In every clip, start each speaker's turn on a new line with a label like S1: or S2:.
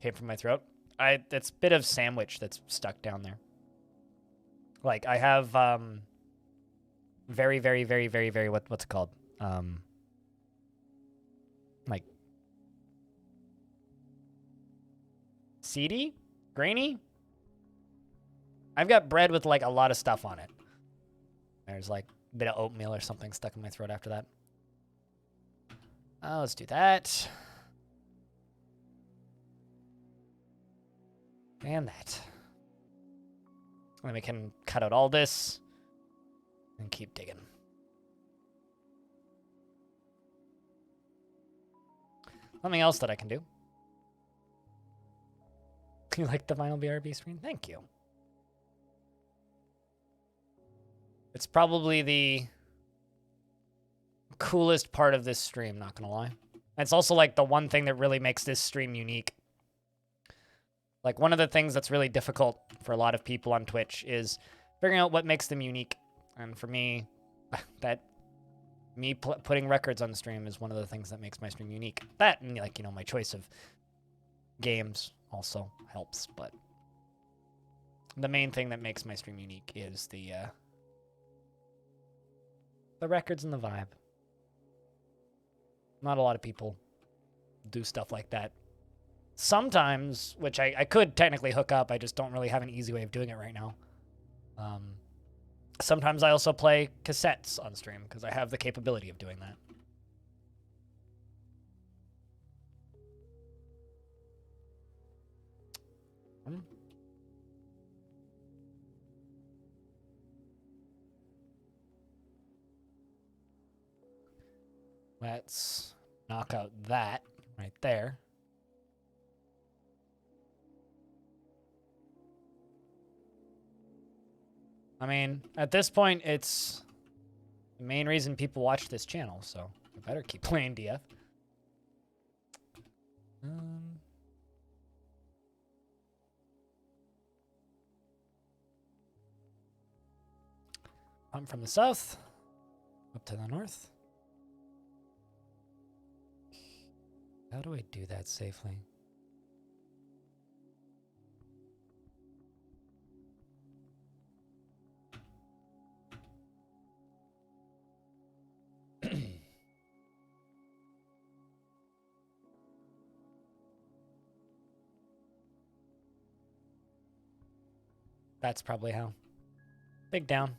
S1: came from my throat. It's a bit of sandwich that's stuck down there. Like, I have, very, very, very, very, very, what's it called? Like, seedy? Grainy? I've got bread with, like, a lot of stuff on it. There's, like, a bit of oatmeal or something stuck in my throat after that. Let's do that. And that. And then we can cut out all this and keep digging. Something else that I can do. You like the vinyl BRB screen? Thank you. It's probably the coolest part of this stream, not gonna lie. It's also like the one thing that really makes this stream unique. Like, one of the things that's really difficult for a lot of people on Twitch is figuring out what makes them unique. And for me, putting records on the stream is one of the things that makes my stream unique. That, and, like, you know, my choice of games also helps, but the main thing that makes my stream unique is the records and the vibe. Not a lot of people do stuff like that. Sometimes, which I could technically hook up, I just don't really have an easy way of doing it right now. Sometimes I also play cassettes on stream, because I have the capability of doing that. Let's knock out that right there. I mean, at this point, it's the main reason people watch this channel, so I better keep playing DF. I'm from the south, up to the north. How do I do that safely? That's probably how. Big down.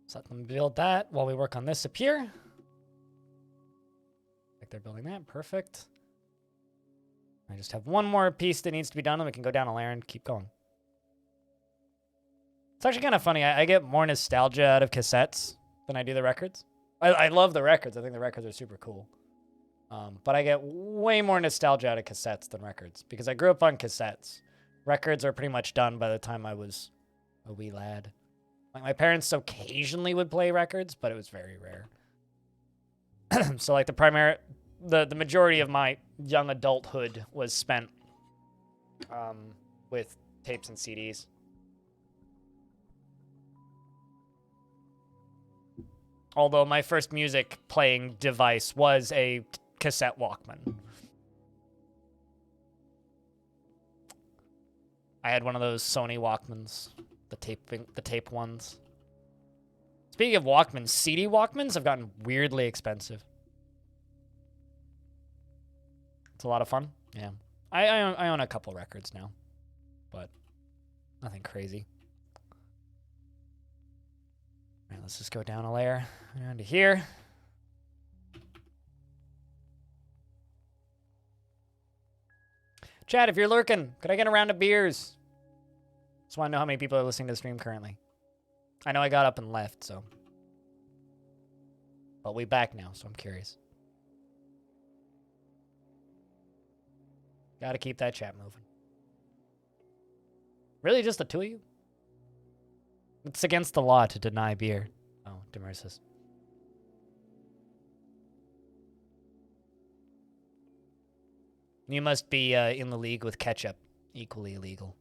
S1: So let them build that while we work on this up here. Like they're building that. Perfect. I just have one more piece that needs to be done, and we can go down a layer and keep going. It's actually kind of funny. I get more nostalgia out of cassettes than I do the records. I love the records. I think the records are super cool. But I get way more nostalgia out of cassettes than records, because I grew up on cassettes. Records are pretty much done by the time I was a wee lad. Like, my parents occasionally would play records, but it was very rare. So like the majority of my young adulthood was spent with tapes and CDs. Although my first music playing device was a cassette Walkman. I had one of those Sony Walkmans, the tape ones. Speaking of Walkmans, CD Walkmans have gotten weirdly expensive. It's a lot of fun. Yeah, I own a couple records now, but nothing crazy. All right, let's just go down a layer around to here. Chad, if you're lurking, could I get a round of beers? Just want to know how many people are listening to the stream currently. I know I got up and left, so. But we back now, so I'm curious. Gotta keep that chat moving. Really, just the two of you? It's against the law to deny beer. Oh, Demersis. You must be in the league with ketchup. Equally illegal.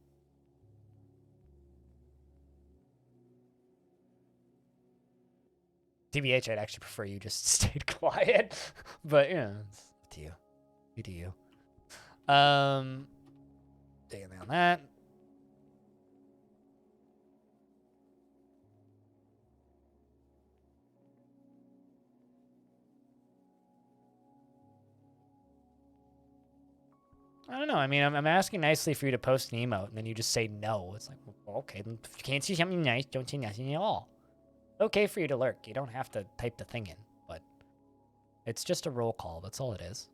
S1: TBH, I'd actually prefer you just stayed quiet. But, you know, it's up to you. You do you. Anything on that. I don't know. I mean, I'm asking nicely for you to post an emote, and then you just say no. It's like, well, okay, then if you can't see something nice, don't say nothing at all. Okay for you to lurk. You don't have to type the thing in, but it's just a roll call. That's all it is.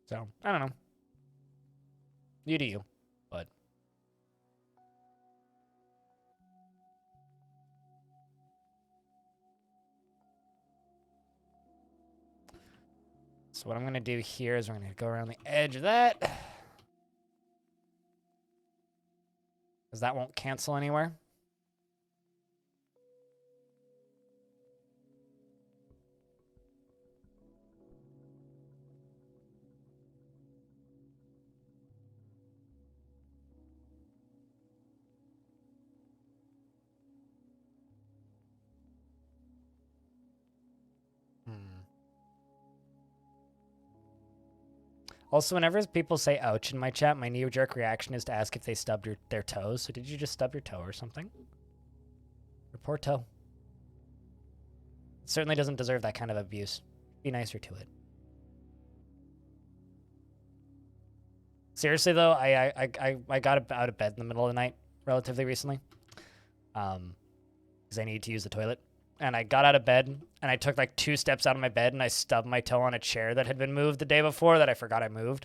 S1: So, I don't know. You do you, but... So what I'm going to do here is we're going to go around the edge of that. Because that won't cancel anywhere. Also, whenever people say ouch in my chat, my knee-jerk reaction is to ask if they stubbed their toes. So did you just stub your toe or something? Your poor toe. It certainly doesn't deserve that kind of abuse. Be nicer to it. Seriously, though, I got out of bed in the middle of the night relatively recently. Because I needed to use the toilet. And I got out of bed, and I took like 2 steps out of my bed, and I stubbed my toe on a chair that had been moved the day before that I forgot I moved.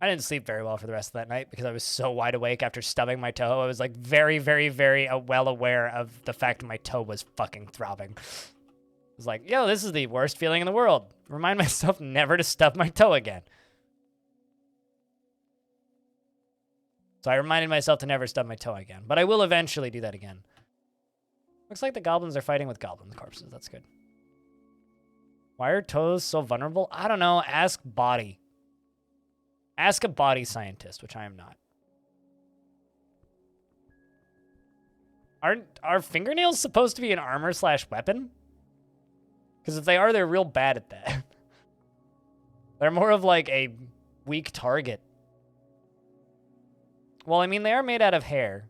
S1: I didn't sleep very well for the rest of that night because I was so wide awake after stubbing my toe. I was like very, very, very well aware of the fact that my toe was fucking throbbing. I was like, yo, this is the worst feeling in the world. Remind myself never to stub my toe again. So I reminded myself to never stub my toe again. But I will eventually do that again. Looks like the goblins are fighting with goblin corpses. That's good. Why are toes so vulnerable? I don't know. Ask body. Ask a body scientist, which I am not. Are fingernails supposed to be an armor/weapon? Because if they are, they're real bad at that. They're more of like a weak target. Well, I mean, they are made out of hair.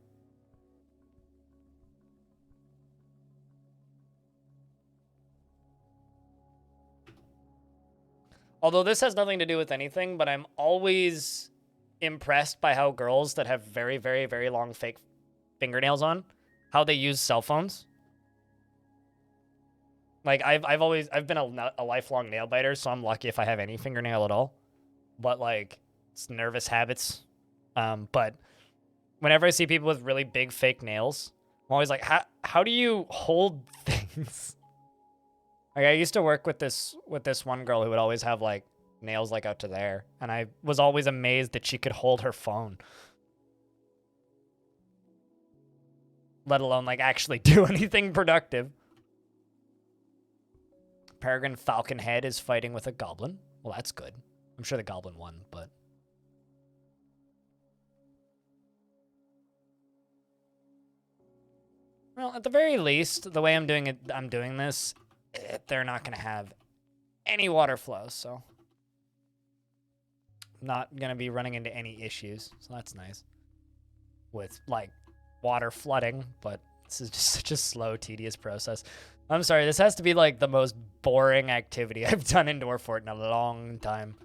S1: Although this has nothing to do with anything, but I'm always impressed by how girls that have very, very, very long fake fingernails on, how they use cell phones. Like, I've been a lifelong nail biter, so I'm lucky if I have any fingernail at all. But, like, it's nervous habits. But whenever I see people with really big fake nails, I'm always like, how do you hold things? Like, I used to work with this one girl who would always have, like, nails, like, out to there. And I was always amazed that she could hold her phone. Let alone, like, actually do anything productive. Peregrine Falconhead is fighting with a goblin. Well, that's good. I'm sure the goblin won, but... Well, at the very least, the way I'm doing this, they're not going to have any water flow, so... Not going to be running into any issues, so that's nice. With, like, water flooding, but this is just such a slow, tedious process. I'm sorry, this has to be, like, the most boring activity I've done in Dwarf in a long time.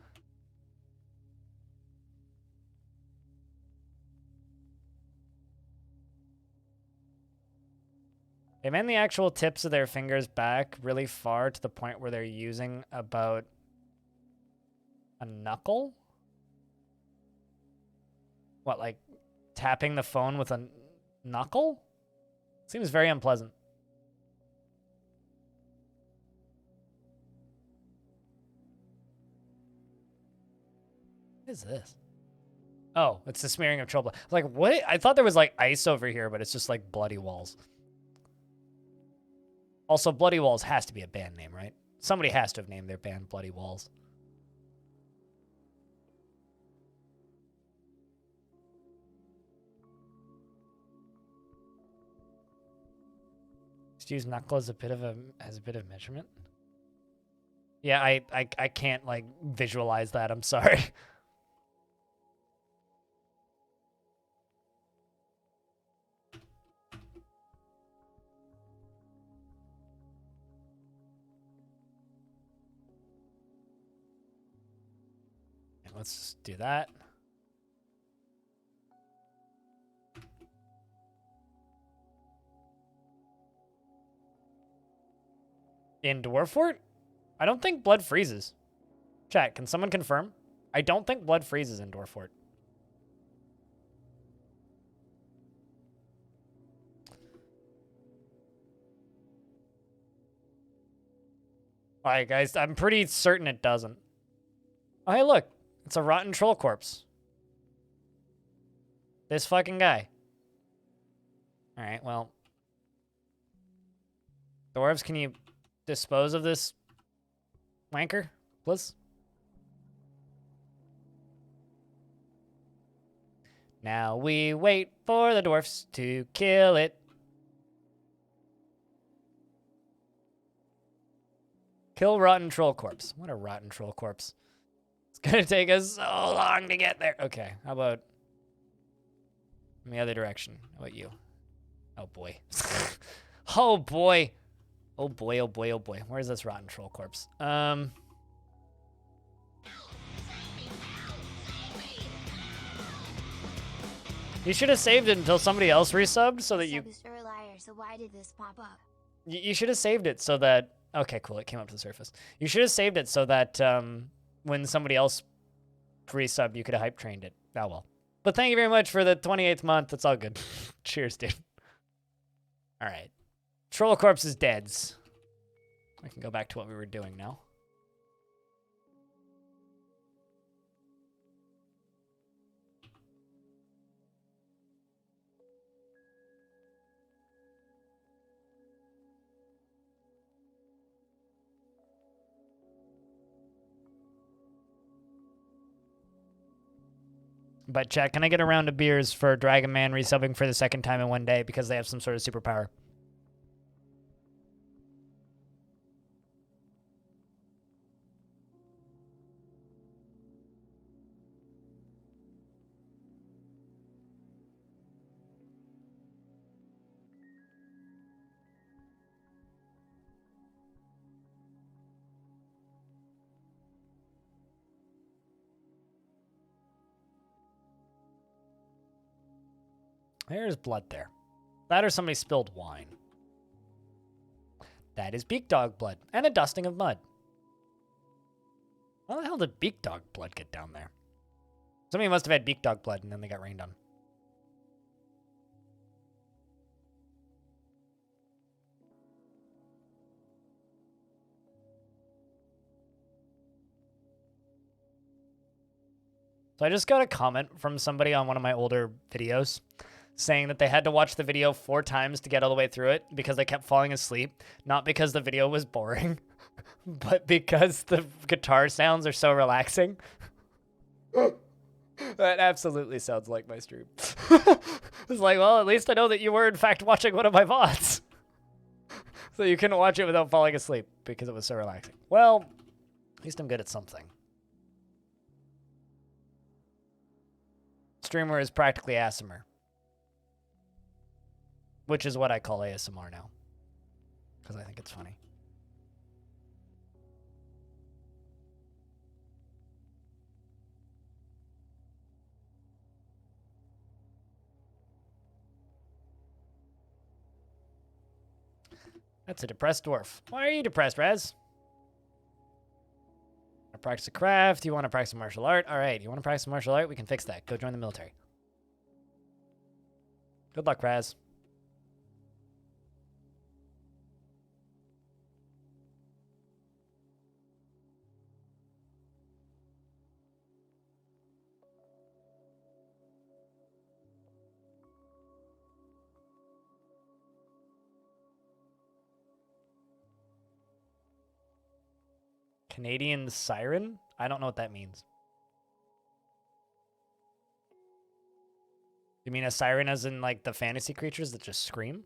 S1: They bend the actual tips of their fingers back really far to the point where they're using about a knuckle? What, like tapping the phone with a knuckle? Seems very unpleasant. What is this? Oh, it's the smearing of trouble. Like, what? I thought there was, like, ice over here, but it's just, like, bloody walls. Also, Bloody Walls has to be a band name, right? Somebody has to have named their band Bloody Walls. Just use knuckle as a bit of measurement. Yeah, I can't like visualize that. I'm sorry. Let's just do that. In Dwarf Fort? I don't think blood freezes. Chat, can someone confirm? I don't think blood freezes in Dwarf Fort. Alright, guys, I'm pretty certain it doesn't. Oh, hey, look. It's a rotten troll corpse. This fucking guy. Alright, well. Dwarves, can you dispose of this wanker, please? Now we wait for the dwarfs to kill it. Kill rotten troll corpse. What a rotten troll corpse. It's gonna take us so long to get there. Okay, how about in the other direction? How about you? Oh boy. Oh boy. Oh boy, oh boy, oh boy. Where's this rotten troll corpse? You should have saved it until somebody else resubbed so that you...
S2: So why did this pop up?
S1: You should have saved it so that... Okay, cool. It came up to the surface. You should have saved it so that when somebody else resubbed, you could have hype trained it. Oh, well. But thank you very much for the 28th month. It's all good. Cheers, dude. All right. Troll corpse is dead. I can go back to what we were doing now. But chat, can I get a round of beers for Dragon Man resubbing for the second time in one day because they have some sort of superpower? There's blood there. That or somebody spilled wine. That is beak dog blood and a dusting of mud. How the hell did beak dog blood get down there? Somebody must have had beak dog blood and then they got rained on. So I just got a comment from somebody on one of my older videos saying that they had to watch the video 4 times to get all the way through it because they kept falling asleep. Not because the video was boring, but because the guitar sounds are so relaxing. That absolutely sounds like my stream. It's like, well, at least I know that you were in fact watching one of my VODs. So you couldn't watch it without falling asleep because it was so relaxing. Well, at least I'm good at something. Streamer is practically ASMR. Which is what I call ASMR now. Because I think it's funny. That's a depressed dwarf. Why are you depressed, Raz? I practice a craft. You want to practice a martial art? All right. You want to practice a martial art? We can fix that. Go join the military. Good luck, Raz. Canadian siren? I don't know what that means. You mean a siren as in like the fantasy creatures that just scream?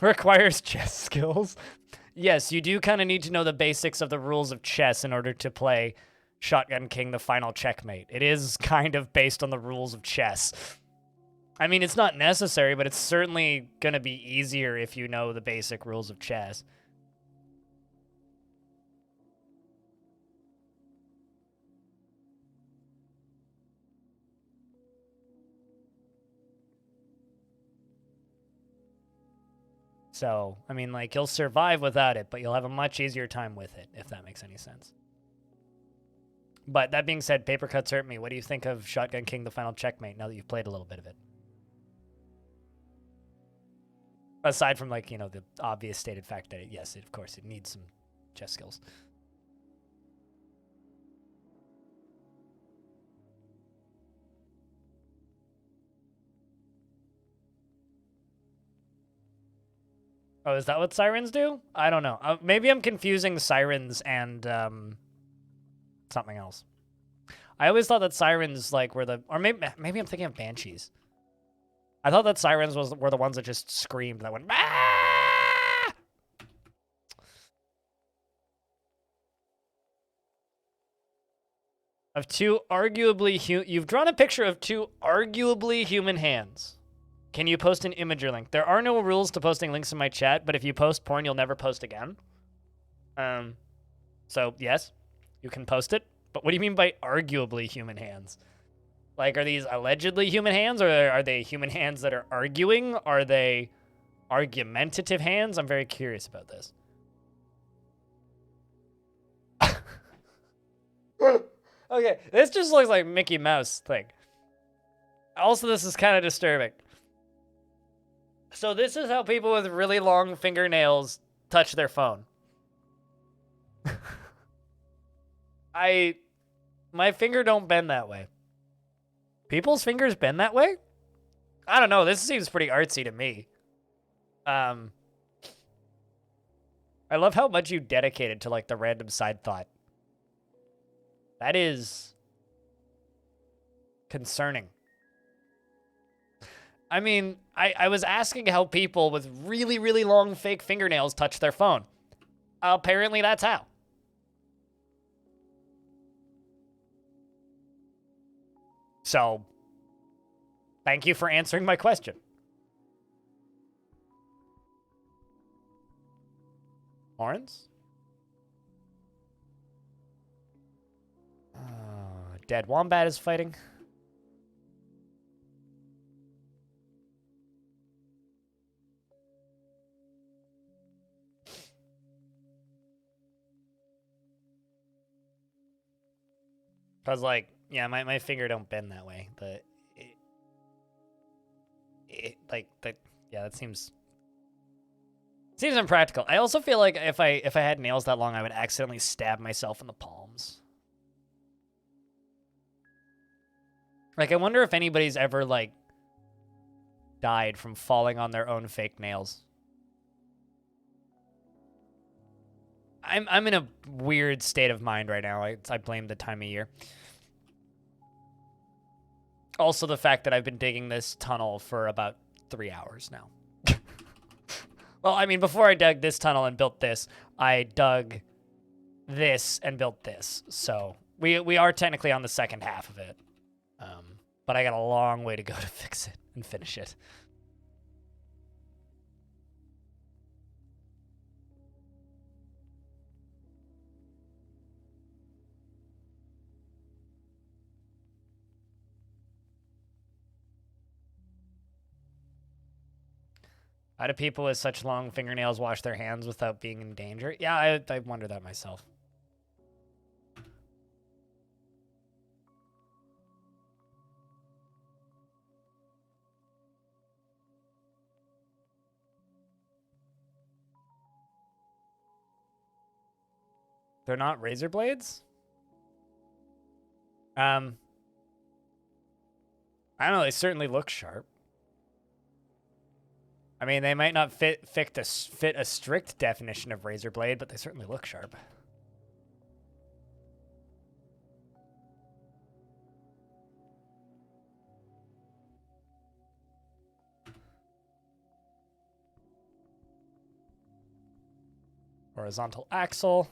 S1: Requires chess skills. Yes, you do kind of need to know the basics of the rules of chess in order to play Shotgun King, the final checkmate. It is kind of based on the rules of chess. I mean, it's not necessary, but it's certainly going to be easier if you know the basic rules of chess. So, I mean, like, you'll survive without it, but you'll have a much easier time with it, if that makes any sense. But that being said, paper cuts hurt me. What do you think of Shotgun King, the final checkmate, now that you've played a little bit of it? Aside from, like, you know, the obvious stated fact that, yes, of course, it needs some chess skills. Oh, is that what sirens do? I don't know. Maybe I'm confusing sirens and something else. I always thought that sirens like were the, or maybe I'm thinking of banshees. I thought that sirens were the ones that just screamed, that went ah! Of two arguably you've drawn a picture of two arguably human hands. Can you post an image or link? There are no rules to posting links in my chat, but if you post porn, you'll never post again. So yes, you can post it. But what do you mean by arguably human hands? Like, are these allegedly human hands, or are they human hands that are arguing? Are they argumentative hands? I'm very curious about this. Okay, this just looks like Mickey Mouse thing. Also, this is kind of disturbing. So this is how people with really long fingernails touch their phone. My finger don't bend that way. People's fingers bend that way? I don't know. This seems pretty artsy to me. I love how much you dedicated to, like, the random side thought. That is concerning. I mean, I was asking how people with really, really long fake fingernails touch their phone. Apparently that's how. So, thank you for answering my question. Lawrence? Dead Wombat is fighting. Cause like, yeah, my finger don't bend that way, but yeah, that seems impractical. I also feel like if I had nails that long, I would accidentally stab myself in the palms. Like, I wonder if anybody's ever like died from falling on their own fake nails. I'm in a weird state of mind right now. I blame the time of year. Also, the fact that I've been digging this tunnel for about 3 hours now. Well, I mean, before I dug this tunnel and built this, I dug this and built this. So we are technically on the second half of it. But I got a long way to go to fix it and finish it. How do people with such long fingernails wash their hands without being in danger? Yeah, I wonder that myself. They're not razor blades? I don't know, they certainly look sharp. I mean, they might not fit a strict definition of razor blade, but they certainly look sharp. Horizontal axle.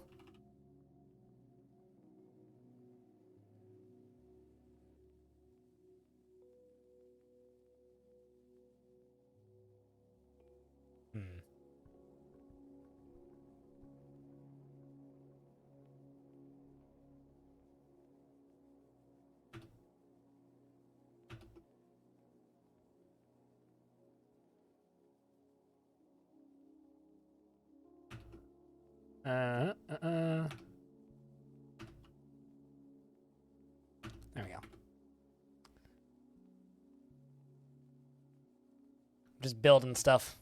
S1: There we go. Just building stuff.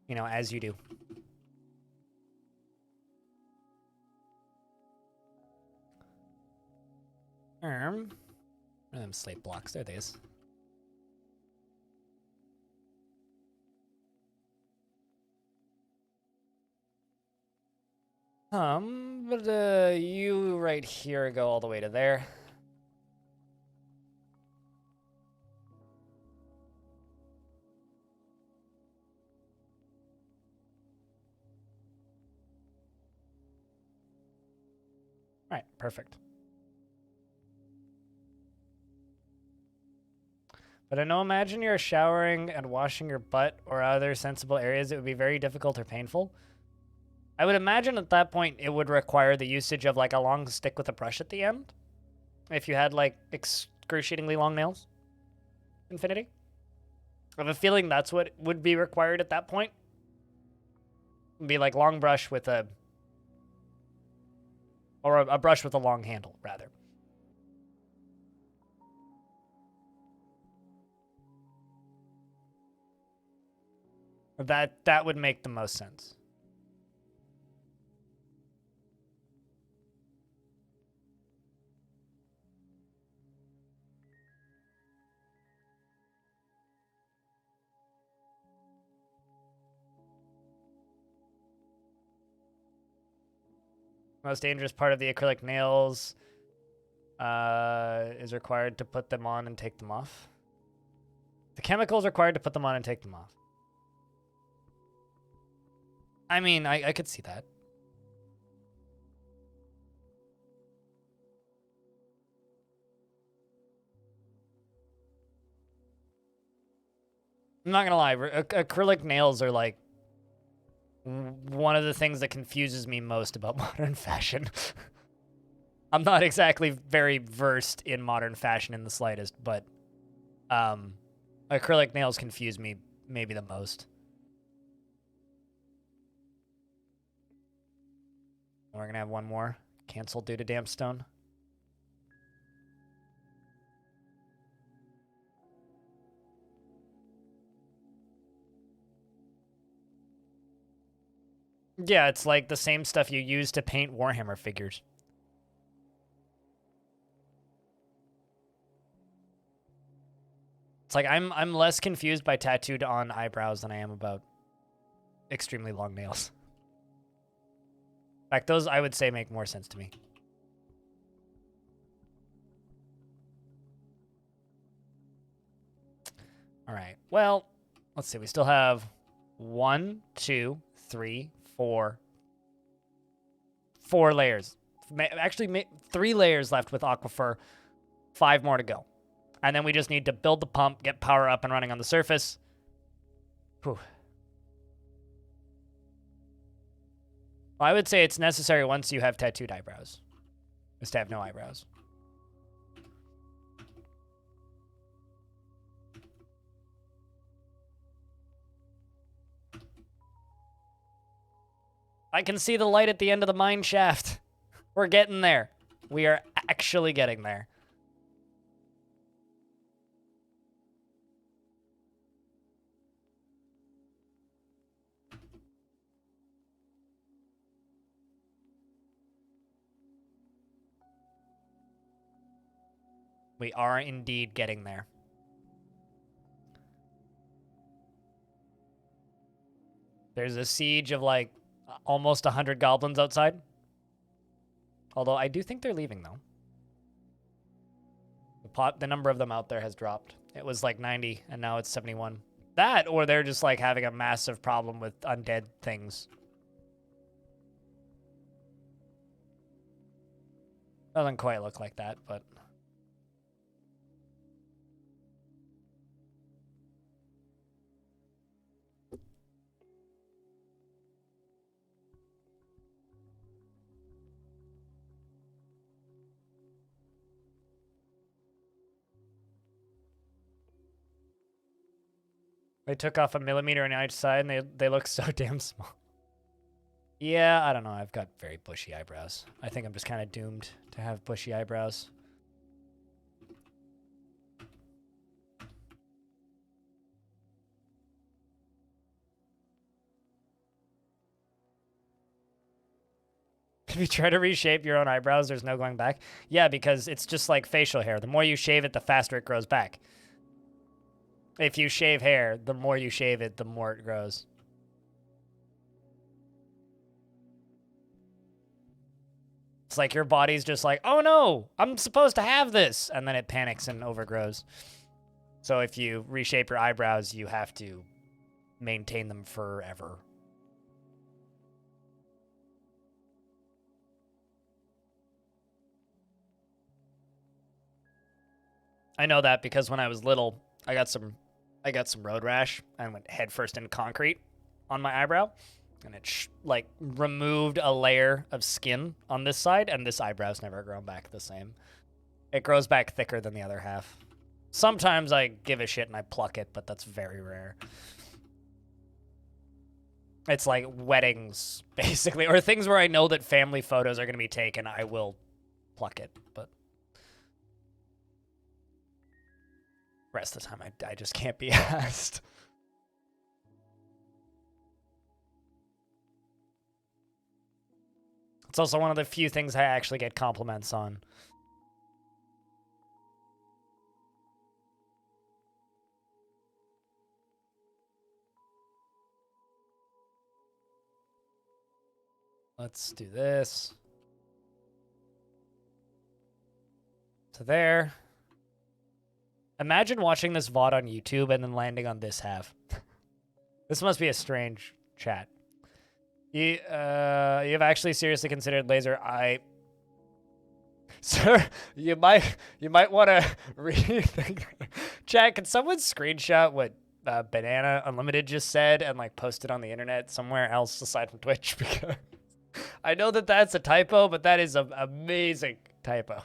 S1: You know, as you do. Where are them slate blocks? There they is. But you right here go all the way to there. All right, perfect. But I know, imagine you're showering and washing your butt or other sensible areas. It would be very difficult or painful. I would imagine at that point it would require the usage of like a long stick with a brush at the end. If you had like excruciatingly long nails. Infinity. I have a feeling that's what would be required at that point. It'd be like long brush with a... Or a brush with a long handle, rather. That would make the most sense. Most dangerous part of the acrylic nails is required to put them on and take them off. The chemical is required to put them on and take them off. I mean, I could see that. I'm not gonna lie, acrylic nails are like one of the things that confuses me most about modern fashion. I'm not exactly very versed in modern fashion in the slightest, but acrylic nails confuse me maybe the most. We're gonna have one more canceled due to damp stone. Yeah, it's like the same stuff you use to paint Warhammer figures. It's like I'm less confused by tattooed on eyebrows than I am about extremely long nails. In fact, those I would say make more sense to me. All right. Well, let's see. We still have 1, 2, 3, 4 layers. Actually, 3 layers left with Aquifer. 5 more to go. And then we just need to build the pump, get power up and running on the surface. Whew. Well, I would say it's necessary once you have tattooed eyebrows. Just to have no eyebrows. I can see the light at the end of the mine shaft. We're getting there. We are actually getting there. We are indeed getting there. There's a siege of like almost 100 goblins outside. Although I do think they're leaving though. The number of them out there has dropped. It was like 90 and now it's 71. That, or they're just like having a massive problem with undead things. Doesn't quite look like that, but... They took off 1 millimeter on each side, and they look so damn small. Yeah, I don't know. I've got very bushy eyebrows. I think I'm just kind of doomed to have bushy eyebrows. If you try to reshape your own eyebrows, there's no going back. Yeah, because it's just like facial hair. The more you shave it, the faster it grows back. If you shave hair, the more you shave it, the more it grows. It's like your body's just like, oh no, I'm supposed to have this. And then it panics and overgrows. So if you reshape your eyebrows, you have to maintain them forever. I know that because when I was little, I got some road rash and went headfirst in concrete on my eyebrow, and it like removed a layer of skin on this side, and this eyebrow's never grown back the same. It grows back thicker than the other half. Sometimes I give a shit and I pluck it, but that's very rare. It's like weddings, basically, or things where I know that family photos are going to be taken, I will pluck it, but rest of the time I just can't be asked. It's also one of the few things I actually get compliments on. Let's do this. To there. Imagine watching this VOD on YouTube and then landing on this half. This must be a strange chat. You've actually seriously considered laser eye... Sir, you might want to rethink. Chat, can someone screenshot what Banana Unlimited just said and like post it on the internet somewhere else aside from Twitch? Because I know that that's a typo, but that is an amazing typo.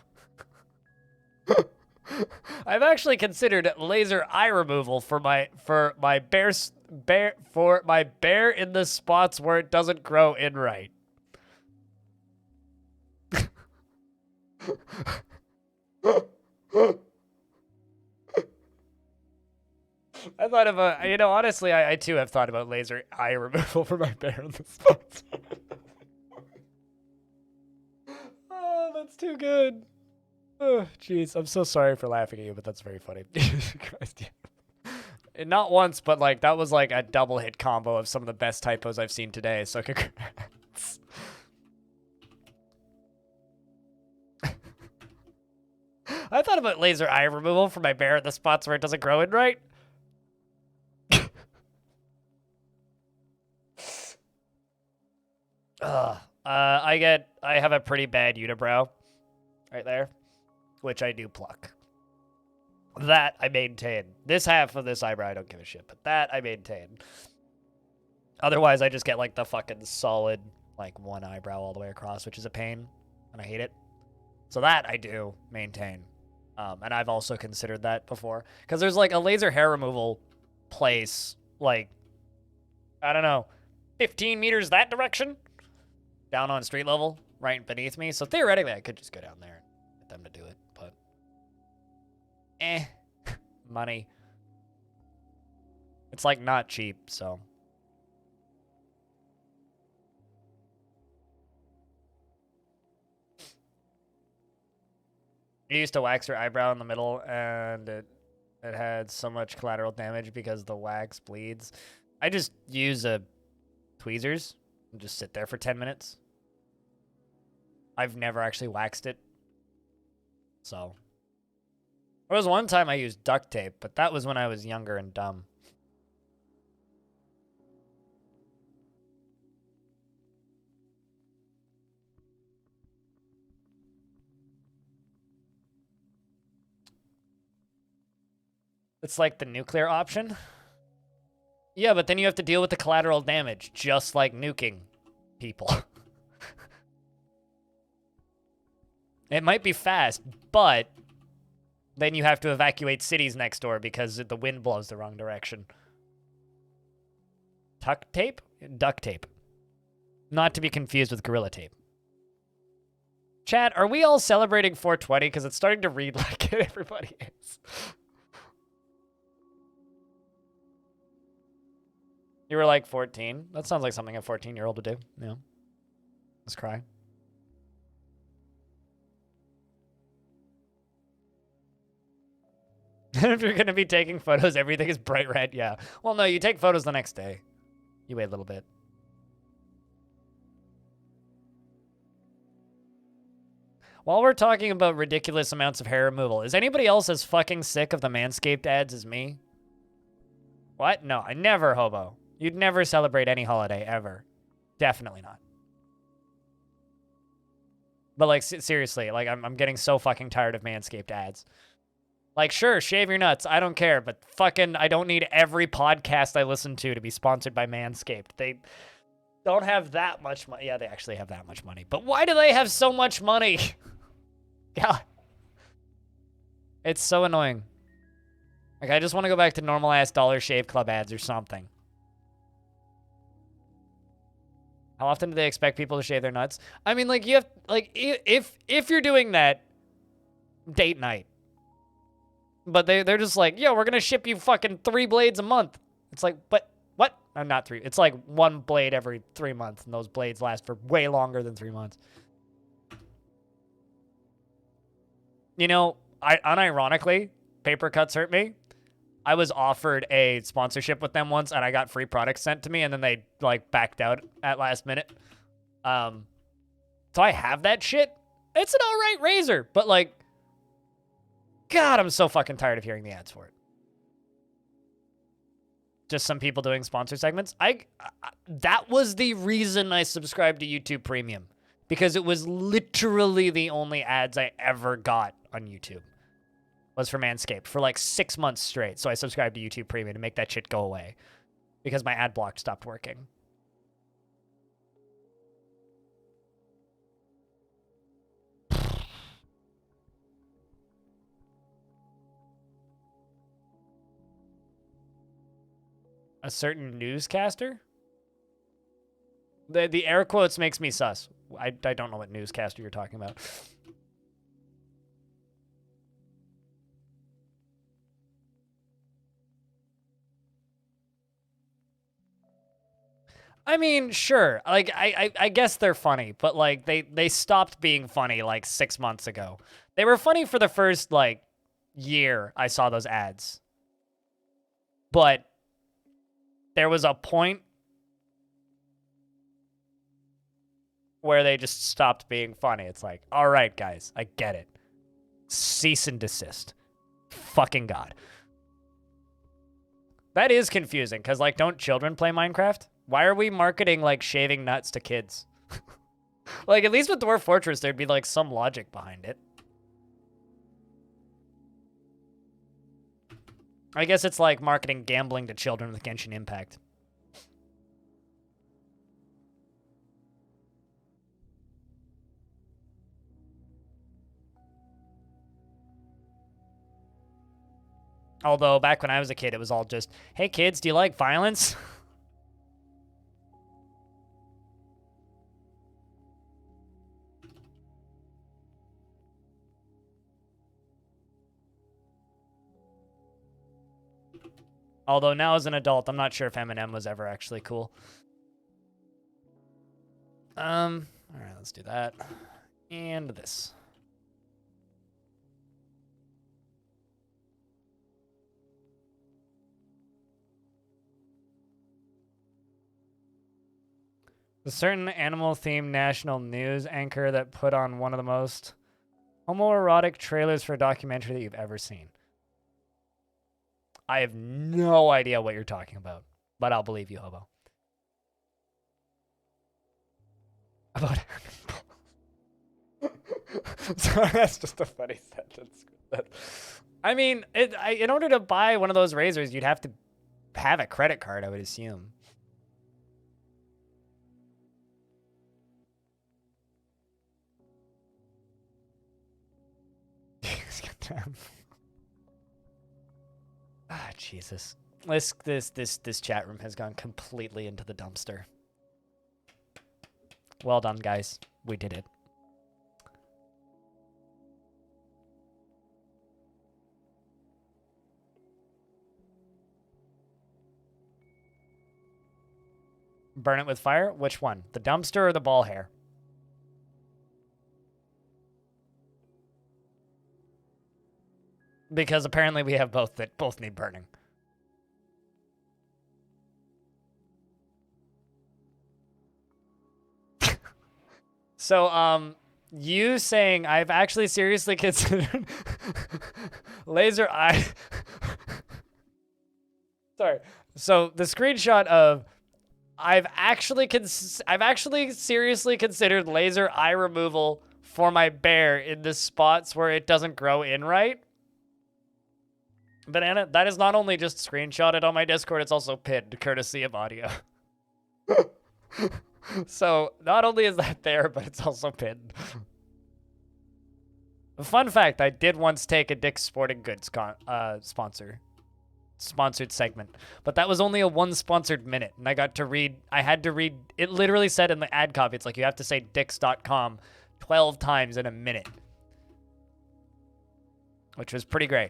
S1: I've actually considered laser eye removal for my bear in the spots where it doesn't grow in right. I thought of honestly, I too have thought about laser eye removal for my bear in the spots. Oh, that's too good. Oh, jeez, I'm so sorry for laughing at you, but that's very funny. Christ, yeah. And not once, but like that was like a double hit combo of some of the best typos I've seen today. So congrats. I thought about laser eye removal for my bear at the spots where it doesn't grow in right. I have a pretty bad unibrow right there, which I do pluck. That I maintain. This half of this eyebrow I don't give a shit, but that I maintain. Otherwise, I just get like the fucking solid like one eyebrow all the way across, which is a pain, and I hate it. So that I do maintain. And I've also considered that before. Because there's like a laser hair removal place, like, I don't know, 15 meters that direction? Down on street level, right beneath me. So theoretically, I could just go down there and get them to do it. But, money. It's like not cheap, so. I used to wax her eyebrow in the middle, and it had so much collateral damage because the wax bleeds. I just use a tweezers and just sit there for 10 minutes. I've never actually waxed it. So. There was one time I used duct tape, but that was when I was younger and dumb. It's like the nuclear option. Yeah, but then you have to deal with the collateral damage, just like nuking people. It might be fast, but then you have to evacuate cities next door because the wind blows the wrong direction. Tuck tape? Duct tape. Not to be confused with Gorilla Tape. Chat, are we all celebrating 420? Because it's starting to read like it. Everybody is. You were like 14? That sounds like something a 14-year-old would do. Yeah. Let's cry. If you're going to be taking photos, everything is bright red. Yeah. Well, no, you take photos the next day. You wait a little bit. While we're talking about ridiculous amounts of hair removal, is anybody else as fucking sick of the Manscaped ads as me? What? No, I never, hobo. You'd never celebrate any holiday, ever. Definitely not. But, like, seriously, like, I'm getting so fucking tired of Manscaped ads. Like, sure, shave your nuts. I don't care. But fucking, I don't need every podcast I listen to be sponsored by Manscaped. They don't have that much money. Yeah, they actually have that much money. But why do they have so much money? God. It's so annoying. Like, I just want to go back to normal-ass Dollar Shave Club ads or something. How often do they expect people to shave their nuts? I mean, like, you have, like, if you're doing that, date night. But they're just like, yo, we're going to ship you fucking 3 blades a month. It's like, but what? No, not 3. It's like 1 blade every 3 months, and those blades last for way longer than 3 months. You know, unironically, paper cuts hurt me. I was offered a sponsorship with them once, and I got free products sent to me, and then they, like, backed out at last minute. So I have that shit. It's an all right razor, but, like, God, I'm so fucking tired of hearing the ads for it. Just some people doing sponsor segments. That was the reason I subscribed to YouTube Premium, because it was literally the only ads I ever got on YouTube was for Manscaped for like 6 months straight. So I subscribed to YouTube Premium to make that shit go away because my ad block stopped working. A certain newscaster? The air quotes makes me sus. I don't know what newscaster you're talking about. I mean, sure. Like, I guess they're funny, but, like, they stopped being funny, like, 6 months ago. They were funny for the first, like, year I saw those ads. But there was a point where they just stopped being funny. It's like, all right, guys, I get it. Cease and desist. Fucking God. That is confusing, because, like, don't children play Minecraft? Why are we marketing, like, shaving nuts to kids? Like, at least with Dwarf Fortress, there'd be, like, some logic behind it. I guess it's like marketing gambling to children with Genshin Impact. Although, back when I was a kid, it was all just, hey, kids, do you like violence? Although now as an adult, I'm not sure if Eminem was ever actually cool. All right, let's do that. And this. A certain animal-themed national news anchor that put on one of the most homoerotic trailers for a documentary that you've ever seen. I have no idea what you're talking about, but I'll believe you, Hobo. About Sorry, that's just a funny sentence. I mean, in order to buy one of those razors, you'd have to have a credit card, I would assume. Ah, Jesus. This chat room has gone completely into the dumpster. Well done, guys. We did it. Burn it with fire? Which one? The dumpster or the ball hair? Because apparently we have both that both need burning. So, you saying I've actually seriously considered laser eye. Sorry. So the screenshot of I've actually seriously considered laser eye removal for my bear in the spots where it doesn't grow in right. Banana, that is not only just screenshotted on my Discord, it's also pinned, courtesy of audio. So, not only is that there, but it's also pinned. Fun fact, I did once take a Dick's Sporting Goods sponsored segment, but that was only a one sponsored minute, and I had to read, it literally said in the ad copy, it's like you have to say dicks.com 12 times in a minute, which was pretty great.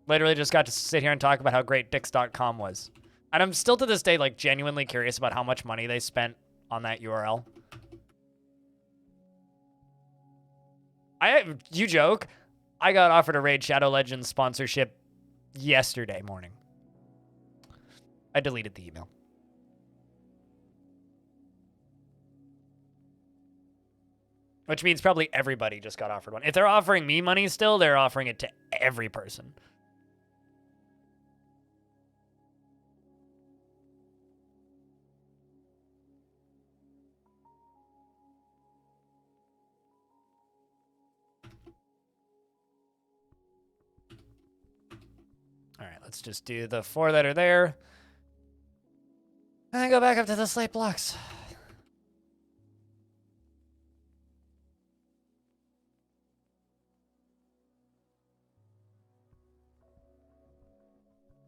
S1: Literally just got to sit here and talk about how great dicks.com was. And I'm still to this day, like, genuinely curious about how much money they spent on that URL. You joke? I got offered a Raid Shadow Legends sponsorship yesterday morning. I deleted the email. Which means probably everybody just got offered one. If they're offering me money still, they're offering it to every person. All right, let's just do the 4 that are there. And then go back up to the slate blocks.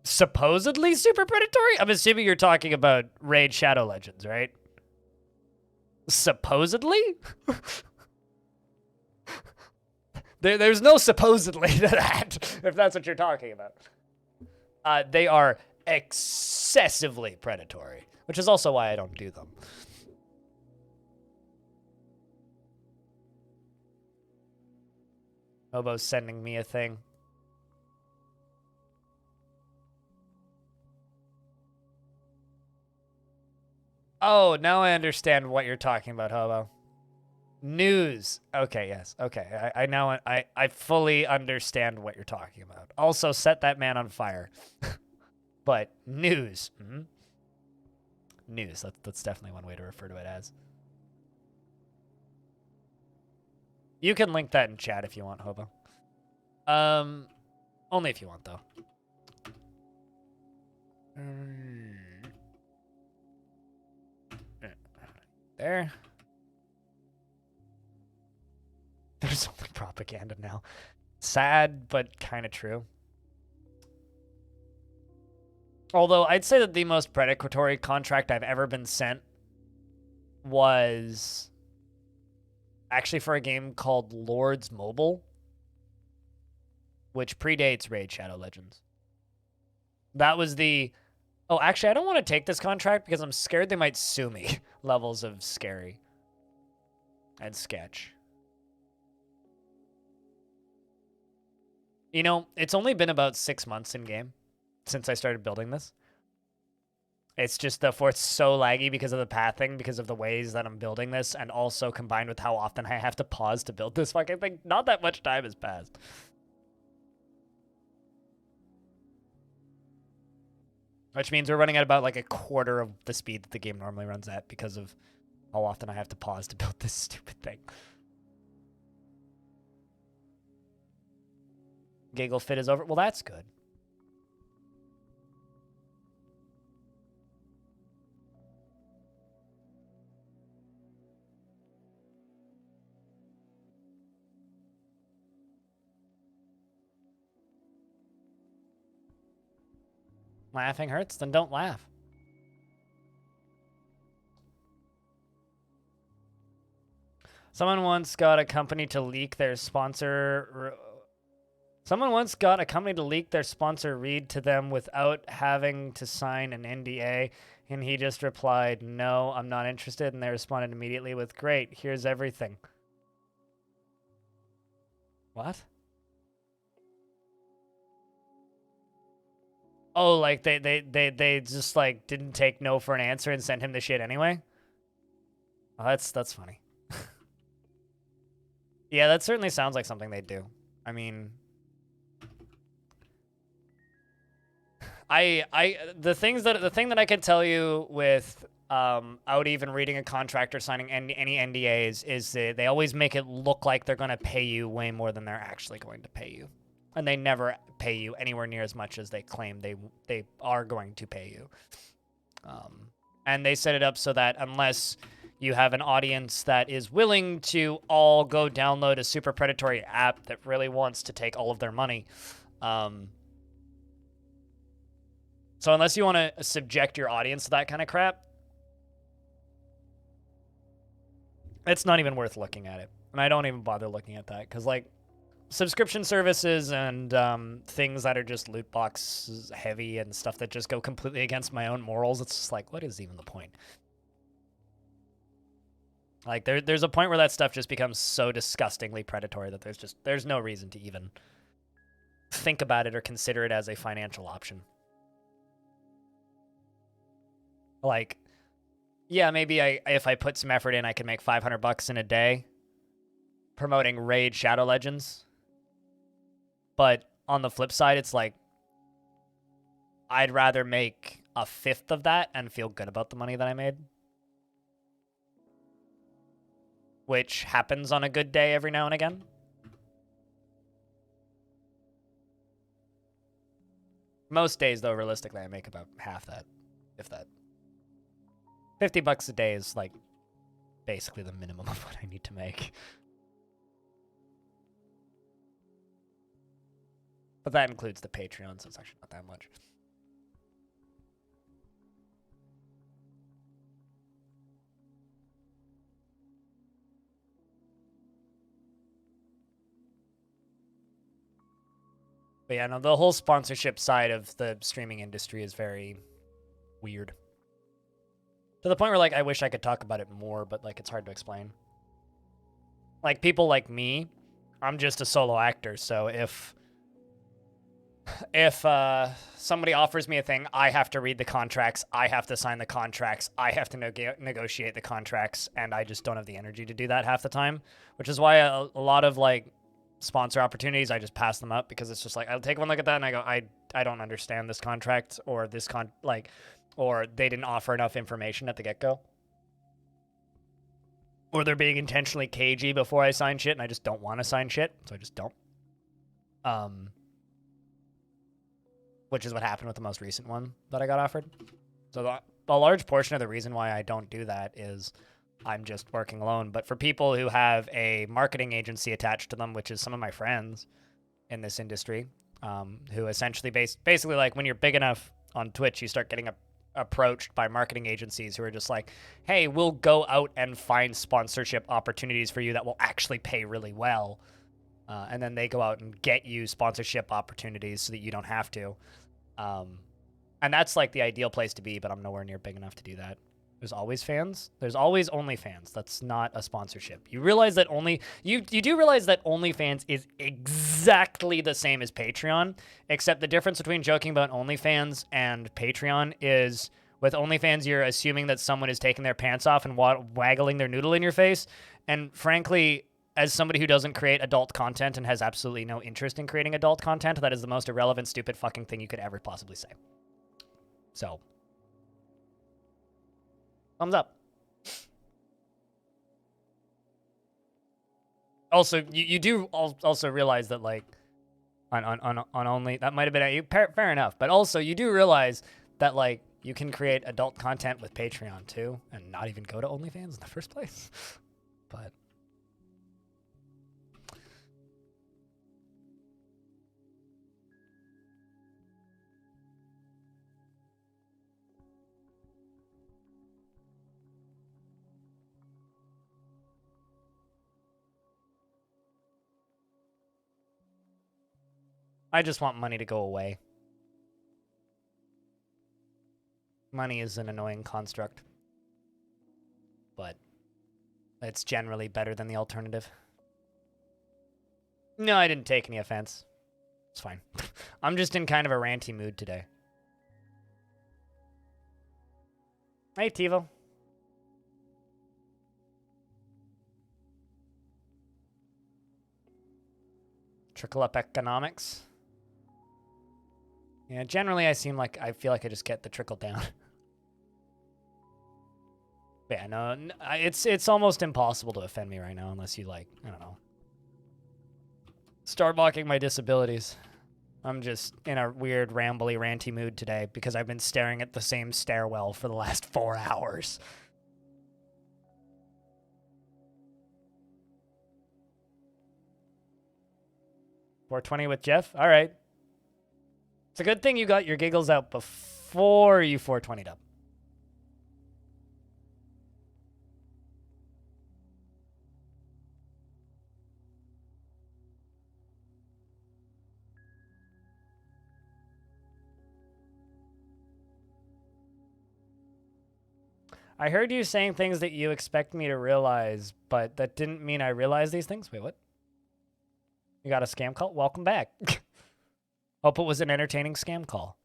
S1: Supposedly super predatory? I'm assuming you're talking about Raid Shadow Legends, right? Supposedly? There's no supposedly to that, if that's what you're talking about. They are excessively predatory, which is also why I don't do them. Hobo's sending me a thing. Oh, now I understand what you're talking about, Hobo. News. Okay, yes. Okay, I fully understand what you're talking about. Also, set that man on fire. But news. Mm-hmm. News. That's definitely one way to refer to it as. You can link that in chat if you want, Hobo. Only if you want, though. There. There's only propaganda now. Sad, but kind of true. Although, I'd say that the most predatory contract I've ever been sent was actually for a game called Lords Mobile, which predates Raid Shadow Legends. That was the... Oh, actually, I don't want to take this contract because I'm scared they might sue me. Levels of scary and sketch. You know, it's only been about 6 months in game since I started building this. It's just the fort's so laggy because of the pathing, because of the ways that I'm building this, and also combined with how often I have to pause to build this fucking thing. Not that much time has passed. Which means we're running at about like a quarter of the speed that the game normally runs at because of how often I have to pause to build this stupid thing. Giggle fit is over. Well, that's good. Laughing hurts? Then don't laugh. Someone once got a company to leak their sponsor... Someone once got a company to leak their sponsor read to them without having to sign an NDA, and he just replied, "No, I'm not interested," and they responded immediately with, "Great, here's everything." What? Oh, like they just like didn't take no for an answer and sent him the shit anyway? Oh, that's funny. Yeah, that certainly sounds like something they'd do. I mean, the thing that I could tell you with out even reading a contract or signing any NDAs is that they always make it look like they're going to pay you way more than they're actually going to pay you. And they never pay you anywhere near as much as they claim they are going to pay you. And they set it up so that unless you have an audience that is willing to all go download a super predatory app that really wants to take all of their money. So unless you want to subject your audience to that kind of crap, it's not even worth looking at it. And I don't even bother looking at that because, like, subscription services and things that are just loot box heavy and stuff that just go completely against my own morals, it's just like, what is even the point? Like, there's a point where that stuff just becomes so disgustingly predatory that there's no reason to even think about it or consider it as a financial option. Like, yeah, maybe if I put some effort in, I can make $500 in a day promoting Raid Shadow Legends. But on the flip side, it's like, I'd rather make a fifth of that and feel good about the money that I made. Which happens on a good day every now and again. Most days, though, realistically, I make about half that, if that. $50 a day is, like, basically the minimum of what I need to make. But that includes the Patreon, so it's actually not that much. But yeah, no, the whole sponsorship side of the streaming industry is very weird. To the point where, like, I wish I could talk about it more, but, like, it's hard to explain. Like, people like me, I'm just a solo actor, so if somebody offers me a thing, I have to read the contracts, I have to sign the contracts, I have to negotiate the contracts, and I just don't have the energy to do that half the time, which is why a lot of, like, sponsor opportunities, I just pass them up, because it's just like, I'll take one look at that and I go, I don't understand this contract, or this or they didn't offer enough information at the get-go. Or they're being intentionally cagey before I sign shit, and I just don't want to sign shit, so I just don't. Which is what happened with the most recent one that I got offered. So a large portion of the reason why I don't do that is I'm just working alone. But for people who have a marketing agency attached to them, which is some of my friends in this industry, who essentially basically, like, when you're big enough on Twitch, you start getting approached by marketing agencies who are just like, hey, we'll go out and find sponsorship opportunities for you that will actually pay really well. And then they go out and get you sponsorship opportunities so that you don't have to. And that's, like, the ideal place to be, but I'm nowhere near big enough to do that. There's always fans. There's always OnlyFans. That's not a sponsorship. You realize that you do realize that OnlyFans is exactly the same as Patreon, except the difference between joking about OnlyFans and Patreon is With OnlyFans, you're assuming that someone is taking their pants off and waggling their noodle in your face. And frankly, as somebody who doesn't create adult content and has absolutely no interest in creating adult content, that is the most irrelevant, stupid fucking thing you could ever possibly say. So, thumbs up. Also, you do also realize that, like, on only, that might have been, fair enough, but also you do realize that, like, you can create adult content with Patreon too and not even go to OnlyFans in the first place. But I just want money to go away. Money is an annoying construct, but it's generally better than the alternative. No, I didn't take any offense. It's fine. I'm just in kind of a ranty mood today. Hey, Tivo. Trickle up economics. Yeah, generally I feel like I just get the trickle down. Yeah, no, it's almost impossible to offend me right now unless you, like, I don't know, start mocking my disabilities. I'm just in a weird, rambly, ranty mood today because I've been staring at the same stairwell for the last 4 hours. $420 with Jeff? All right. It's a good thing you got your giggles out before you 420'd up. I heard you saying things that you expect me to realize, but that didn't mean I realized these things. Wait, what? You got a scam call? Welcome back. Hope it was an entertaining scam call.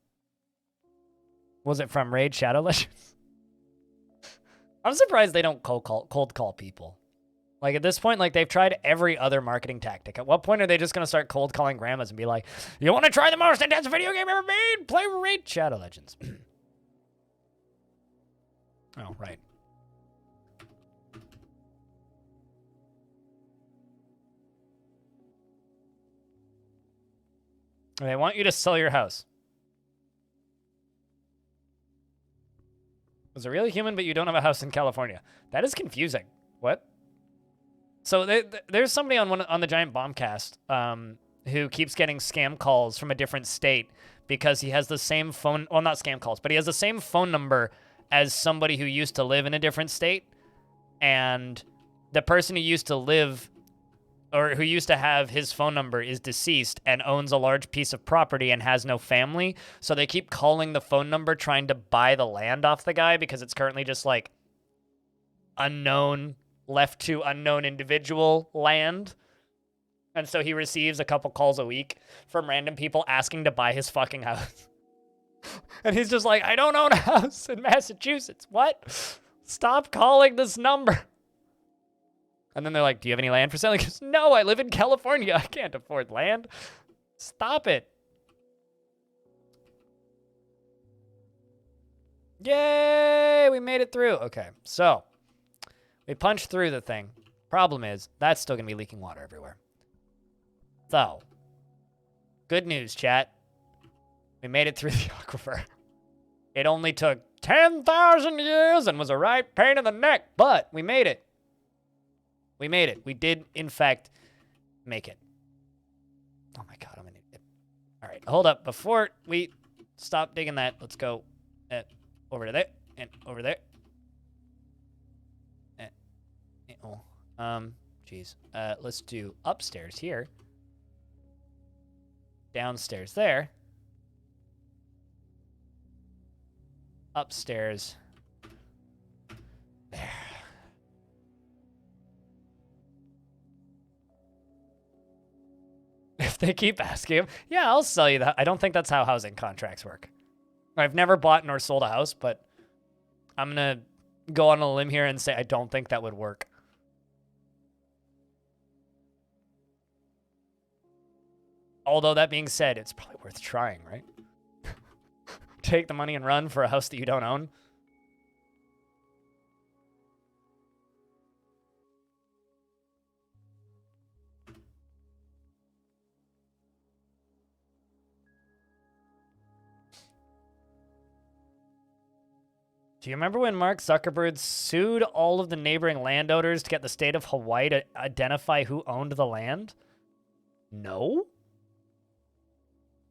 S1: Was it from Raid Shadow Legends? I'm surprised they don't cold call people. Like, at this point, like, they've tried every other marketing tactic. At what point are they just going to start cold calling grandmas and be like, you want to try the most intense video game ever made? Play Raid Shadow Legends. Oh, right. They want you to sell your house. Was a real human, but you don't have a house in California. That is confusing. What? So there's somebody on the Giant Bombcast who keeps getting scam calls from a different state because he has the same phone. Well, not scam calls, but he has the same phone number as somebody who used to live in a different state, and the person who used to live or who used to have his phone number is deceased and owns a large piece of property and has no family. So they keep calling the phone number trying to buy the land off the guy because it's currently just like unknown, left to unknown individual land. And so he receives a couple calls a week from random people asking to buy his fucking house. And he's just like, I don't own a house in Massachusetts. What? Stop calling this number. And then they're like, do you have any land for sale? He goes, no, I live in California. I can't afford land. Stop it. Yay, we made it through. Okay, so we punched through the thing. Problem is, that's still going to be leaking water everywhere. So, good news, chat. We made it through the aquifer. It only took 10,000 years and was a right pain in the neck, but we made it. We made it. We did, in fact, make it. Oh my god, I'm an idiot. All right, hold up. Before we stop digging that, let's go over to there and over there. Jeez. Let's do upstairs here. Downstairs there. Upstairs there. If they keep asking him, yeah, I'll sell you that. I don't think that's how housing contracts work. I've never bought nor sold a house, but I'm gonna go on a limb here and say I don't think that would work. Although that being said, it's probably worth trying, right? Take the money and run for a house that you don't own. Do you remember when Mark Zuckerberg sued all of the neighboring landowners to get the state of Hawaii to identify who owned the land? No?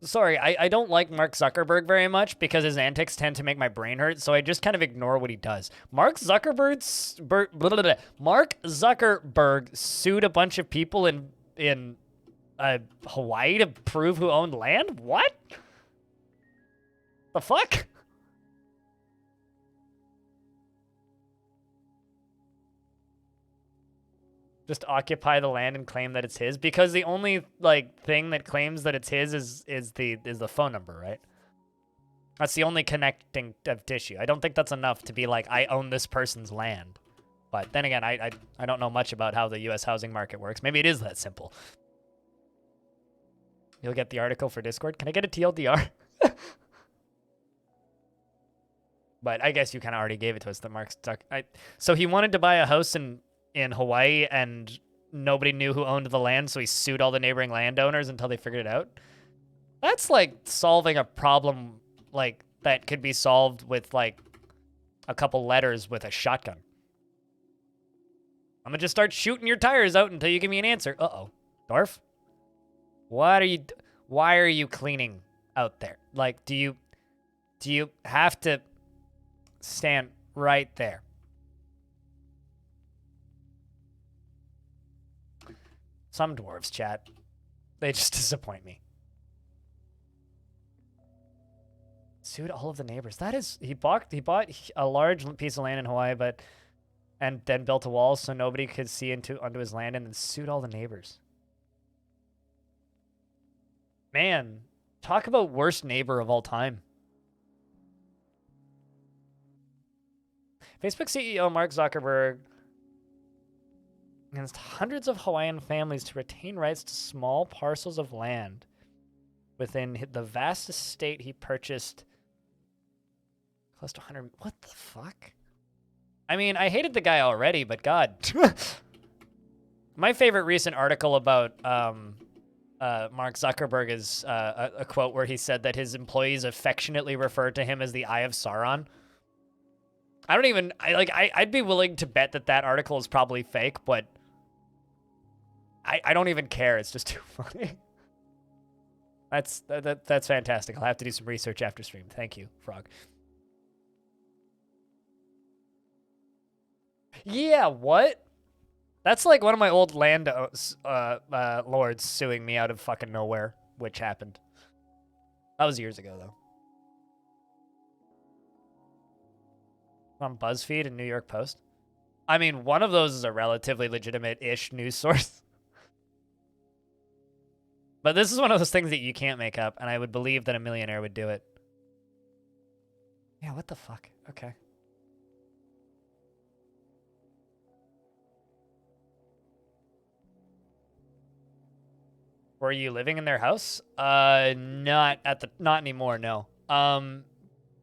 S1: Sorry, I don't like Mark Zuckerberg very much because his antics tend to make my brain hurt, so I just kind of ignore what he does. Mark Zuckerberg sued a bunch of people in Hawaii to prove who owned land? What? The fuck? Just occupy the land and claim that it's his, because the only like thing that claims that it's his is the phone number, right? That's the only connecting of tissue. I don't think that's enough to be like, I own this person's land. But then again, I don't know much about how the U.S. housing market works. Maybe it is that simple. You'll get the article for Discord. Can I get a TLDR? But I guess you kind of already gave it to us. The Mark Zuckerberg. So he wanted to buy a house in Hawaii, and nobody knew who owned the land, so he sued all the neighboring landowners until they figured it out. That's like solving a problem like that could be solved with like a couple letters with a shotgun. I'm gonna just start shooting your tires out until you give me an answer. Uh-oh. Dwarf? Why are you cleaning out there? Like, do you have to stand right there? Some dwarves, chat. They just disappoint me. Sued all of the neighbors. That is, he bought a large piece of land in Hawaii, and then built a wall so nobody could see onto his land, and then sued all the neighbors. Man, talk about worst neighbor of all time. Facebook CEO Mark Zuckerberg against hundreds of Hawaiian families to retain rights to small parcels of land within the vast estate he purchased. Close to 100. What the fuck? I mean, I hated the guy already, but God. My favorite recent article about Mark Zuckerberg is a quote where he said that his employees affectionately referred to him as the Eye of Sauron. I'd be willing to bet that article is probably fake, but I don't even care. It's just too funny. That's fantastic. I'll have to do some research after stream. Thank you, Frog. Yeah, what? That's like one of my old land lords suing me out of fucking nowhere, which happened. That was years ago, though. On BuzzFeed and New York Post. I mean, one of those is a relatively legitimate-ish news source. But this is one of those things that you can't make up, and I would believe that a millionaire would do it. Yeah, what the fuck? Okay. Were you living in their house? Not anymore, no.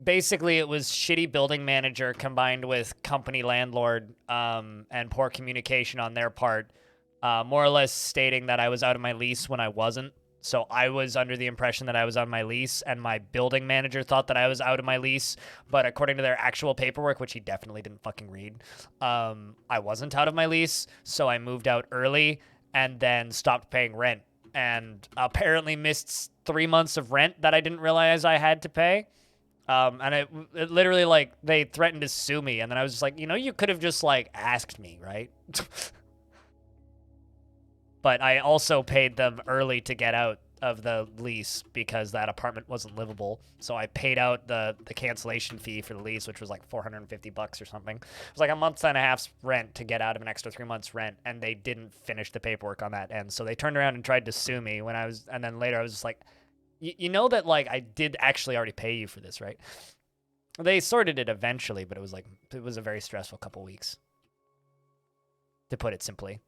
S1: Basically, it was shitty building manager combined with company landlord and poor communication on their part, more or less stating that I was out of my lease when I wasn't. So I was under the impression that I was on my lease, and my building manager thought that I was out of my lease. But according to their actual paperwork, which he definitely didn't fucking read, I wasn't out of my lease. So I moved out early and then stopped paying rent, and apparently missed 3 months of rent that I didn't realize I had to pay. And it literally, like, they threatened to sue me. And then I was just like, you could have just, like, asked me, right? But I also paid them early to get out of the lease because that apartment wasn't livable. So I paid out the cancellation fee for the lease, which was like $450 or something. It was like a month and a half's rent to get out of an extra 3 months rent, and they didn't finish the paperwork on that end. So they turned around and tried to sue me and then later I was just like, you know that, like, I did actually already pay you for this, right? They sorted it eventually, but it was a very stressful couple weeks, to put it simply.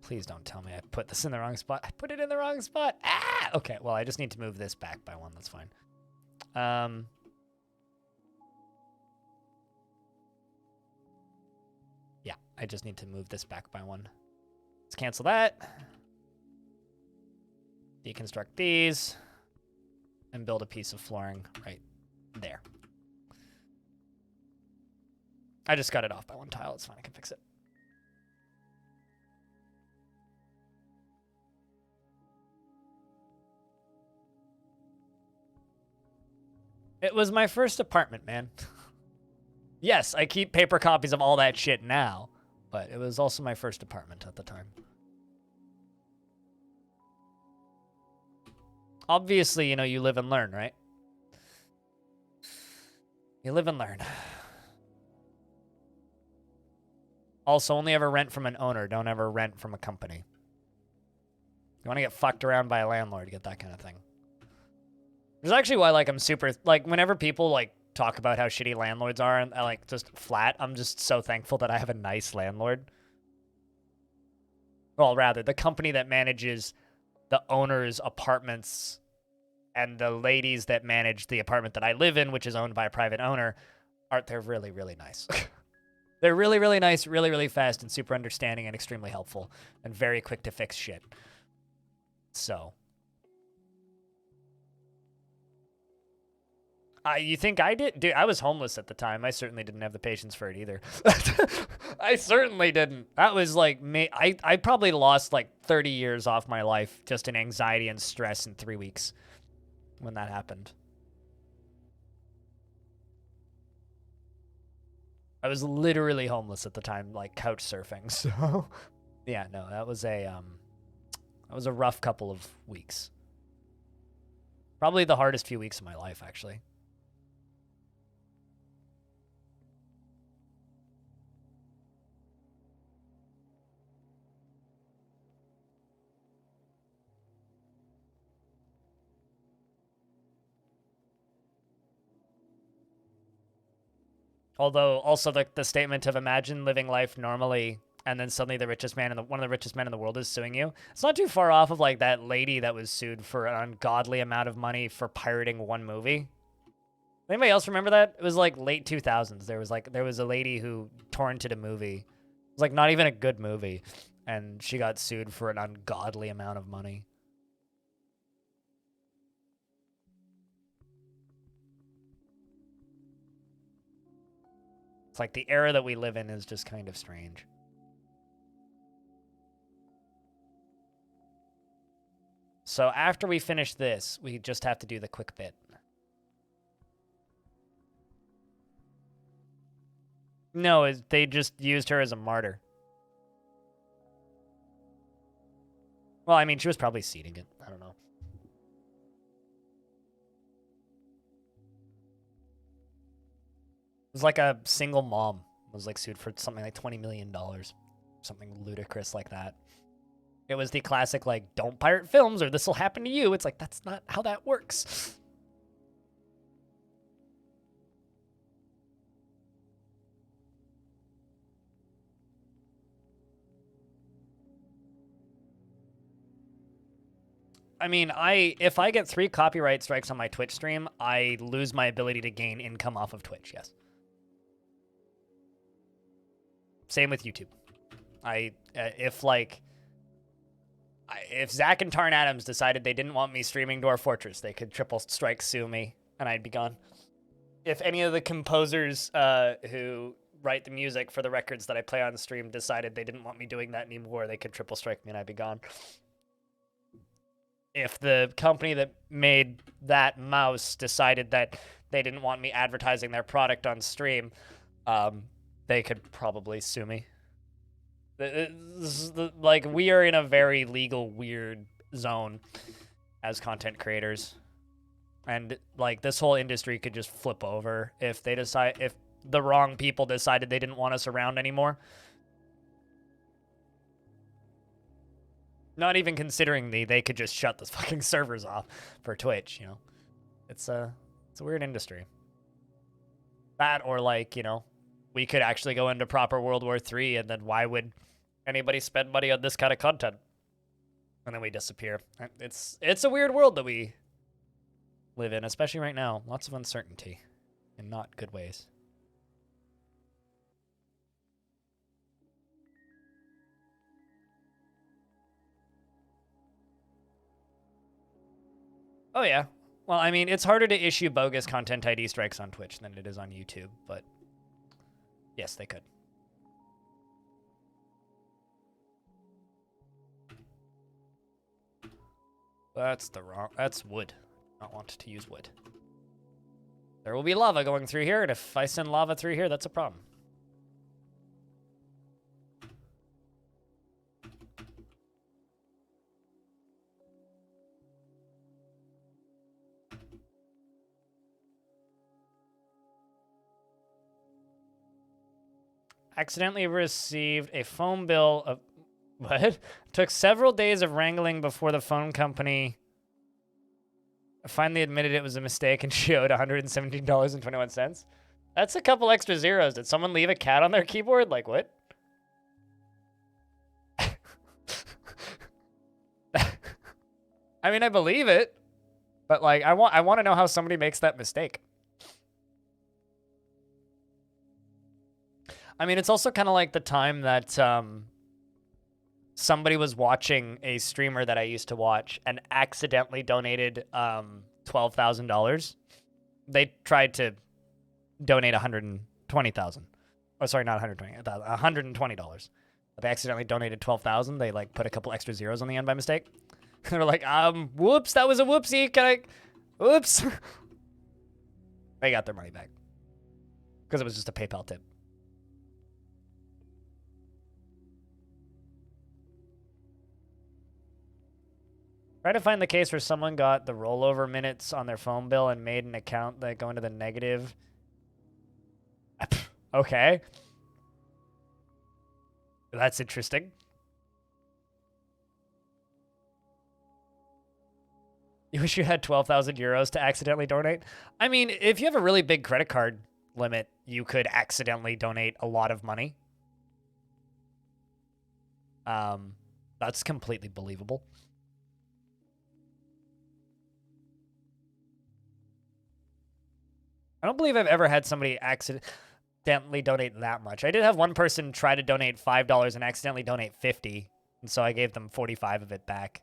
S1: Please don't tell me I put this in the wrong spot. I put it in the wrong spot. Ah! Okay, well, I just need to move this back by one. That's fine. Yeah, I just need to move this back by one. Let's cancel that. Deconstruct these. And build a piece of flooring right there. I just got it off by one tile. It's fine. I can fix it. It was my first apartment, man. Yes, I keep paper copies of all that shit now, but it was also my first apartment at the time. Obviously, you know, you live and learn, right? You live and learn. Also, only ever rent from an owner. Don't ever rent from a company. You want to get fucked around by a landlord, get that kind of thing. Which is actually why, like, I'm super, like, whenever people, like, talk about how shitty landlords are and, like, just flat, I'm just so thankful that I have a nice landlord. Well, rather, the company that manages the owner's apartments and the ladies that manage the apartment that I live in, which is owned by a private owner, they're really, really nice. They're really, really nice, really, really fast, and super understanding and extremely helpful, and very quick to fix shit. So. You think I did? Dude, I was homeless at the time. I certainly didn't have the patience for it either. I certainly didn't. That was like me. I probably lost like 30 years off my life just in anxiety and stress in 3 weeks when that happened. I was literally homeless at the time, like couch surfing. So, yeah, no, that was a rough couple of weeks. Probably the hardest few weeks of my life, actually. Although, also the statement of imagine living life normally and then suddenly one of the richest men in the world is suing you. It's not too far off of like that lady that was sued for an ungodly amount of money for pirating one movie. Anybody else remember that? It was like late 2000s. There was a lady who torrented a movie. It was like not even a good movie, and she got sued for an ungodly amount of money. It's like the era that we live in is just kind of strange. So after we finish this, we just have to do the quick bit. No, they just used her as a martyr. Well, I mean, she was probably seeding it. I don't know. It was like a single mom was like sued for something like $20 million. Something ludicrous like that. It was the classic, like, don't pirate films or this will happen to you. It's like, that's not how that works. I mean, if I get 3 copyright strikes on my Twitch stream, I lose my ability to gain income off of Twitch, yes. Same with YouTube. If Zach and Tarn Adams decided they didn't want me streaming Dwarf Fortress, they could triple strike sue me, and I'd be gone. If any of the composers who write the music for the records that I play on the stream decided they didn't want me doing that anymore, they could triple strike me and I'd be gone. If the company that made that mouse decided that they didn't want me advertising their product on stream, they could probably sue me. Like, we are in a very legal, weird zone as content creators. And, like, this whole industry could just flip over if the wrong people decided they didn't want us around anymore. Not even considering they could just shut the fucking servers off for Twitch, you know. It's a weird industry. That or like, you know, we could actually go into proper World War III, and then why would anybody spend money on this kind of content? And then we disappear. It's a weird world that we live in, especially right now. Lots of uncertainty in not good ways. Oh, yeah. Well, I mean, it's harder to issue bogus content ID strikes on Twitch than it is on YouTube, but yes, they could. That's wood. I don't want to use wood. There will be lava going through here, and if I send lava through here, that's a problem. Accidentally received a phone bill of... What? Took several days of wrangling before the phone company finally admitted it was a mistake and showed $117.21. That's a couple extra zeros. Did someone leave a cat on their keyboard? Like, what? I mean, I believe it. But, like, I want to know how somebody makes that mistake. I mean, it's also kind of like the time that somebody was watching a streamer that I used to watch and accidentally donated $12,000. They tried to donate $120,000. Oh, sorry, not $120,000. $120. But they accidentally donated $12,000. They like put a couple extra zeros on the end by mistake. They were like, whoops, that was a whoopsie. Whoops. They got their money back because it was just a PayPal tip. Try to find the case where someone got the rollover minutes on their phone bill and made an account that go into the negative. Okay. That's interesting. You wish you had 12,000 euros to accidentally donate? I mean, if you have a really big credit card limit, you could accidentally donate a lot of money. That's completely believable. I don't believe I've ever had somebody accidentally donate that much. I did have one person try to donate $5 and accidentally donate 50, and so I gave them 45 of it back.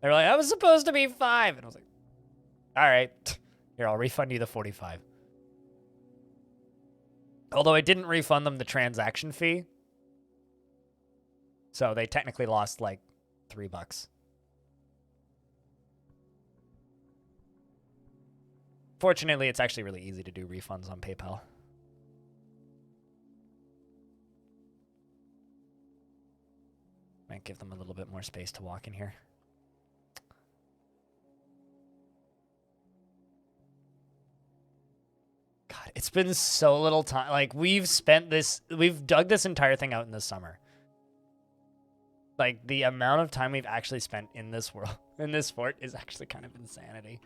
S1: They were like, I was supposed to be 5. And I was like, all right, here, I'll refund you the 45. Although I didn't refund them the transaction fee. So they technically lost like $3. Fortunately, it's actually really easy to do refunds on PayPal. Might give them a little bit more space to walk in here. God, it's been so little time. Like, we've dug this entire thing out in the summer. Like, the amount of time we've actually spent in this world, in this fort, is actually kind of insanity.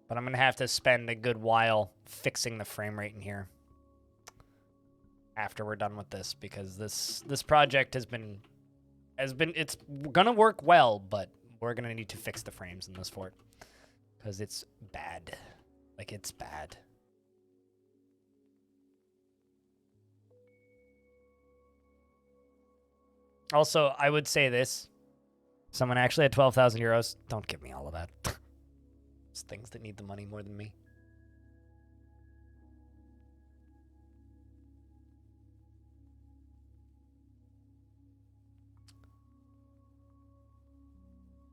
S1: But I'm going to have to spend a good while fixing the frame rate in here after we're done with this, because this project it's going to work well, but we're going to need to fix the frames in this fort because it's bad. Like, it's bad. Also, I would say this. Someone actually had 12,000 euros. Don't give me all of that. It's things that need the money more than me.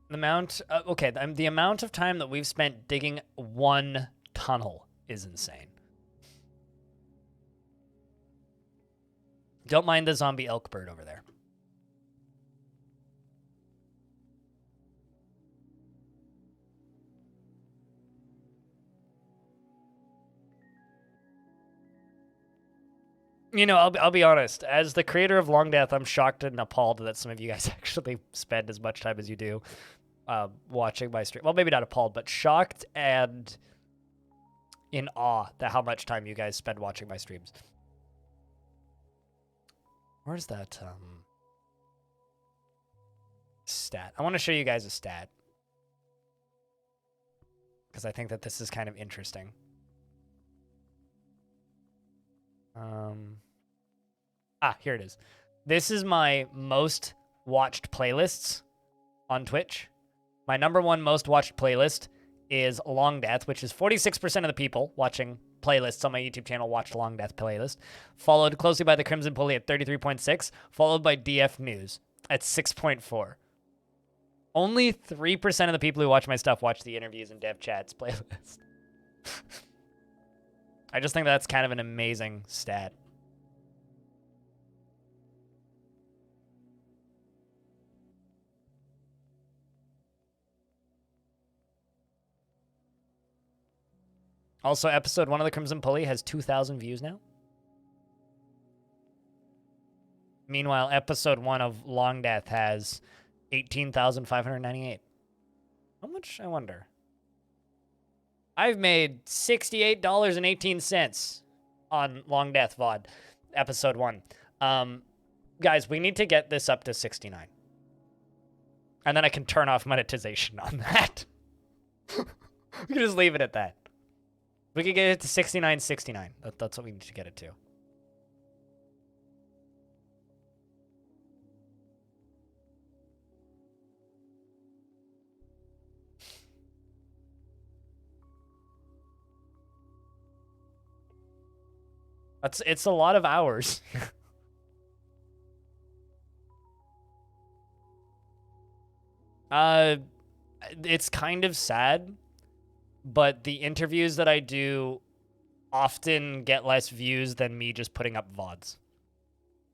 S1: The amount, okay, the amount of time that we've spent digging one tunnel is insane. Don't mind the zombie elk bird over there. You know, I'll be honest. As the creator of Long Death, I'm shocked and appalled that some of you guys actually spend as much time as you do watching my stream. Well, maybe not appalled, but shocked and in awe at how much time you guys spend watching my streams. Where's that stat? I want to show you guys a stat because I think that this is kind of interesting. Here it is. This is my most watched playlists on Twitch. My #1 most watched playlist is Long Death, which is 46% of the people watching playlists on my YouTube channel watch Long Death playlist, followed closely by the Crimson Pulley at 33.6, followed by DF News at 6.4. Only 3% of the people who watch my stuff watch the interviews and dev chats playlist. I just think that's kind of an amazing stat. Also, episode 1 of the Crimson Pulley has 2,000 views now. Meanwhile, episode 1 of Long Death has 18,598. How much, I wonder? I've made $68.18 on Long Death VOD, episode 1. Guys, we need to get this up to 69. And then I can turn off monetization on that. We can just leave it at that. We could get it to 69.69. That's what we need to get it to. It's a lot of hours. It's kind of sad, but the interviews that I do often get less views than me just putting up VODs.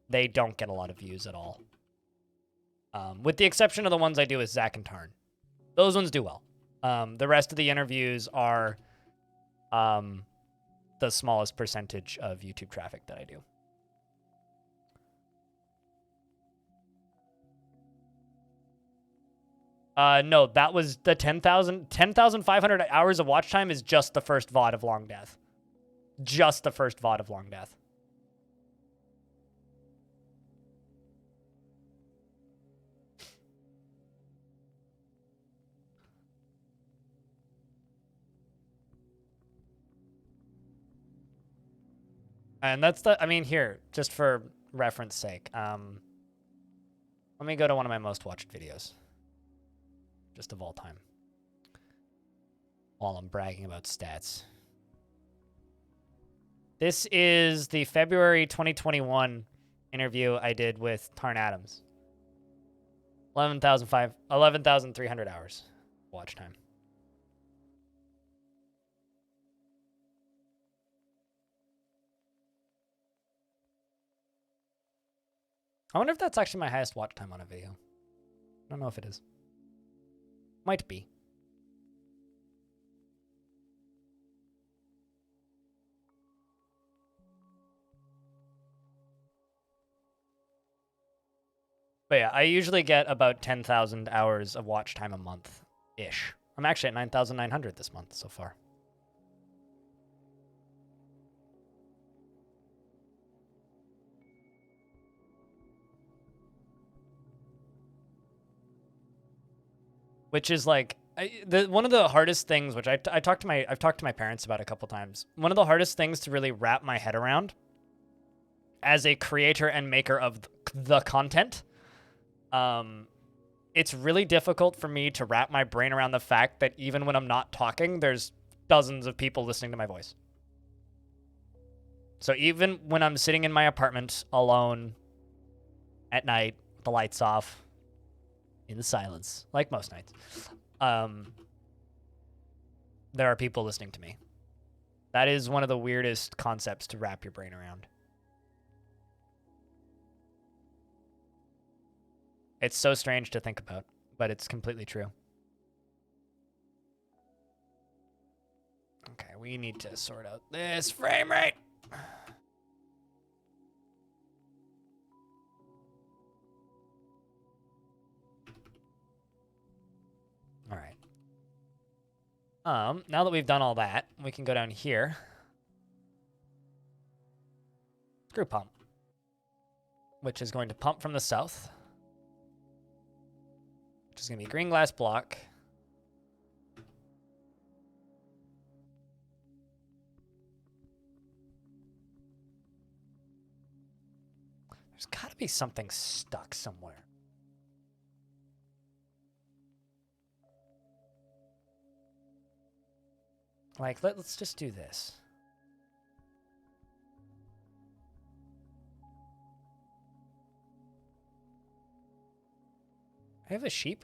S1: They don't get a lot of views at all. With the exception of the ones I do with Zach and Tarn. Those ones do well. The rest of the interviews are the smallest percentage of YouTube traffic that I do. No, that was the 10,500 hours of watch time is just the first VOD of Long Death. Just the first VOD of Long Death. And that's the, I mean, here, just for reference sake, let me go to one of my most watched videos. Just of all time. While I'm bragging about stats. This is the February 2021 interview I did with Tarn Adams. 11,300 hours watch time. I wonder if that's actually my highest watch time on a video. I don't know if it is. Might be. But yeah, I usually get about 10,000 hours of watch time a month-ish. I'm actually at 9,900 this month so far. Which is like one of the hardest things, which I've talked to my parents about a couple times. One of the hardest things to really wrap my head around as a creator and maker of the content. It's really difficult for me to wrap my brain around the fact that even when I'm not talking, there's dozens of people listening to my voice. So even when I'm sitting in my apartment alone at night, the lights off, in the silence, like most nights, there are people listening to me. That is one of the weirdest concepts to wrap your brain around. It's so strange to think about, but it's completely true. Okay, we need to sort out this frame rate. All right. Now that we've done all that, we can go down here. Screw pump, which is going to pump from the south, which is going to be green glass block. There's got to be something stuck somewhere. Like, let's just do this. I have a sheep?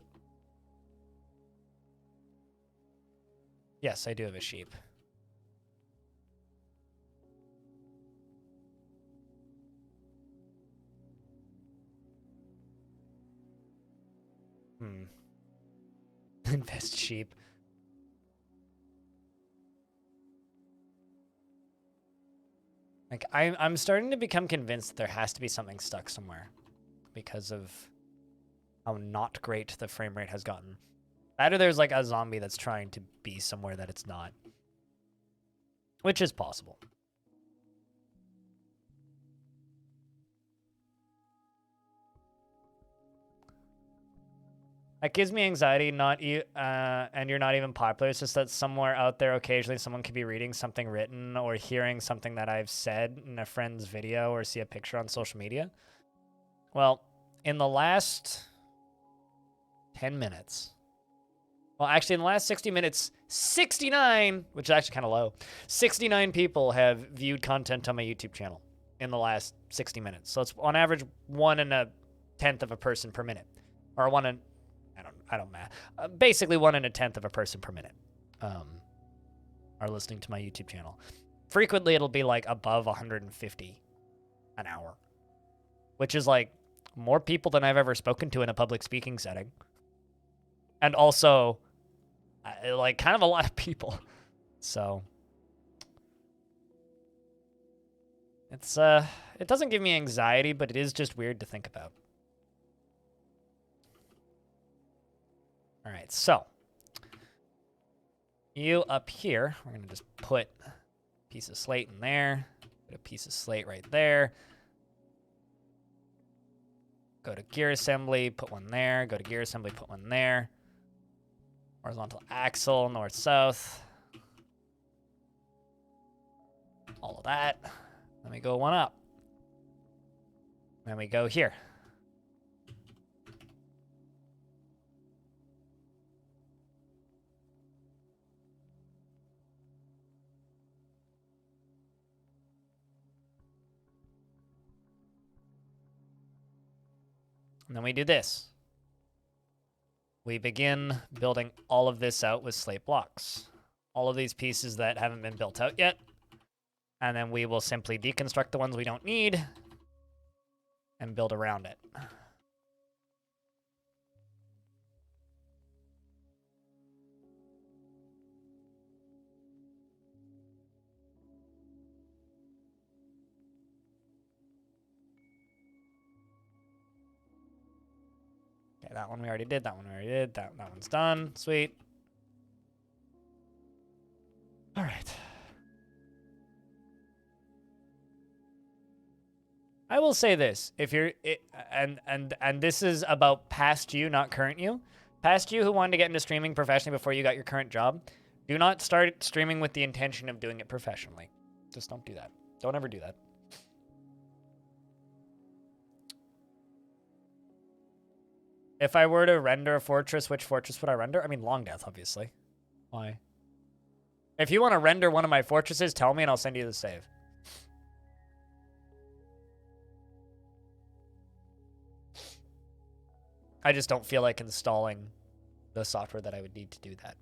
S1: Yes, I do have a sheep. Invest sheep. Like, I'm starting to become convinced that there has to be something stuck somewhere because of how not great the frame rate has gotten. Either there's like a zombie that's trying to be somewhere that it's not, which is possible. That gives me anxiety, and you're not even popular. It's just that somewhere out there, occasionally someone could be reading something written or hearing something that I've said in a friend's video or see a picture on social media. Well, in the last 10 minutes, well, actually in the last 60 minutes, 69, which is actually kind of low, 69 people have viewed content on my YouTube channel in the last 60 minutes. So it's on average 1 1/10 of a person per minute, or I don't math. Basically 1 1/10 of a person per minute are listening to my YouTube channel. Frequently, it'll be like above 150 an hour, which is like more people than I've ever spoken to in a public speaking setting. And also, like, kind of a lot of people. So, it doesn't give me anxiety, but it is just weird to think about. All right, so you up here, we're going to just put a piece of slate in there, put a piece of slate right there. Go to gear assembly, put one there. Go to gear assembly, put one there. Horizontal axle, north-south. All of that. Then we go one up. Then we go here. And then we do this. We begin building all of this out with slate blocks. All of these pieces that haven't been built out yet. And then we will simply deconstruct the ones we don't need and build around it. Okay, that one we already did, that one we already did, that one's done. Sweet. All right. I will say this, if you're and this is about past you, not current you. Past you who wanted to get into streaming professionally before you got your current job, do not start streaming with the intention of doing it professionally. Just don't do that. Don't ever do that. If I were to render a fortress, which fortress would I render? I mean, Long Death, obviously. Why? If you want to render one of my fortresses, tell me and I'll send you the save. I just don't feel like installing the software that I would need to do that.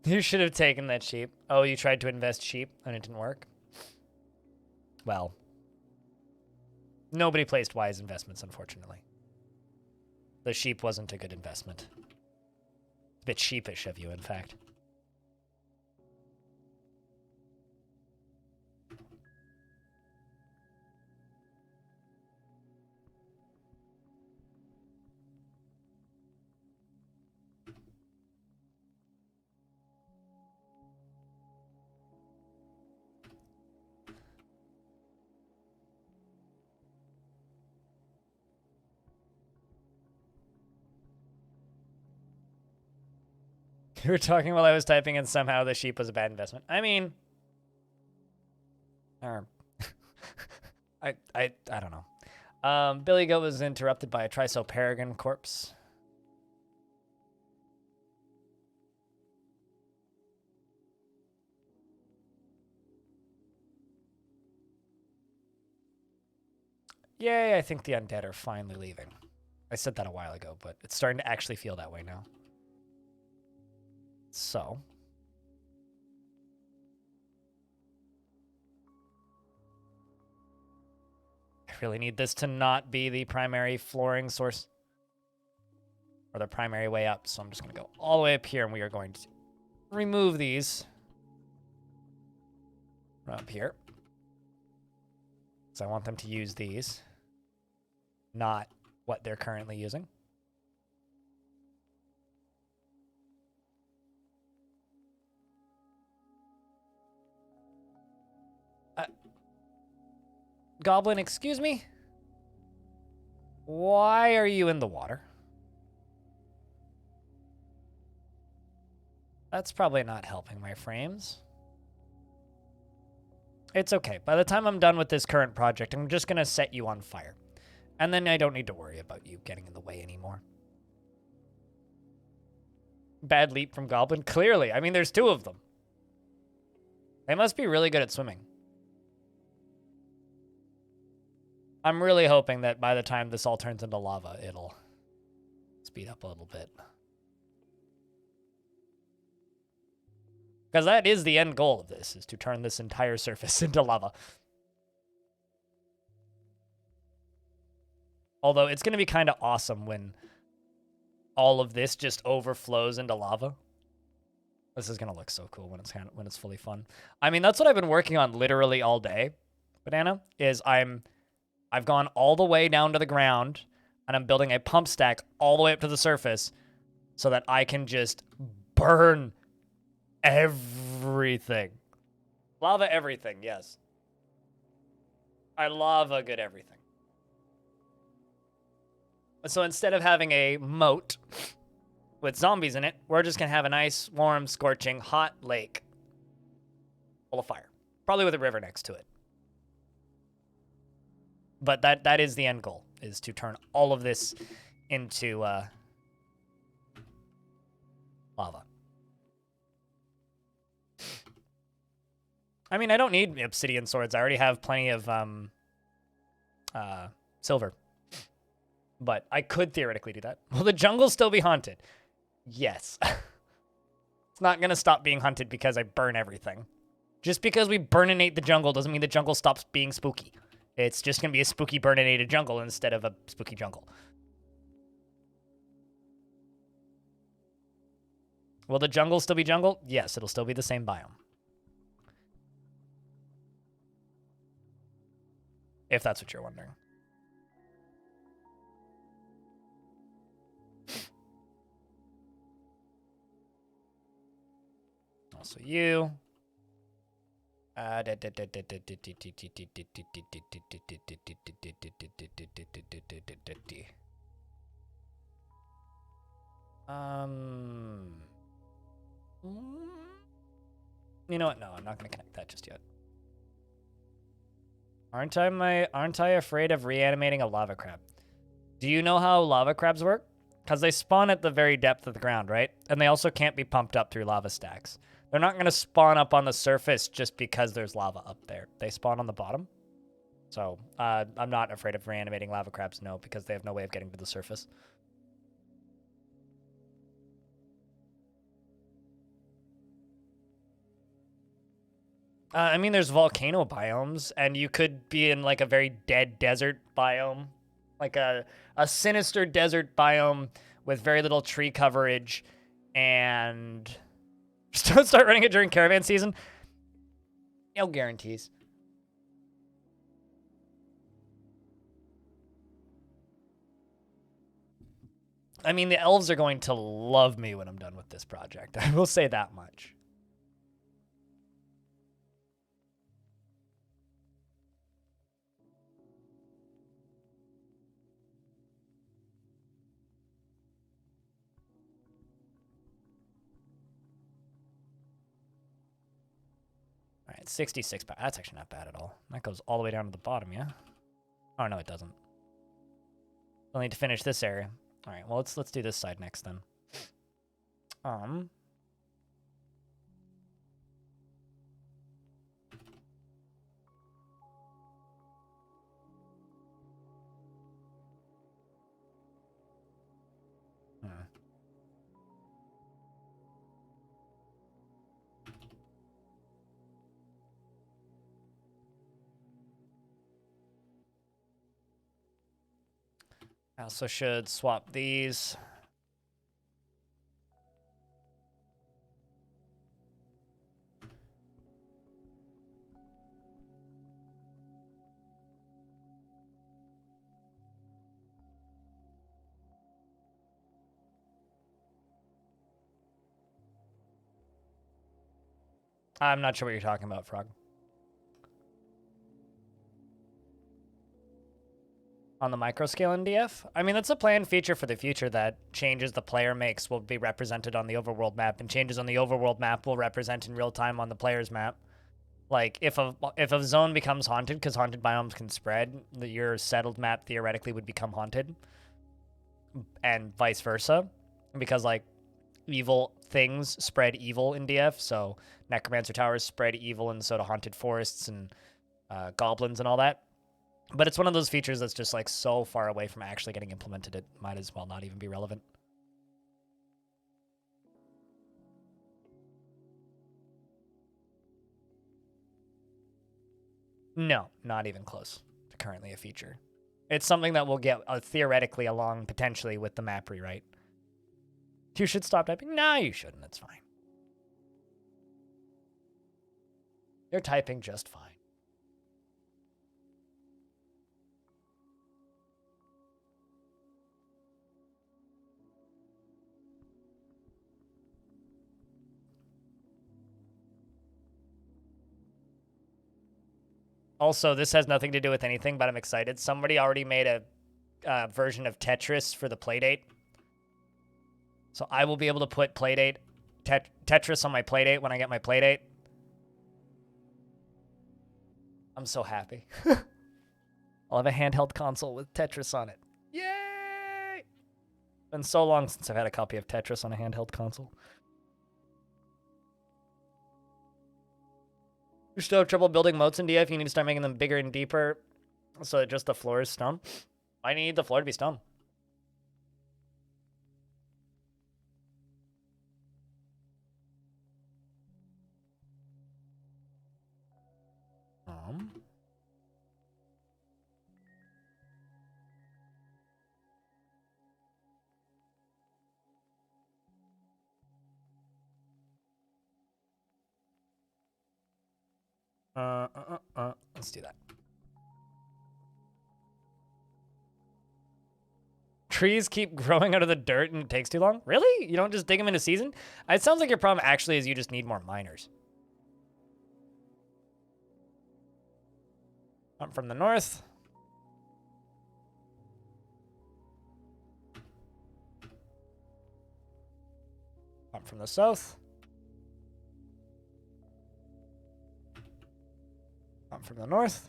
S1: You should have taken that sheep. Oh, you tried to invest sheep and it didn't work? Well, nobody placed wise investments, unfortunately. The sheep wasn't a good investment. A bit sheepish of you, in fact. You were talking while I was typing and somehow the sheep was a bad investment. I mean... I don't know. Billy Goat was interrupted by a Trisoparagon corpse. Yay, I think the undead are finally leaving. I said that a while ago, but it's starting to actually feel that way now. So... I really need this to not be the primary flooring source. Or the primary way up, so I'm just going to go all the way up here, and we are going to remove these from up here. So I want them to use these, not what they're currently using. Goblin, excuse me? Why are you in the water? That's probably not helping my frames. It's okay. By the time I'm done with this current project, I'm just going to set you on fire. And then I don't need to worry about you getting in the way anymore. Bad leap from Goblin? Clearly. I mean, there's two of them. They must be really good at swimming. I'm really hoping that by the time this all turns into lava, it'll speed up a little bit. Because that is the end goal of this, is to turn this entire surface into lava. Although it's going to be kind of awesome when all of this just overflows into lava. This is going to look so cool when it's fully fun. I mean, that's what I've been working on literally all day, Banana, is I've gone all the way down to the ground, and I'm building a pump stack all the way up to the surface so that I can just burn everything. Lava everything, yes. I love a good everything. So instead of having a moat with zombies in it, we're just going to have a nice, warm, scorching, hot lake full of fire. Probably with a river next to it. But that is the end goal, is to turn all of this into lava. I mean, I don't need obsidian swords. I already have plenty of silver. But I could theoretically do that. Will the jungle still be haunted? Yes. It's not going to stop being haunted because I burn everything. Just because we burninate the jungle doesn't mean the jungle stops being spooky. It's just going to be a spooky burninated jungle instead of a spooky jungle. Will the jungle still be jungle? Yes, it'll still be the same biome. If that's what you're wondering. Also you. You know what? No, I'm not going to connect that just yet. Aren't I afraid of reanimating a lava crab? Do you know how lava crabs work? Because they spawn at the very depth of the ground, right? And they also can't be pumped up through lava stacks. They're not going to spawn up on the surface just because there's lava up there. They spawn on the bottom. So I'm not afraid of reanimating lava crabs, no, because they have no way of getting to the surface. I mean, there's volcano biomes, and you could be in like a very dead desert biome, like a sinister desert biome with very little tree coverage, and just don't start running it during caravan season. No guarantees. I mean, the elves are going to love me when I'm done with this project. I will say that much. All right, 66. That's actually not bad at all. That goes all the way down to the bottom, yeah? Oh, no, it doesn't. I'll need to finish this area. All right, well, let's do this side next then. Hmm. I also should swap these. I'm not sure what you're talking about, Frog. On the microscale in DF? I mean, that's a planned feature for the future that changes the player makes will be represented on the overworld map, and changes on the overworld map will represent in real time on the player's map. Like, if a zone becomes haunted, because haunted biomes can spread, your settled map theoretically would become haunted, and vice versa. Because, like, evil things spread evil in DF, so Necromancer Towers spread evil, and so do haunted forests and goblins and all that. But it's one of those features that's just like so far away from actually getting implemented, it might as well not even be relevant. No, not even close to currently a feature. It's something that will get theoretically along potentially with the map rewrite. You should stop typing? No, you shouldn't. It's fine. You're typing just fine. Also, this has nothing to do with anything, but I'm excited. Somebody already made a version of Tetris for the Playdate. So I will be able to put Playdate, Tetris on my Playdate when I get my Playdate. I'm so happy. I'll have a handheld console with Tetris on it. Yay! It's been so long since I've had a copy of Tetris on a handheld console. You still have trouble building moats in DF? You need to start making them bigger and deeper so that just the floor is stone? I need the floor to be stone. Let's do that. Trees keep growing out of the dirt and it takes too long? Really? You don't just dig them in a season? It sounds like your problem actually is you just need more miners. Up from the north. Up from the south. Up from the north.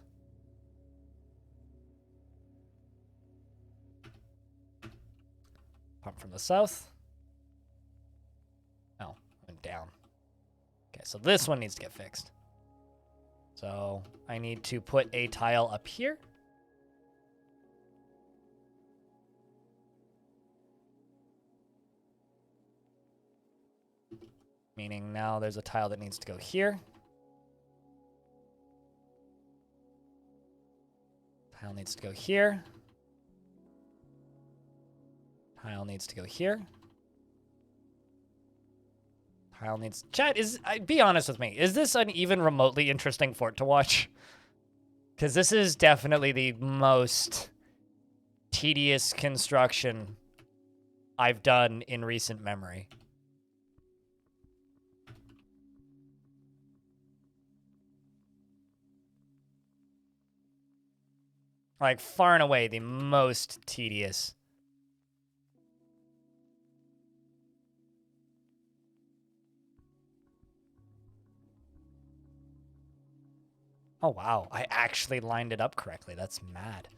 S1: Up from the south. Oh, went down. Okay, so this one needs to get fixed. So I need to put a tile up here. Meaning now there's a tile that needs to go here. Tile needs to go here. Tile needs to go here. Tile needs... Chat, be honest with me. Is this an even remotely interesting fort to watch? Because this is definitely the most tedious construction I've done in recent memory. Like, far and away, the most tedious. Oh, wow. I actually lined it up correctly. That's mad.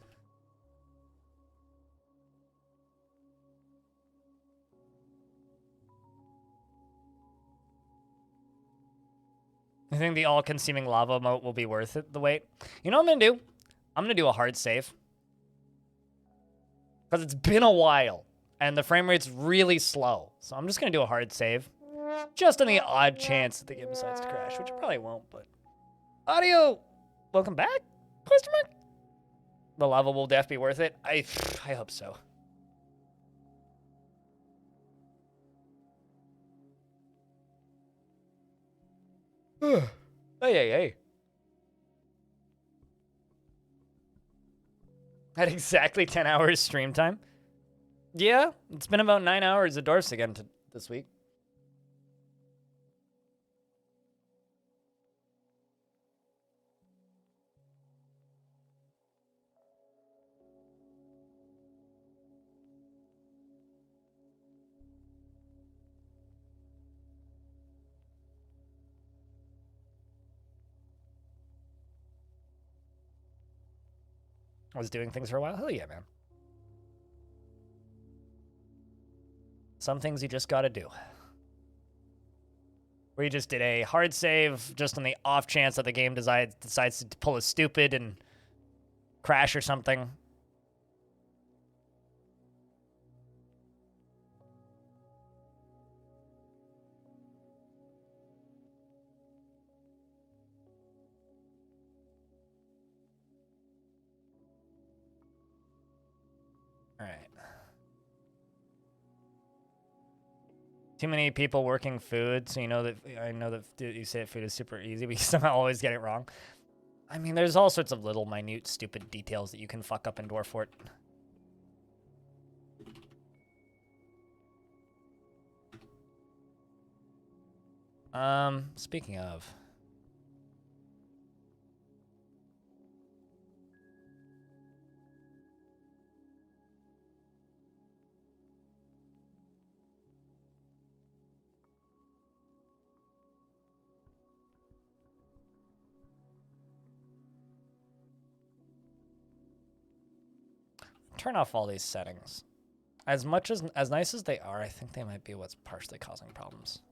S1: I think the all-consuming lava moat will be worth it, the wait. You know what I'm going to do? I'm going to do a hard save. Because it's been a while, and the frame rate's really slow. So I'm just going to do a hard save. Just on the odd chance that the game decides to crash, which it probably won't, but... Audio! Welcome back? Question mark? The lava will def be worth it? I hope so. Hey. At exactly 10 hours stream time? Yeah, it's been about 9 hours of Dwarfs again this week. I was doing things for a while. Hell yeah, man. Some things you just gotta do. We just did a hard save just on the off chance that the game decides to pull a stupid and crash or something. All right. Too many people working food, so I know that you say food is super easy, but you somehow always get it wrong. I mean, there's all sorts of little, minute, stupid details that you can fuck up in Dwarf Fort. Speaking of... turn off all these settings. As nice as they are, I think they might be what's partially causing problems.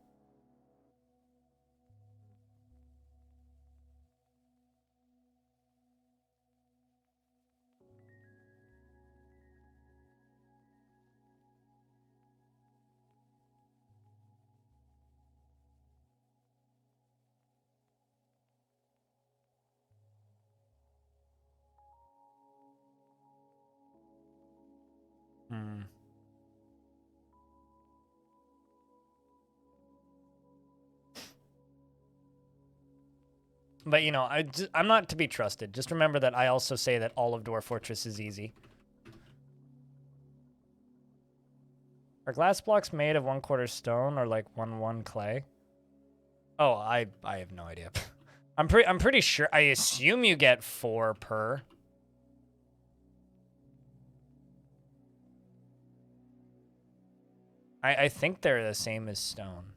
S1: But, you know, I'm not to be trusted. Just remember that I also say that all of Dwarf Fortress is easy. Are glass blocks made of 1/4 stone or like 1/1 clay? Oh, I have no idea. I'm pretty sure. I assume you get 4 per. I think they're the same as stone,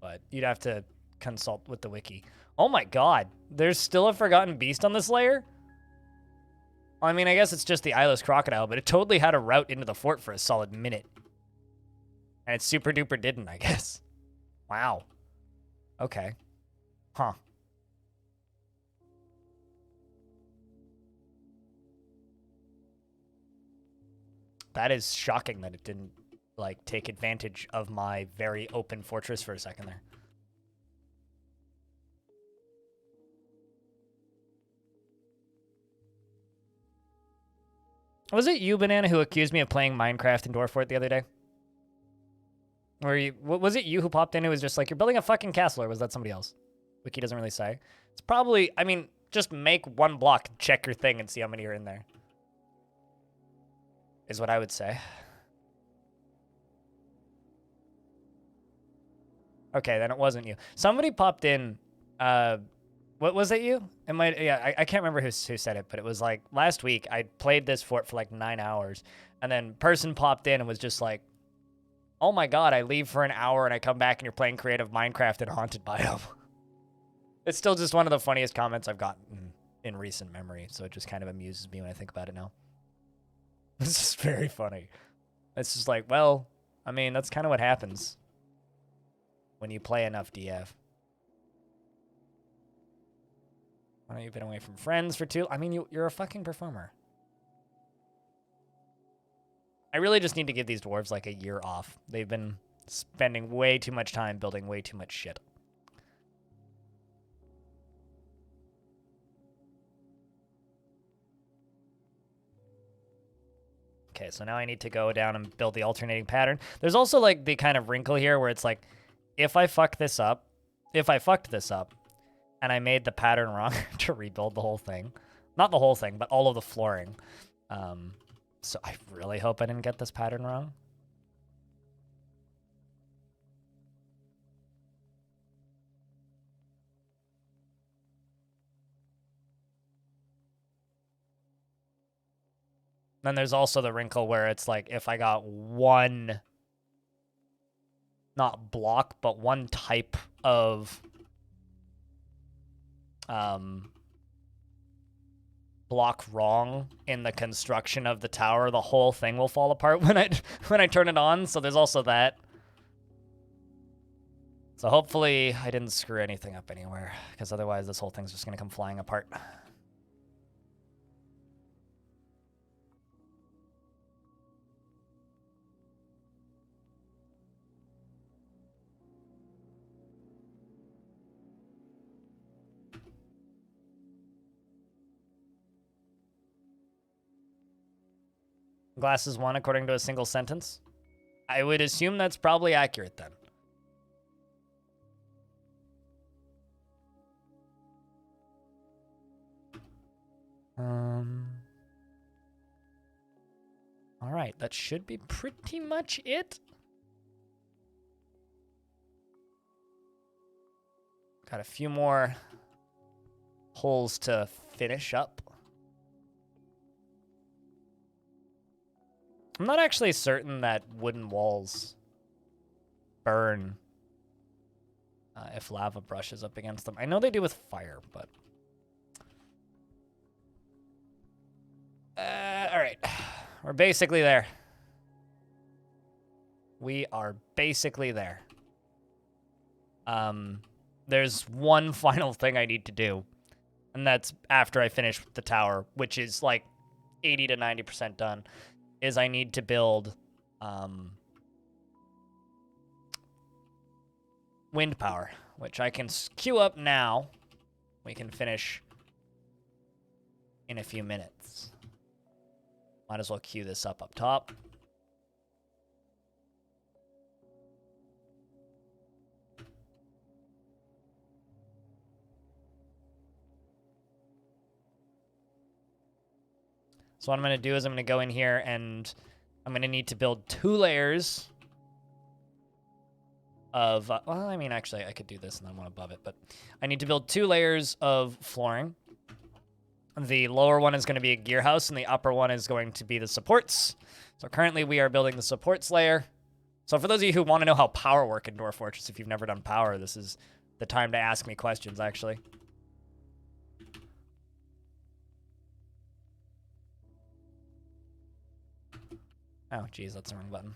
S1: but you'd have to consult with the wiki. Oh my god, there's still a Forgotten Beast on this layer? I mean, I guess it's just the eyeless crocodile, but it totally had a route into the fort for a solid minute. And it super duper didn't, I guess. Wow. Okay. Huh. That is shocking that it didn't, like, take advantage of my very open fortress for a second there. Was it you, Banana, who accused me of playing Minecraft in Dwarf Fort the other day? Or was it you who popped in who was just like, you're building a fucking castle, or was that somebody else? Wiki doesn't really say. It's probably, I mean, just make one block, check your thing, and see how many are in there. Is what I would say. Okay, then it wasn't you. Somebody popped in, what was it you? It might, yeah, I can't remember who said it, but it was like, last week, I played this fort for like 9 hours, and then person popped in and was just like, oh my god, I leave for an hour and I come back and you're playing creative Minecraft in Haunted Biome. It's still just one of the funniest comments I've gotten in recent memory, so it just kind of amuses me when I think about it now. It's just very funny. It's just like, well, I mean, that's kind of what happens when you play enough DF. Why don't you been away from friends for I mean, you're a fucking performer. I really just need to give these dwarves like a year off. They've been spending way too much time building way too much shit. Okay, so now I need to go down and build the alternating pattern. There's also like the kind of wrinkle here where it's like, if I fucked this up, and I made the pattern wrong to rebuild the whole thing, not the whole thing, but all of the flooring, so I really hope I didn't get this pattern wrong. Then there's also the wrinkle where it's like, if I got one, not block, but one type of block wrong in the construction of the tower, the whole thing will fall apart when I turn it on. So there's also that. So hopefully I didn't screw anything up anywhere, because otherwise this whole thing's just gonna come flying apart. Glass is one according to a single sentence. I would assume that's probably accurate then. All right, that should be pretty much it. Got a few more holes to finish up. I'm not actually certain that wooden walls burn if lava brushes up against them. I know they do with fire, but... all right. We're basically there. We are basically there. There's one final thing I need to do, and that's after I finish the tower, which is like 80 to 90% done, is I need to build wind power, which I can queue up now. We can finish in a few minutes. Might as well queue this up top. So what I'm going to do is I'm going to go in here and I'm going to need to build 2 layers of, well, I mean, actually, I could do this and then one above it, but I need to build 2 layers of flooring. The lower one is going to be a gear house, and the upper one is going to be the supports. So currently, we are building the supports layer. So for those of you who want to know how power works in Dwarf Fortress, if you've never done power, this is the time to ask me questions, actually. Oh, geez, that's the wrong button.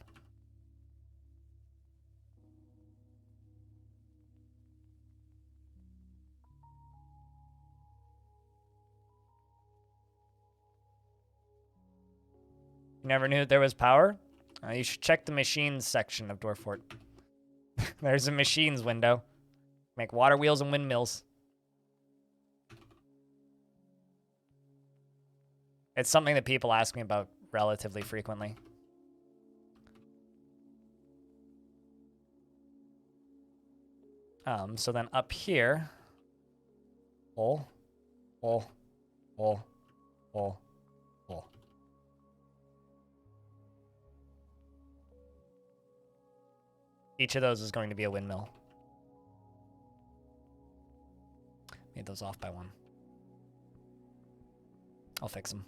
S1: You never knew that there was power? You should check the machines section of Dwarf Fort. There's a machines window. Make water wheels and windmills. It's something that people ask me about relatively frequently. So then up here, hole, hole, hole, hole, hole. Each of those is going to be a windmill. Made those off by one. I'll fix them.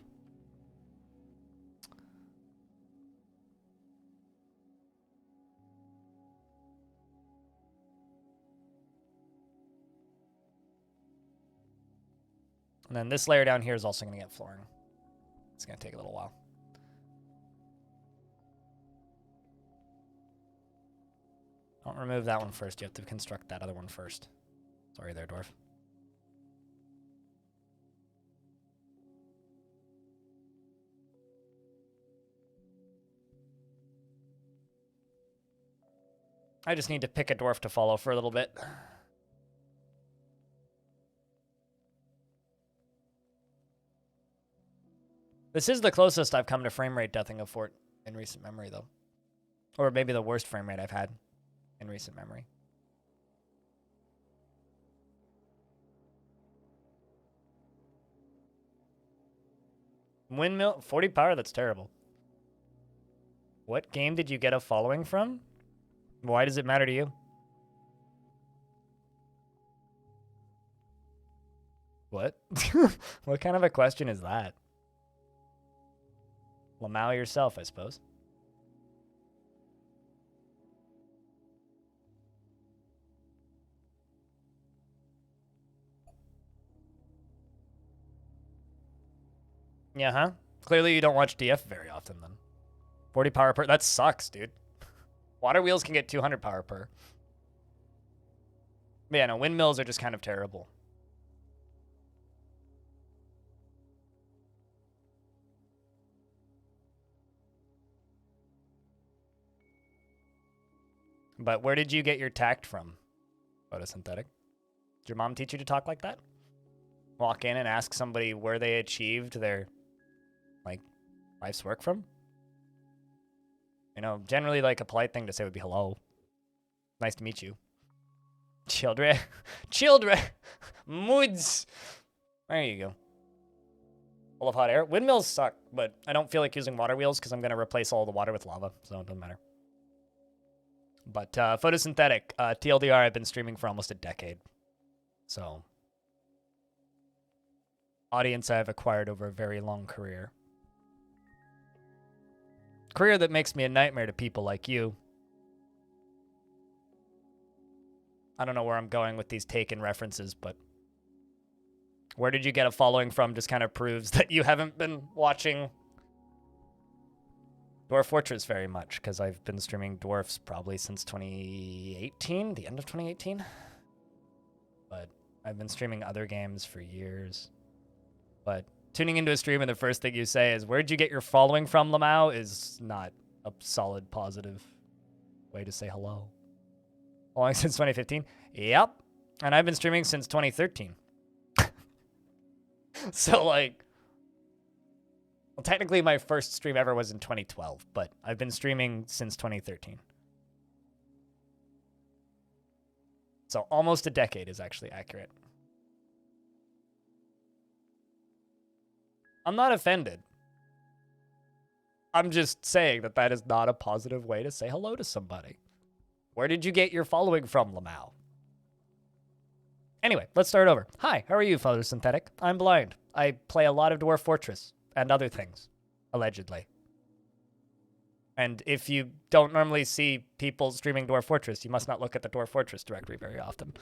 S1: And then this layer down here is also going to get flooring. It's going to take a little while. Don't remove that one first. You have to construct that other one first. Sorry there, Dwarf. I just need to pick a dwarf to follow for a little bit. This is the closest I've come to frame rate deathing a fort in recent memory, though. Or maybe the worst frame rate I've had in recent memory. Windmill, 40 power, that's terrible. What game did you get a following from? Why does it matter to you? What? What kind of a question is that? Lamau yourself, I suppose. Yeah, huh? Clearly you don't watch DF very often, then. 40 power per... That sucks, dude. Water wheels can get 200 power per. But yeah, no, windmills are just kind of terrible. But where did you get your tact from, photosynthetic? Did your mom teach you to talk like that? Walk in and ask somebody where they achieved their, like, life's work from? You know, generally, like, a polite thing to say would be hello. Nice to meet you. Children. Children. Moods. There you go. Full of hot air. Windmills suck, but I don't feel like using water wheels because I'm going to replace all the water with lava, so it doesn't matter. But photosynthetic, TLDR, I've been streaming for almost a decade. So, audience I've acquired over a very long career. Career that makes me a nightmare to people like you. I don't know where I'm going with these taken references, but where did you get a following from just kind of proves that you haven't been watching Dwarf Fortress very much, because I've been streaming Dwarfs probably since 2018, the end of 2018. But I've been streaming other games for years. But tuning into a stream and the first thing you say is, where'd you get your following from, Lamau, is not a solid, positive way to say hello. Following since 2015? Yep. And I've been streaming since 2013. So, like... Well, technically, my first stream ever was in 2012, but I've been streaming since 2013. So almost a decade is actually accurate. I'm not offended. I'm just saying that that is not a positive way to say hello to somebody. Where did you get your following from, Lamau? Anyway, let's start over. Hi, how are you, photosynthetic? I'm blind. I play a lot of Dwarf Fortress. And other things, allegedly. And if you don't normally see people streaming Dwarf Fortress, you must not look at the Dwarf Fortress directory very often.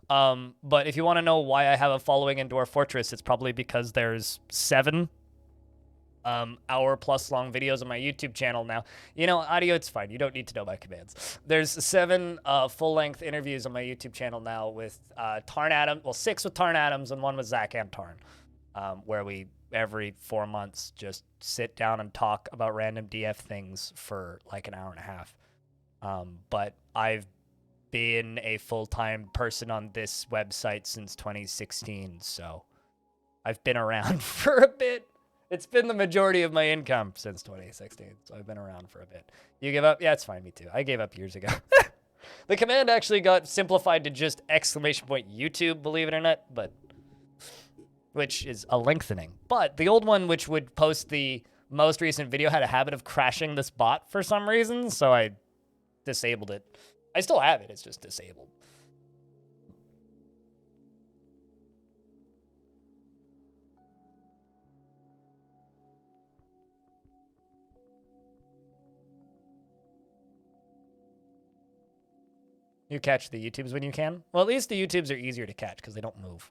S1: But if you want to know why I have a following in Dwarf Fortress, it's probably because there's 7 hour-plus long videos on my YouTube channel now. You know, audio, it's fine. You don't need to know my commands. There's 7 full-length interviews on my YouTube channel now with Tarn Adams. Well, 6 with Tarn Adams and 1 with Zach and Tarn, where we... every 4 months, just sit down and talk about random DF things for like an hour and a half. But I've been a full-time person on this website since 2016, so I've been around for a bit. It's been the majority of my income since 2016, so I've been around for a bit. You give up? Yeah, it's fine, me too. I gave up years ago. The command actually got simplified to just !YouTube, believe it or not, but which is a lengthening. But the old one, which would post the most recent video, had a habit of crashing this bot for some reason, so I disabled it. I still have it, it's just disabled. You catch the YouTubes when you can? Well, at least the YouTubes are easier to catch because they don't move.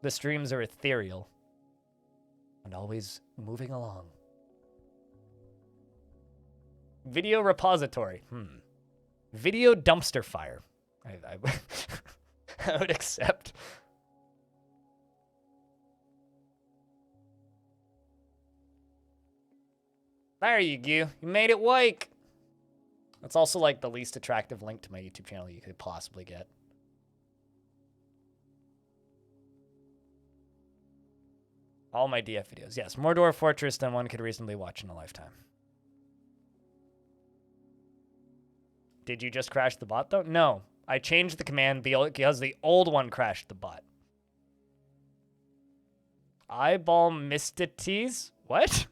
S1: The streams are ethereal and always moving along. Video repository. Video dumpster fire. I would accept. There you go. You made it wake. That's also like the least attractive link to my YouTube channel you could possibly get. All my DF videos. Yes, more Dwarf Fortress than one could reasonably watch in a lifetime. Did you just crash the bot, though? No. I changed the command because the old one crashed the bot. Eyeball mystities? What?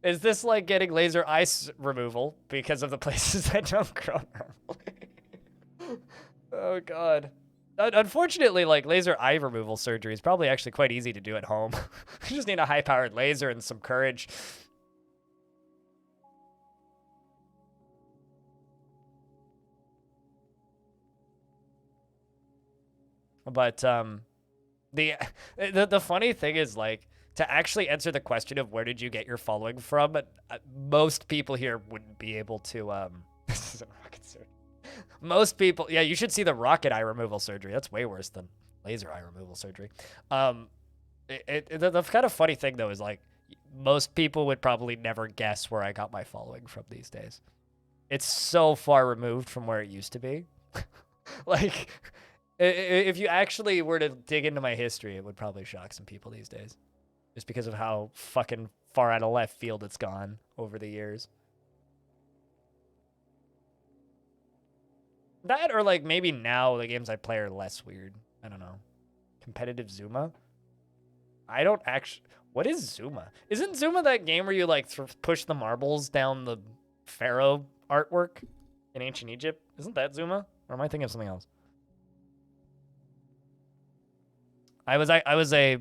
S1: Is this like getting laser ice removal because of the places that don't grow normally? Oh, God. Unfortunately, like, laser eye removal surgery is probably actually quite easy to do at home. You just need a high-powered laser and some courage. But the funny thing is, like, to actually answer the question of where did you get your following from, most people here wouldn't be able to. This isn't rocket surgery. Most people, yeah, you should see the rocket eye removal surgery. That's way worse than laser eye removal surgery. The kind of funny thing though is like most people would probably never guess where I got my following from these days. It's so far removed from where it used to be. Like, if you actually were to dig into my history, it would probably shock some people these days. Just because of how fucking far out of left field it's gone over the years. That or like maybe now the games I play are less weird. I don't know. Competitive Zuma? I don't actually... What is Zuma? Isn't Zuma that game where you like push the marbles down the pharaoh artwork in ancient Egypt? Isn't that Zuma? Or am I thinking of something else? I was a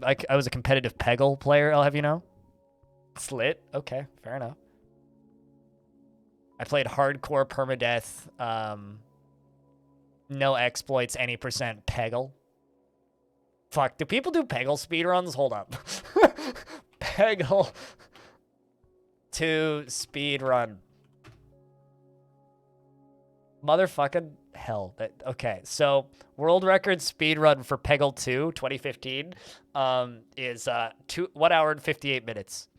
S1: competitive Peggle player, I'll have you know. Slit? Okay, fair enough. I played hardcore permadeath, no exploits, any percent Peggle. Fuck, do people do Peggle speedruns? Hold up. Peggle to speedrun. Motherfucking hell. Okay, so world record speedrun for Peggle 2 2015 is 1 hour and 58 minutes.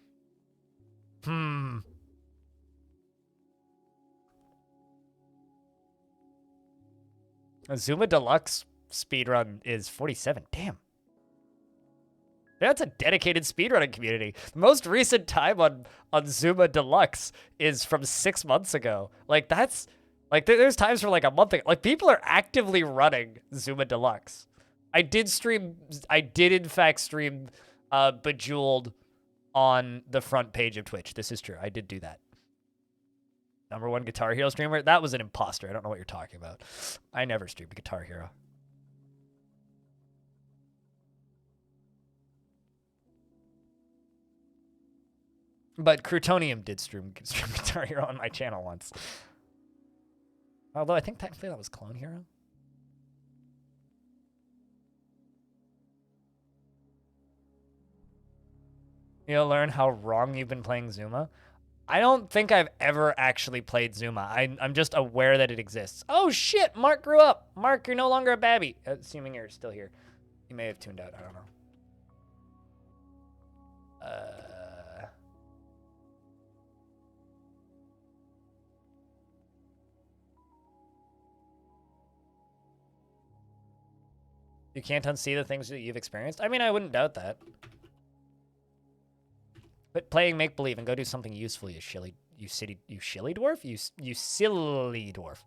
S1: A Zuma Deluxe speedrun is 47. Damn. That's a dedicated speedrunning community. The most recent time on Zuma Deluxe is from 6 months ago. Like, that's... Like, there's times for, like, a month ago. Like, people are actively running Zuma Deluxe. I did, in fact, stream Bejeweled on the front page of Twitch. This is true. I did do that. #1 Guitar Hero streamer? That was an imposter. I don't know what you're talking about. I never streamed Guitar Hero. But Crutonium did stream Guitar Hero on my channel once. Although I think technically that was Clone Hero. You'll learn how wrong you've been playing Zuma. I don't think I've ever actually played Zuma. I'm just aware that it exists. Oh shit, Mark grew up. Mark, you're no longer a babby. Assuming you're still here. You may have tuned out, I don't know. You can't unsee the things that you've experienced? I mean, I wouldn't doubt that. Quit playing make-believe and go do something useful, you silly dwarf? You silly dwarf.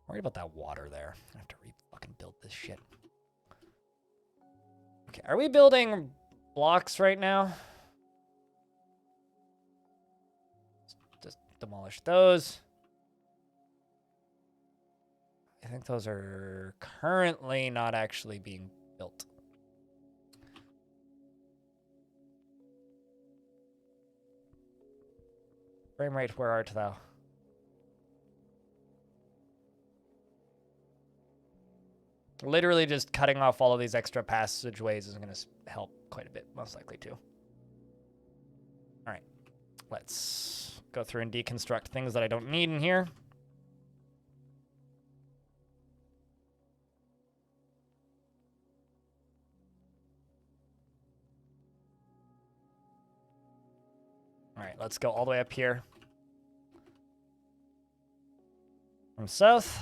S1: Worried about that water there. I have to fucking build this shit. Okay, are we building blocks right now? Just demolish those. I think those are currently not actually being built. Frame rate, where art thou? Literally just cutting off all of these extra passageways is going to help quite a bit, most likely too. All right, let's go through and deconstruct things that I don't need in here. All right, let's go all the way up here. From south.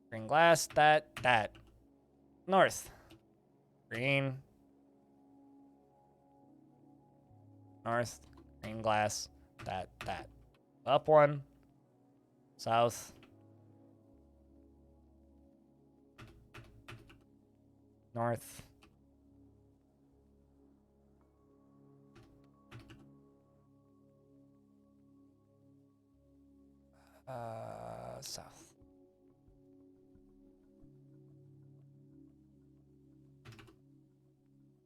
S1: Green glass, that. North. Green. North. Green glass, that. Up one. South. North. South.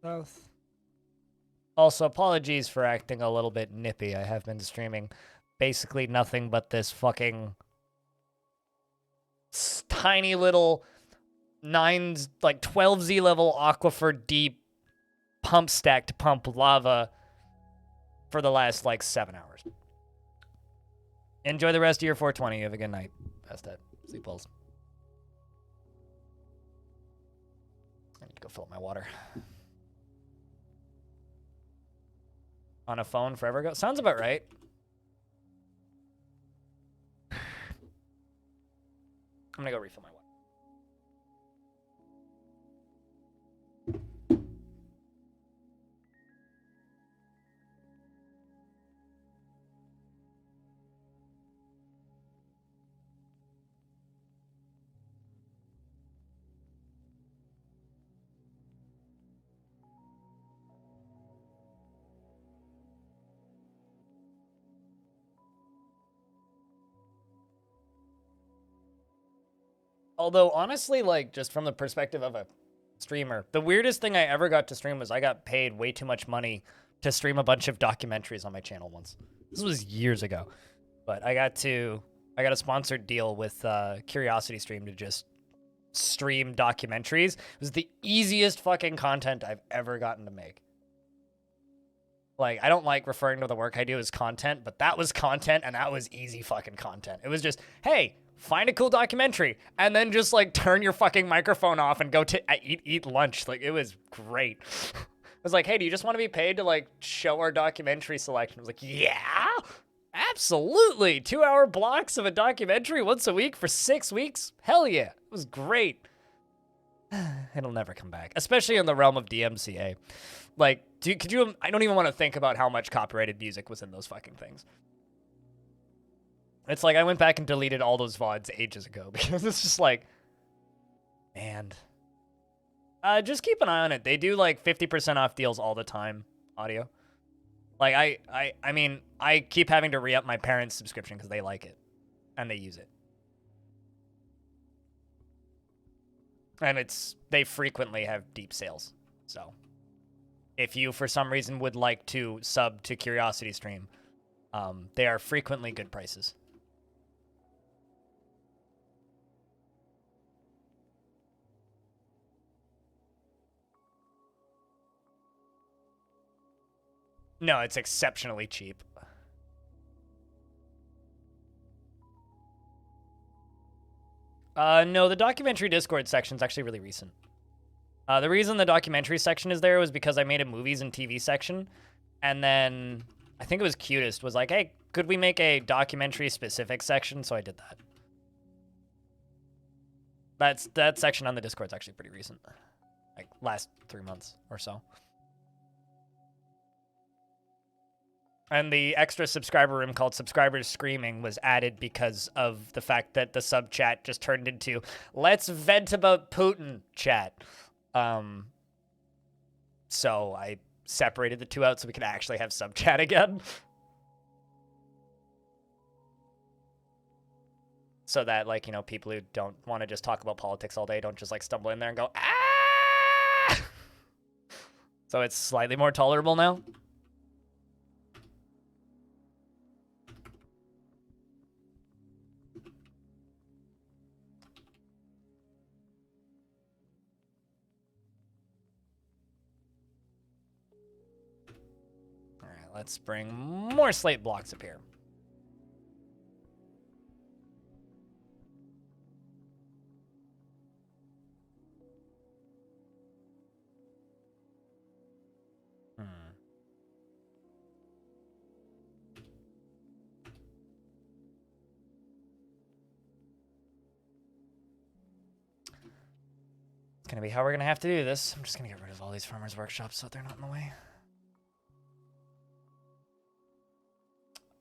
S1: South. Also, apologies for acting a little bit nippy. I have been streaming basically nothing but this fucking tiny little 12Z level aquifer deep pump stack to pump lava for the last 7 hours. Enjoy the rest of your 420. Have a good night. Best at sleep wells. I need to go fill up my water. On a phone forever ago? Sounds about right. I'm gonna go refill my water. Although, honestly, just from the perspective of a streamer, the weirdest thing I ever got to stream was I got paid way too much money to stream a bunch of documentaries on my channel once. This was years ago. But I got a sponsored deal with Curiosity Stream to just stream documentaries. It was the easiest fucking content I've ever gotten to make. I don't like referring to the work I do as content, but that was content, and that was easy fucking content. It was just, hey, find a cool documentary, and then just, turn your fucking microphone off and go to eat lunch. It was great. It was like, hey, do you just want to be paid to, show our documentary selection? I was like, yeah, absolutely. 2-hour blocks of a documentary once a week for 6 weeks? Hell yeah. It was great. It'll never come back, especially in the realm of DMCA. I don't even want to think about how much copyrighted music was in those fucking things. It's I went back and deleted all those VODs ages ago because it's just man. Just keep an eye on it. They do 50% off deals all the time, audio. I mean, I keep having to re-up my parents' subscription because they like it and they use it. And they frequently have deep sales. So if you, for some reason, would like to sub to Curiosity Stream, they are frequently good prices. No, it's exceptionally cheap. No, the documentary Discord section is actually really recent. The reason the documentary section is there was because I made a movies and TV section, and then I think it was Cutest was like, hey, could we make a documentary specific section? So I did that. That section on the Discord is actually pretty recent, last 3 months or so. And the extra subscriber room called Subscribers Screaming was added because of the fact that the sub chat just turned into let's vent about Putin chat. So I separated the two out so we could actually have sub chat again. So that, like, you know, people who don't want to just talk about politics all day don't just, like, stumble in there and go, ah! So it's slightly more tolerable now. All right, let's bring more slate blocks up here. It's gonna be how we're gonna have to do this. I'm just gonna get rid of all these farmers' workshops so they're not in the way.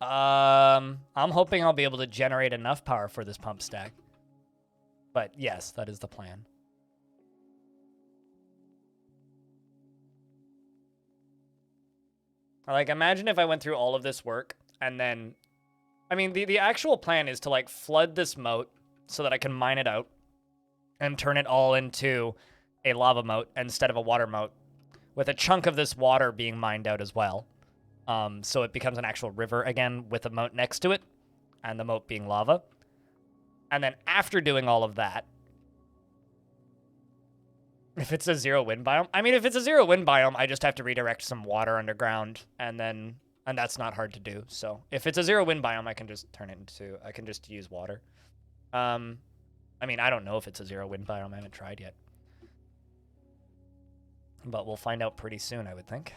S1: I'm hoping I'll be able to generate enough power for this pump stack. But yes, that is the plan. Like, imagine if I went through all of this work and then, I mean, the actual plan is to, like, flood this moat so that I can mine it out and turn it all into a lava moat instead of a water moat, with a chunk of this water being mined out as well. So it becomes an actual river again with a moat next to it, and the moat being lava. And then after doing all of that, if it's a zero wind biome, I mean, if it's a zero wind biome, I just have to redirect some water underground, and that's not hard to do. So if it's a zero wind biome, I can just I can just use water. I mean, I don't know if it's a zero wind biome. I haven't tried yet. But we'll find out pretty soon, I would think.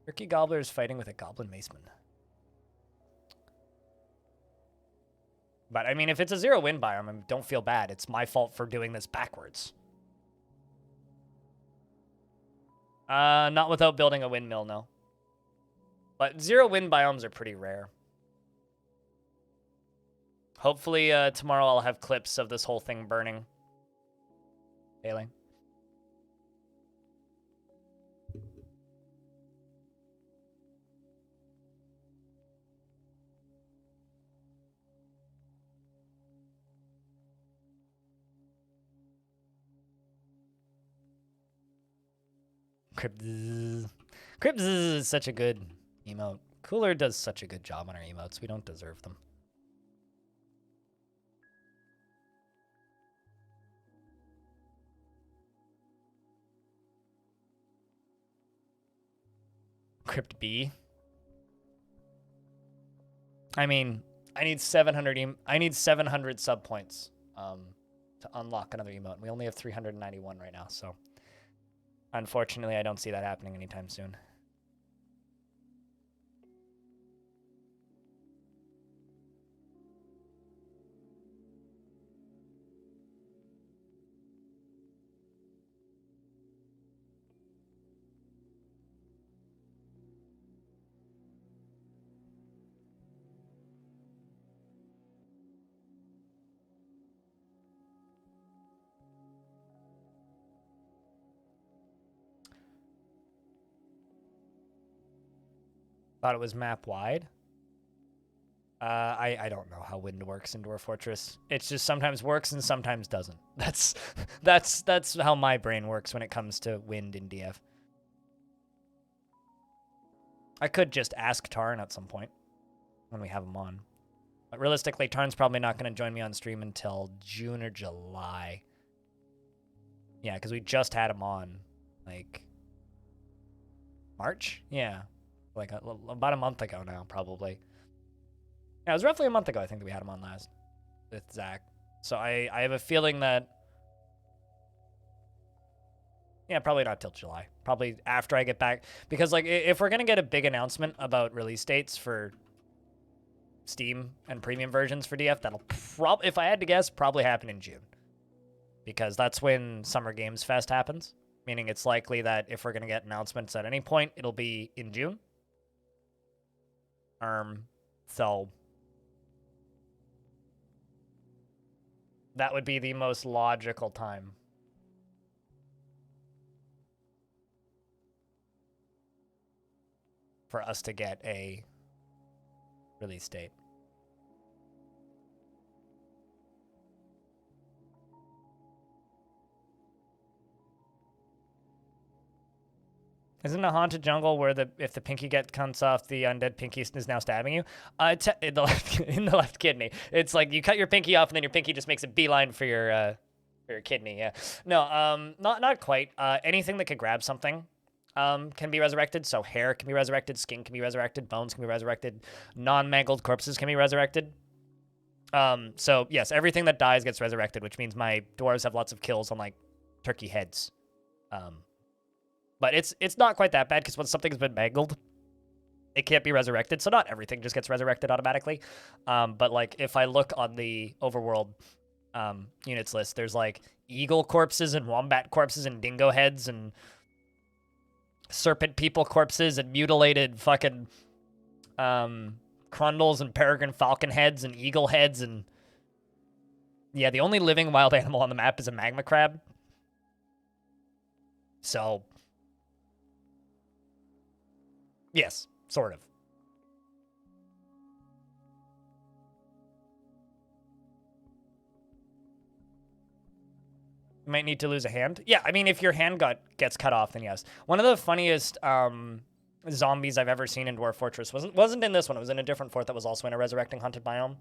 S1: Turkey Gobbler is fighting with a Goblin Maceman. But, I mean, if it's a zero wind biome, don't feel bad. It's my fault for doing this backwards. Not without building a windmill, no. But zero wind biomes are pretty rare. Hopefully, tomorrow I'll have clips of this whole thing burning. Failing. Cribs is such a good emote. Cooler does such a good job on our emotes. We don't deserve them. Crypt B. I mean, I need 700 sub points to unlock another emote. And we only have 391 right now, so unfortunately I don't see that happening anytime soon. Thought it was map wide. I don't know how wind works in Dwarf Fortress. It's just sometimes works and sometimes doesn't. That's how my brain works when it comes to wind in DF. I could just ask Tarn at some point when we have him on. But realistically, Tarn's probably not going to join me on stream until June or July. Yeah, because we just had him on, like, March? Yeah. Like about a month ago now, probably. Yeah, it was roughly a month ago, I think, that we had him on last with Zach. So I have a feeling that, yeah, probably not till July. Probably after I get back. Because, like, if we're going to get a big announcement about release dates for Steam and premium versions for DF, that'll if I had to guess, probably happen in June. because that's when Summer Games Fest happens. Meaning it's likely that if we're going to get announcements at any point, it'll be in June. So that would be the most logical time. For us to get a release date. Isn't a haunted jungle where if the pinky cuts off, the undead pinky is now stabbing you? In the left kidney. It's like you cut your pinky off and then your pinky just makes a beeline for your kidney. Yeah. No. Not quite. Anything that could grab something can be resurrected. So hair can be resurrected, skin can be resurrected, bones can be resurrected, non-mangled corpses can be resurrected. So yes, everything that dies gets resurrected, which means my dwarves have lots of kills on like turkey heads. But it's not quite that bad because when something's been mangled, it can't be resurrected. So not everything just gets resurrected automatically. But like if I look on the overworld units list, there's like eagle corpses and wombat corpses and dingo heads and serpent people corpses and mutilated fucking crundles and peregrine falcon heads and eagle heads. And yeah, the only living wild animal on the map is a magma crab. So yes, sort of. You might need to lose a hand. Yeah, I mean, if your hand gets cut off, then yes. One of the funniest zombies I've ever seen in Dwarf Fortress wasn't in this one. It was in a different fort that was also in a resurrecting haunted biome.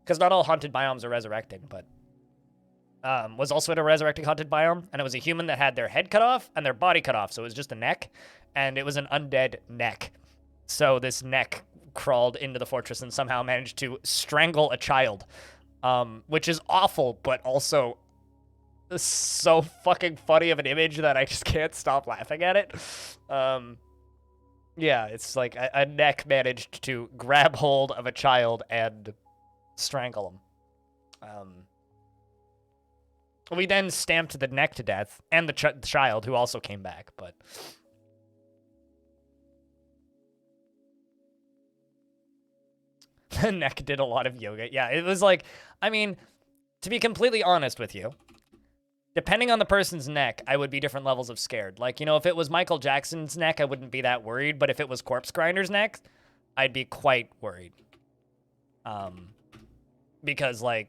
S1: Because not all haunted biomes are resurrecting, but was also in a resurrecting haunted biome. And it was a human that had their head cut off and their body cut off. So it was just a neck. And it was an undead neck. So this neck crawled into the fortress and somehow managed to strangle a child. Which is awful, but also so fucking funny of an image that I just can't stop laughing at it. Yeah, it's like a neck managed to grab hold of a child and strangle him. We then stamped the neck to death and the child, who also came back, but the neck did a lot of yoga. Yeah, it was like, I mean, to be completely honest with you, depending on the person's neck, I would be different levels of scared. Like, you know, if it was Michael Jackson's neck, I wouldn't be that worried. But if it was Corpse Grinder's neck, I'd be quite worried. Because, like,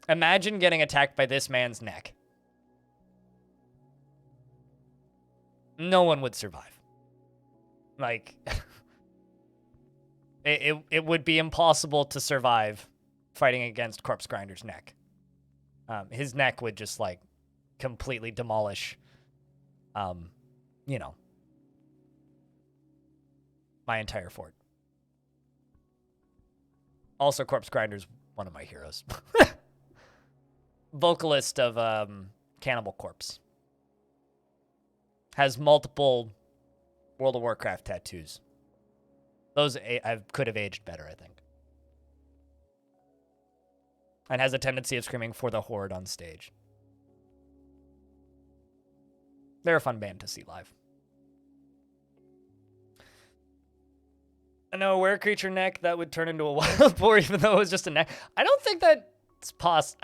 S1: imagine getting attacked by this man's neck. No one would survive. Like, it would be impossible to survive fighting against Corpse Grinder's neck. His neck would just, like, completely demolish, you know, my entire fort. Also, Corpse Grinder's one of my heroes. Vocalist of Cannibal Corpse. Has multiple World of Warcraft tattoos. Those I could have aged better, I think. And has a tendency of screaming for the Horde on stage. They're a fun band to see live. I know, were creature neck, that would turn into a wild boar even though it was just a neck. I don't think that's possible.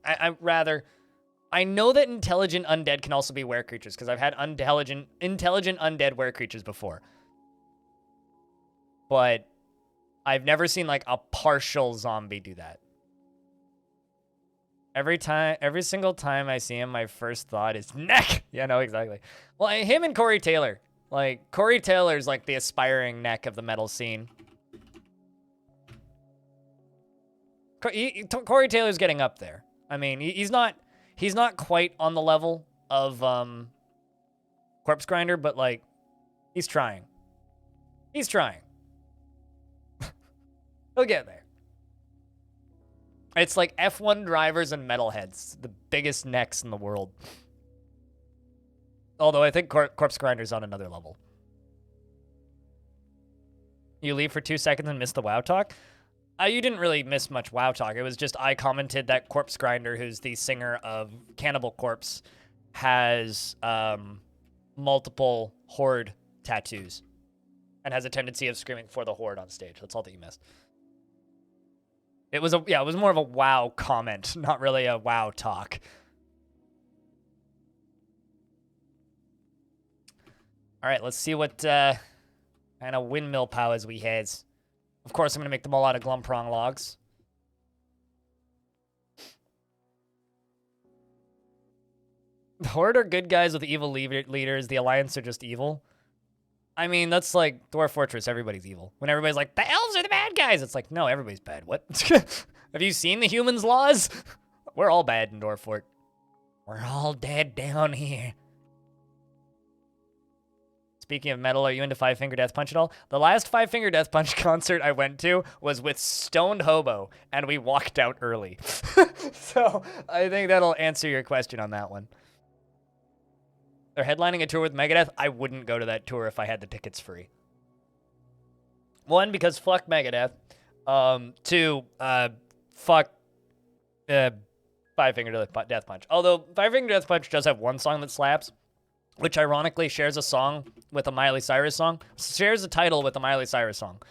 S1: I know that intelligent undead can also be were creatures, because I've had intelligent undead were creatures before. But I've never seen, like, a partial zombie do that. Every single time I see him, my first thought is neck. Yeah, no, exactly. Well, him and Corey Taylor. Like, Corey Taylor's like the aspiring neck of the metal scene. Corey Taylor's getting up there. I mean, he's not quite on the level of Corpse Grinder, but like, he's trying. He's trying. He'll get there. It's like F1 drivers and metalheads, the biggest necks in the world. Although I think Corpse Grinder's on another level. You leave for 2 seconds and miss the WoW talk? You didn't really miss much WoW talk. It was just I commented that Corpse Grinder, who's the singer of Cannibal Corpse, has multiple Horde tattoos and has a tendency of screaming for the Horde on stage. That's all that you missed. It was it was more of a WoW comment, not really a WoW talk. All right, let's see what kind of windmill powers we has. Of course, I'm going to make them all out of glumprong logs. The Horde are good guys with evil leaders. The Alliance are just evil. I mean, that's like Dwarf Fortress. Everybody's evil. When everybody's like, the elves are the bad guys. It's like, no, everybody's bad. What? Have you seen the humans' laws? We're all bad in Dwarf Fort. We're all dead down here. Speaking of metal, are you into Five Finger Death Punch at all? The last Five Finger Death Punch concert I went to was with Stoned Hobo, and we walked out early. So I think that'll answer your question on that one. They're headlining a tour with Megadeth. I wouldn't go to that tour if I had the tickets free. One, because fuck Megadeth. Two, fuck Five Finger Death Punch. Although Five Finger Death Punch does have one song that slaps, which ironically shares a song with a Miley Cyrus song. Shares a title with a Miley Cyrus song.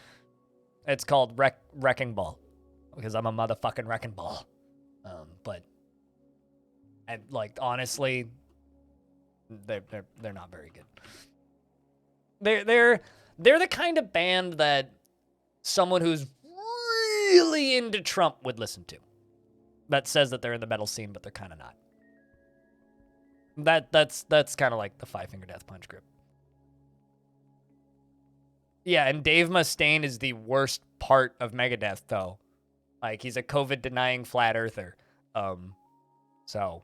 S1: It's called Wrecking Ball, because I'm a motherfucking wrecking ball. But and like honestly, they're not very good. They're the kind of band that someone who's really into Trump would listen to. That says that they're in the metal scene, but they're kind of not. That's kind of like the Five Finger Death Punch group. Yeah, and Dave Mustaine is the worst part of Megadeth, though. Like, he's a COVID-denying flat earther. So...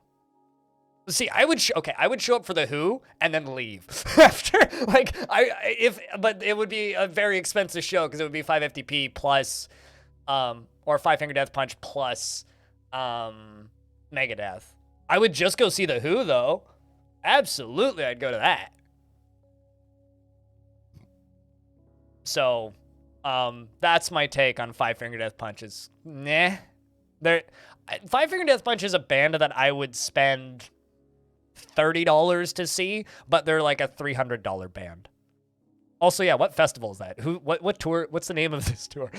S1: See, I would show up for the Who and then leave after. Like, but it would be a very expensive show because it would be 550p plus, or Five Finger Death Punch plus, Megadeth. I would just go see the Who though. Absolutely, I'd go to that. So, that's my take on Five Finger Death Punch. Is nah. Five Finger Death Punch is a band that I would spend $30 to see, but they're like a $300 band. Also, yeah, what festival is that? What tour? What's the name of this tour?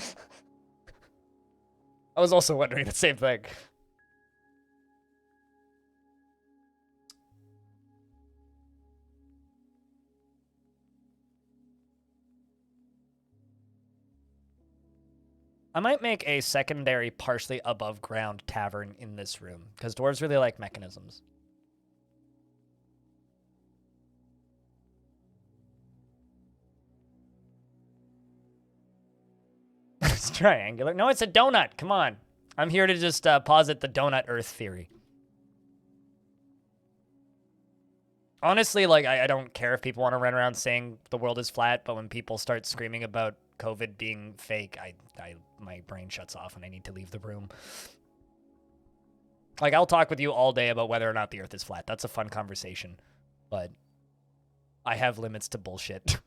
S1: I was also wondering the same thing. I might make a secondary, partially above ground tavern in this room, because dwarves really like mechanisms. It's triangular. No, it's a donut. Come on. I'm here to just posit the donut Earth theory. Honestly, like, I don't care if people want to run around saying the world is flat, but when people start screaming about COVID being fake, my brain shuts off and I need to leave the room. Like, I'll talk with you all day about whether or not the Earth is flat. That's a fun conversation. But I have limits to bullshit.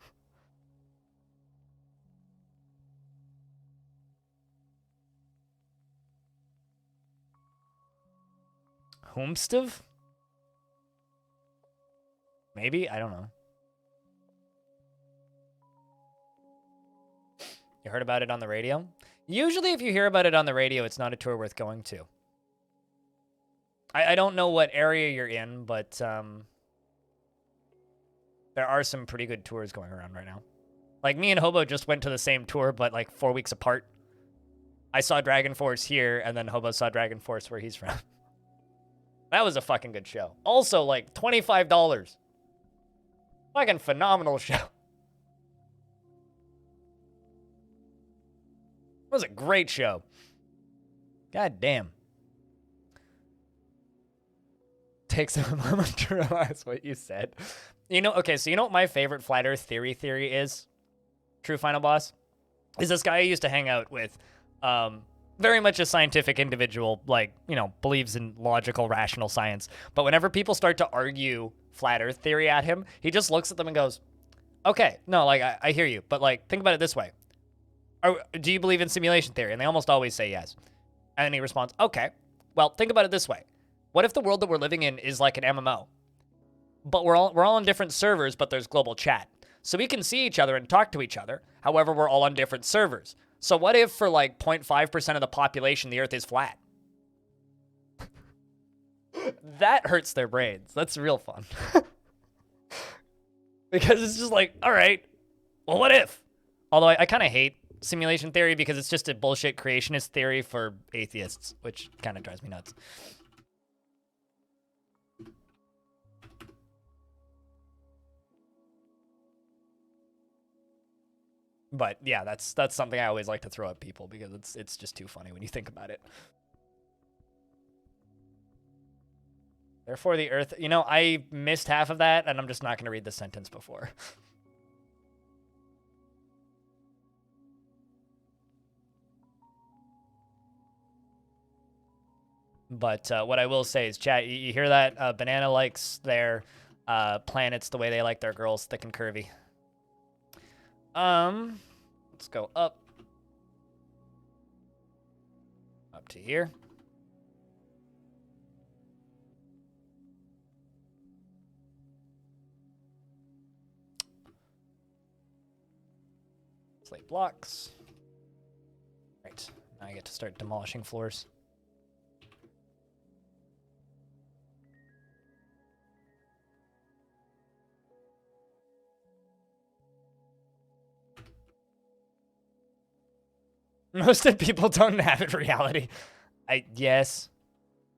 S1: Homestov? Maybe? I don't know. You heard about it on the radio? Usually if you hear about it on the radio, it's not a tour worth going to. I don't know what area you're in, but there are some pretty good tours going around right now. Like, me and Hobo just went to the same tour, but like 4 weeks apart. I saw Dragon Force here, and then Hobo saw Dragon Force where he's from. That was a fucking good show. Also, like, $25. Fucking phenomenal show. It was a great show. God damn. Takes a moment to realize what you said. You know, okay, so you know what my favorite Flat Earth theory is? True Final Boss? Is this guy I used to hang out with. Very much a scientific individual, like, you know, believes in logical, rational science. But whenever people start to argue Flat Earth theory at him, he just looks at them and goes, okay, no, like, I hear you. But, like, think about it this way. do you believe in simulation theory? And they almost always say yes. And then he responds, okay, well, think about it this way. What if the world that we're living in is like an MMO? But we're all on different servers, but there's global chat. So we can see each other and talk to each other. However, we're all on different servers. So what if for like 0.5% of the population, the Earth is flat? That hurts their brains. That's real fun. Because it's just like, all right, well, what if? Although I kind of hate simulation theory because it's just a bullshit creationist theory for atheists, which kind of drives me nuts. But yeah, that's something I always like to throw at people because it's just too funny when you think about it. Therefore, the Earth... You know, I missed half of that, and I'm just not going to read the sentence before. But what I will say is, chat, you hear that? Banana likes their planets the way they like their girls, thick and curvy. Let's go up. Up to here. Slate blocks. Right. Now I get to start demolishing floors. Most of people don't inhabit reality. Yes.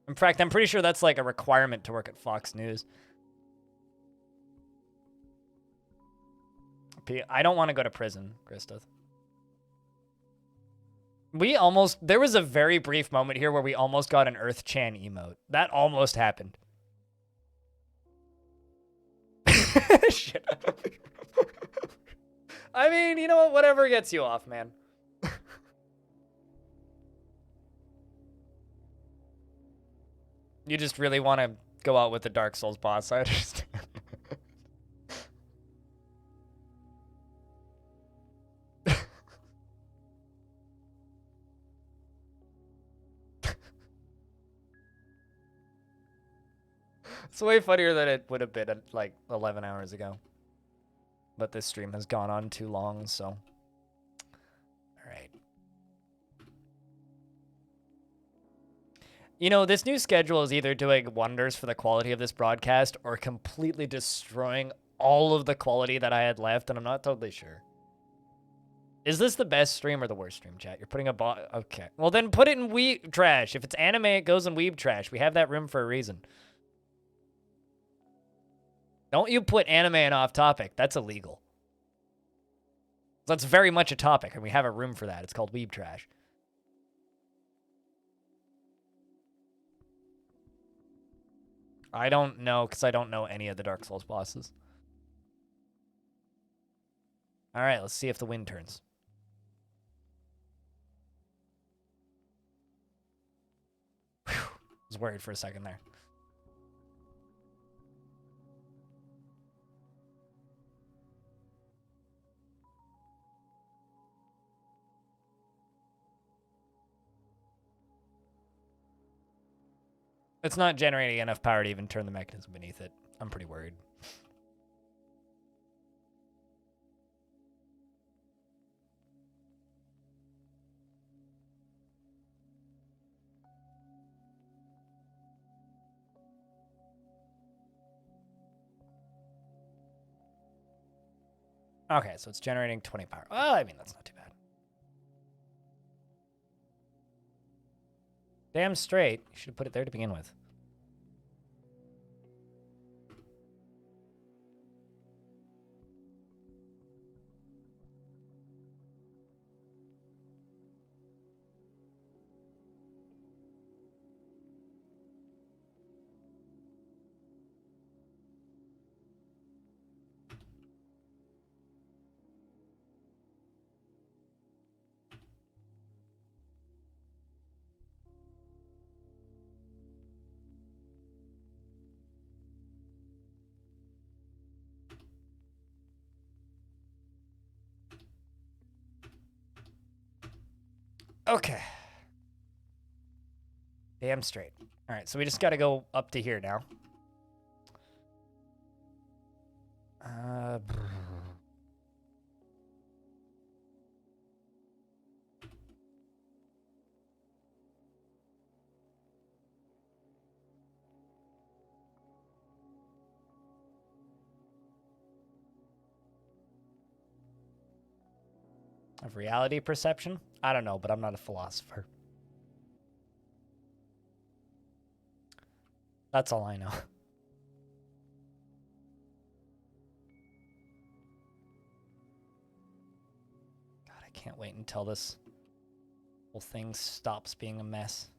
S1: In fact, I'm pretty sure that's like a requirement to work at Fox News. I don't want to go to prison, Krista. There was a very brief moment here where we almost got an Earth Chan emote. That almost happened. Shit. I mean, you know what? Whatever gets you off, man. You just really want to go out with the Dark Souls boss, I understand. It's way funnier than it would have been at like 11 hours ago. But this stream has gone on too long, so. All right. You know, this new schedule is either doing wonders for the quality of this broadcast or completely destroying all of the quality that I had left, and I'm not totally sure. Is this the best stream or the worst stream, chat? You're putting a okay. Well, then put it in weeb trash. If it's anime, it goes in weeb trash. We have that room for a reason. Don't you put anime in off topic. That's illegal. That's very much a topic, and we have a room for that. It's called weeb trash. I don't know, because I don't know any of the Dark Souls bosses. All right, let's see if the wind turns. Whew. I was worried for a second there. It's not generating enough power to even turn the mechanism beneath it. I'm pretty worried. Okay, so it's generating 20 power. Well, I mean, that's not too bad. Damn straight. You should have put it there to begin with. Okay. Damn straight. All right, so we just got to go up to here now. Of reality perception? I don't know, but I'm not a philosopher. That's all I know. God, I can't wait until this whole thing stops being a mess.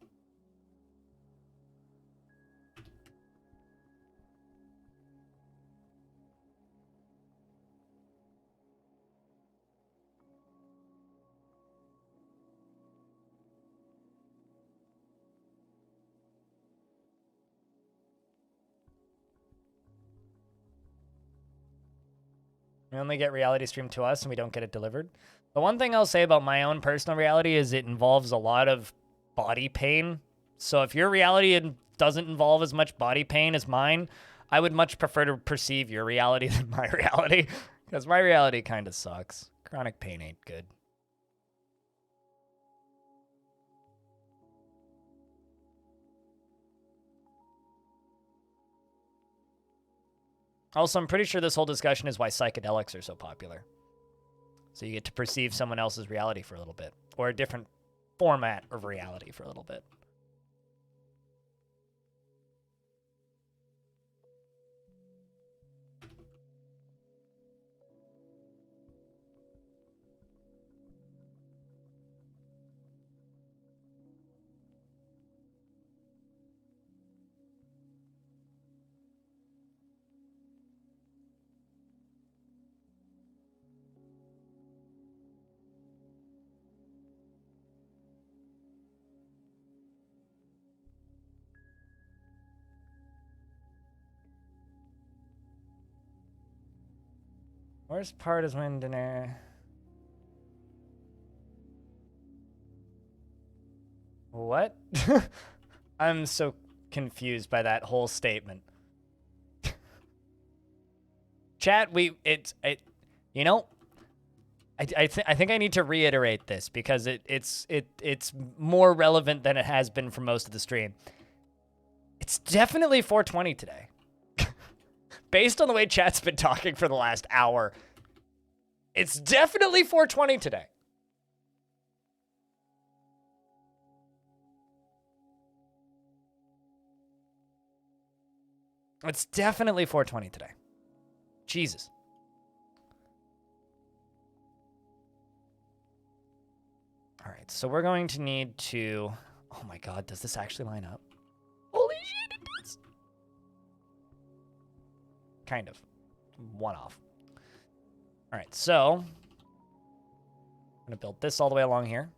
S1: We only get reality streamed to us and we don't get it delivered. The one thing I'll say about my own personal reality is it involves a lot of body pain. So if your reality doesn't involve as much body pain as mine, I would much prefer to perceive your reality than my reality. Because my reality kind of sucks. Chronic pain ain't good. Also, I'm pretty sure this whole discussion is why psychedelics are so popular. So you get to perceive someone else's reality for a little bit, or a different format of reality for a little bit. Worst part is when dinner... What? I'm so confused by that whole statement. Chat, you know, I think I need to reiterate this because it's more relevant than it has been for most of the stream. It's definitely 420 today. Based on the way chat's been talking for the last hour, it's definitely 420 today. It's definitely 420 today. Jesus. All right, so we're going to need to... Oh my god, does this actually line up? Holy shit, it does! Kind of. One off. All right, so... I'm going to build this all the way along here.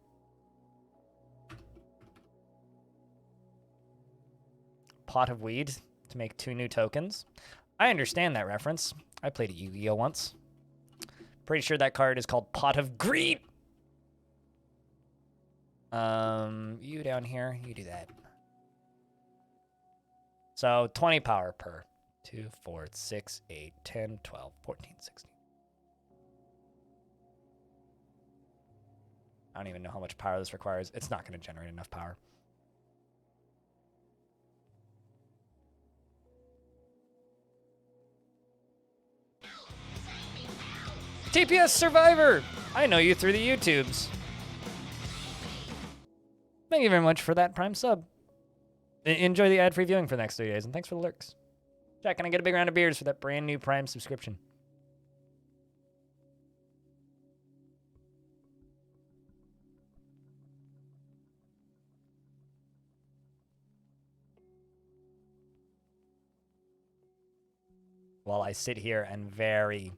S1: Pot of weed to make 2 new tokens. I understand that reference. I played a Yu-Gi-Oh! Once. Pretty sure that card is called Pot of Greed. You down here, you do that. So 20 power per. 2, 4, 6, 8, 10, 12, 14, 16. I don't even know how much power this requires. It's not going to generate enough power. TPS Survivor! I know you through the YouTubes. Thank you very much for that Prime sub. Enjoy the ad-free viewing for the next 3 days, and thanks for the lurks. Jack, can I get a big round of beers for that brand new Prime subscription? While I sit here and very,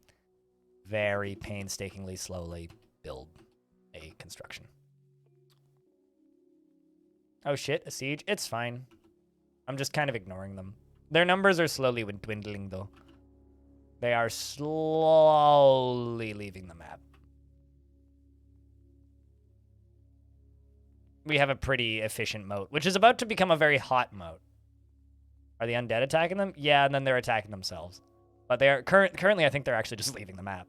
S1: very painstakingly slowly build a construction. Oh shit, a siege? It's fine. I'm just kind of ignoring them. Their numbers are slowly dwindling, though. They are slowly leaving the map. we have a pretty efficient moat, which is about to become a very hot moat. Are the undead attacking them? Yeah, and then they're attacking themselves. But they are currently, I think they're actually just leaving the map.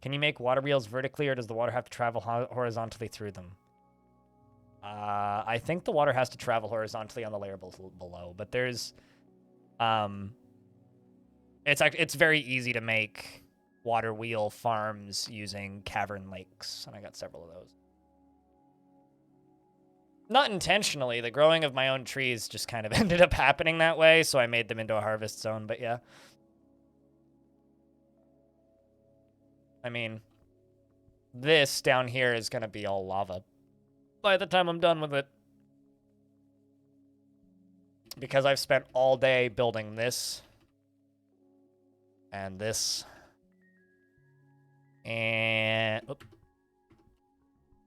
S1: Can you make water wheels vertically, or does the water have to travel horizontally through them? I think the water has to travel horizontally on the layer below, but there's, it's very easy to make water wheel farms using cavern lakes, and I got several of those. Not intentionally. The growing of my own trees just kind of ended up happening that way, so I made them into a harvest zone, but yeah. I mean, this down here is going to be all lava by the time I'm done with it. Because I've spent all day building this. And this. And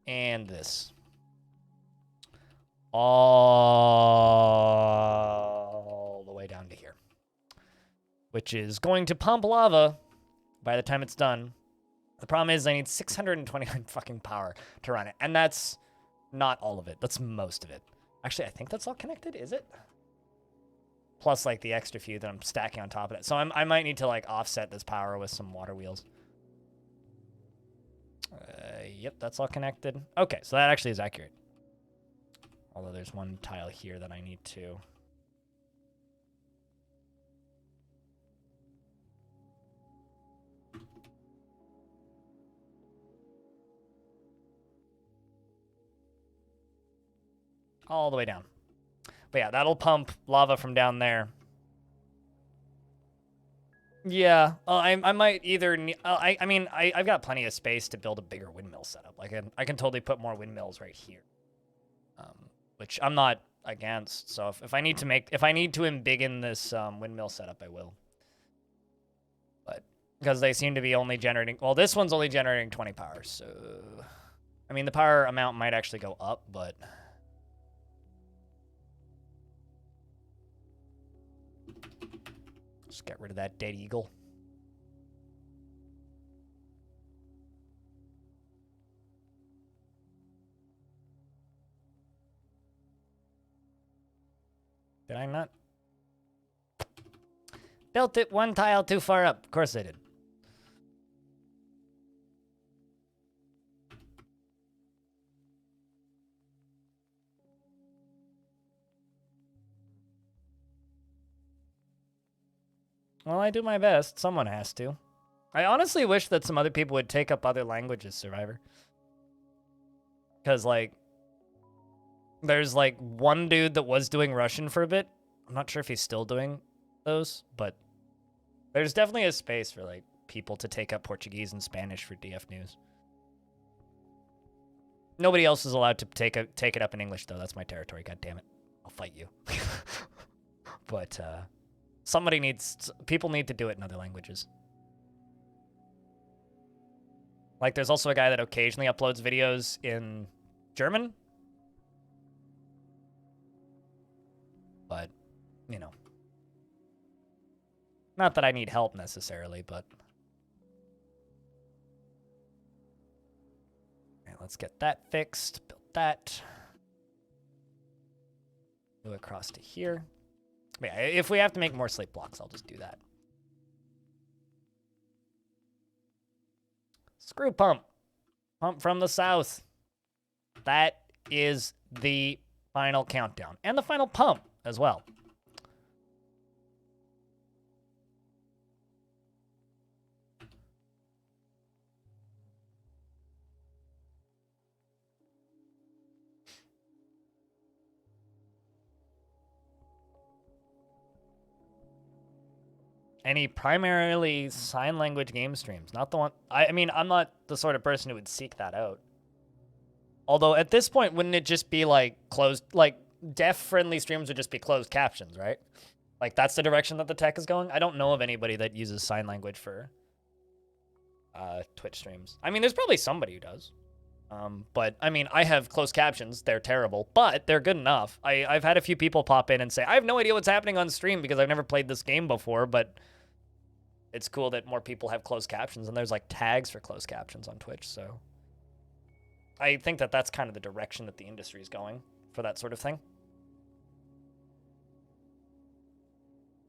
S1: this. All the way down to here. Which is going to pump lava by the time it's done. The problem is I need 629 fucking power to run it. And that's not all of it. That's most of it. Actually, I think that's all connected. Is it? Plus, like, the extra few that I'm stacking on top of it. So I might need to, like, offset this power with some water wheels. Yep, that's all connected. Okay, so that actually is accurate. Although there's one tile here that I need to... all the way down. But yeah, that'll pump lava from down there. Yeah, I might either... I mean, I've got plenty of space to build a bigger windmill setup. I can totally put more windmills right here. Which I'm not against. So if I need to embiggen this windmill setup, I will. But because they seem to be only generating... Well, this one's only generating 20 power, so... I mean, the power amount might actually go up, but... Just get rid of that dead eagle. Did I not? Built it one tile too far up. Of course I did. Well, I do my best. Someone has to. I honestly wish that some other people would take up other languages, Survivor. Because, like, there's, like, one dude that was doing Russian for a bit. I'm not sure if he's still doing those, but there's definitely a space for, like, people to take up Portuguese and Spanish for DF News. Nobody else is allowed to take it up in English, though. That's my territory, God damn it. I'll fight you. But, people need to do it in other languages. Like, there's also a guy that occasionally uploads videos in German. But, you know. Not that I need help necessarily, but... Okay, let's get that fixed. Build that. Go across to here. Yeah, if we have to make more slate blocks, I'll just do that. Screw pump. Pump from the south. That is the final countdown. And the final pump as well. Any primarily sign language game streams. Not the one... I mean, I'm not the sort of person who would seek that out. Although, at this point, wouldn't it just be, like, closed... Like, deaf-friendly streams would just be closed captions, right? Like, that's the direction that the tech is going? I don't know of anybody that uses sign language for Twitch streams. I mean, there's probably somebody who does. But I mean, I have closed captions. They're terrible, but they're good enough. I've had a few people pop in and say, I have no idea what's happening on stream because I've never played this game before, but it's cool that more people have closed captions, and there's like tags for closed captions on Twitch. So I think that that's kind of the direction that the industry is going for that sort of thing.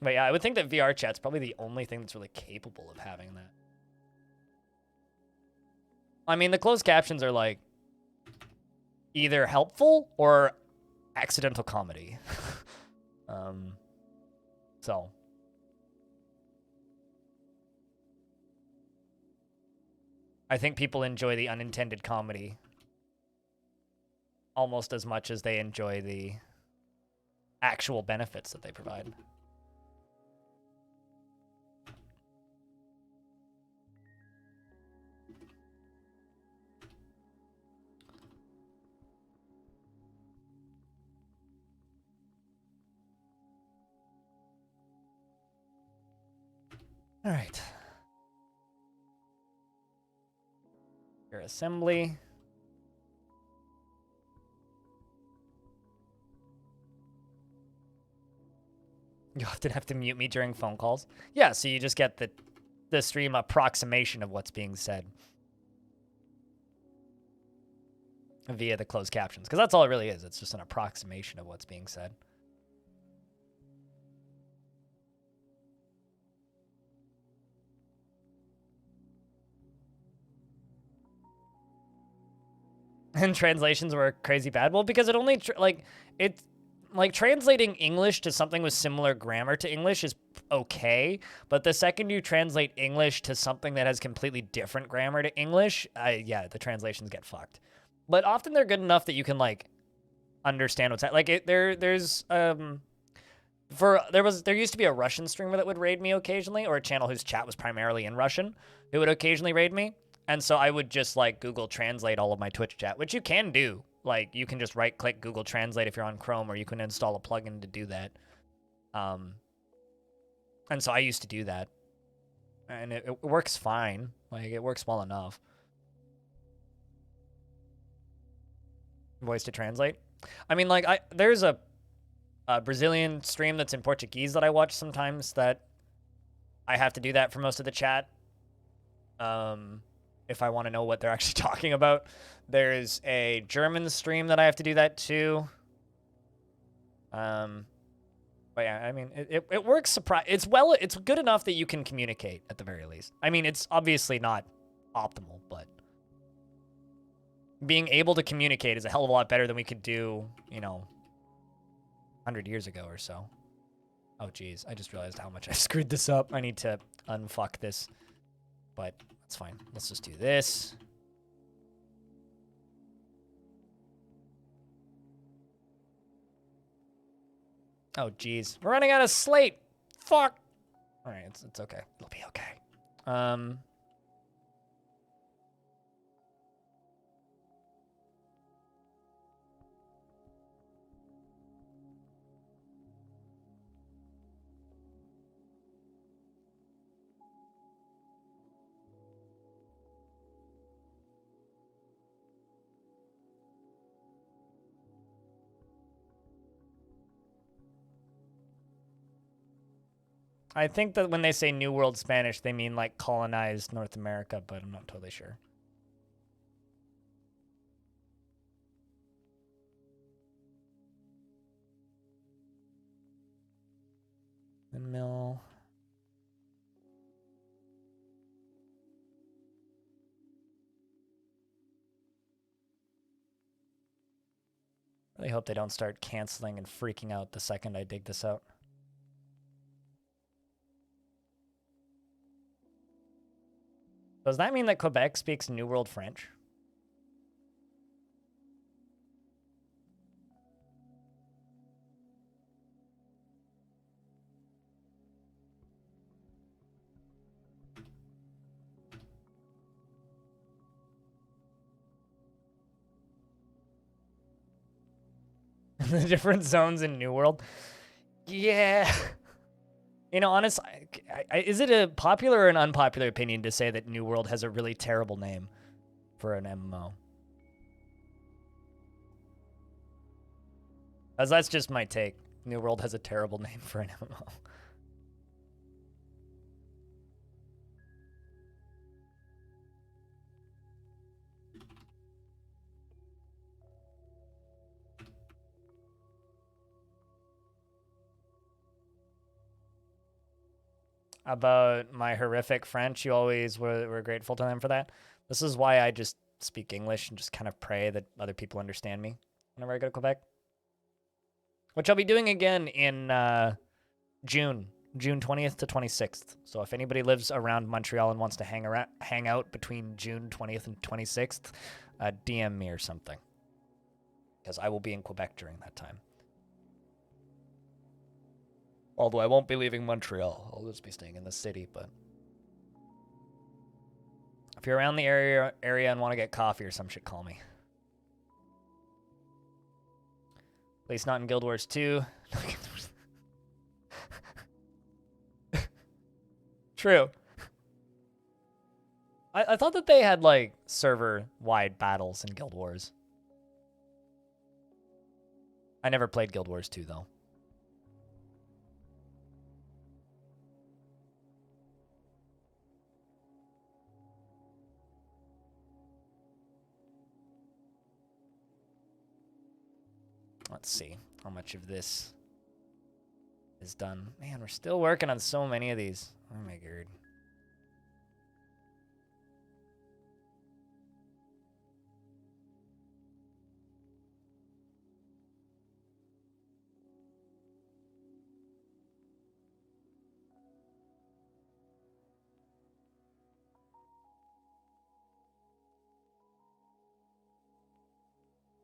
S1: But yeah, I would think that VR chat's probably the only thing that's really capable of having that. I mean, the closed captions are like either helpful or accidental comedy. So I think people enjoy the unintended comedy almost as much as they enjoy the actual benefits that they provide. All right. Your assembly. You often have to mute me during phone calls. Yeah, so you just get the stream approximation of what's being said via the closed captions, because that's all it really is. It's just an approximation of what's being said. And translations were crazy bad. Well, because it only translating English to something with similar grammar to English is okay, but the second you translate English to something that has completely different grammar to English, yeah, the translations get fucked. But often they're good enough that you can like understand what's like. There used to be a Russian streamer that would raid me occasionally, or a channel whose chat was primarily in Russian, who would occasionally raid me. And so I would just like Google Translate all of my Twitch chat, which you can do. Like you can just right click Google Translate if you're on Chrome, or you can install a plugin to do that. And so I used to do that, and it works fine. Like it works well enough. Voice to translate. I mean, like there's a Brazilian stream that's in Portuguese that I watch sometimes that I have to do that for most of the chat. If I want to know what they're actually talking about. There's a German stream that I have to do that too. But yeah, I mean, it works. It's good enough that you can communicate at the very least. I mean, it's obviously not optimal, but being able to communicate is a hell of a lot better than we could do, 100 years ago or so. Oh, geez. I just realized how much I screwed this up. I need to unfuck this, but that's fine. Let's just do this. Oh, geez. We're running out of slate. Fuck. All right, it's okay. It'll be okay. I think that when they say New World Spanish, they mean like colonized North America, but I'm not totally sure. Windmill. Really hope they don't start canceling and freaking out the second I dig this out. Does that mean that Quebec speaks New World French? The different zones in New World? Yeah. Honestly, is it a popular or an unpopular opinion to say that New World has a really terrible name for an MMO? As that's just my take. New World has a terrible name for an MMO. About my horrific French, you always were grateful to them for that. This is why I just speak English and just kind of pray that other people understand me whenever I go to Quebec. Which I'll be doing again in June 20th to 26th. So if anybody lives around Montreal and wants to hang out between June 20th and 26th, DM me or something. Because I will be in Quebec during that time. Although I won't be leaving Montreal. I'll just be staying in the city, but... If you're around the area and want to get coffee or some shit, call me. At least not in Guild Wars 2. True. I thought that they had, like, server-wide battles in Guild Wars. I never played Guild Wars 2, though. Let's see how much of this is done. Man, we're still working on so many of these. Oh my god.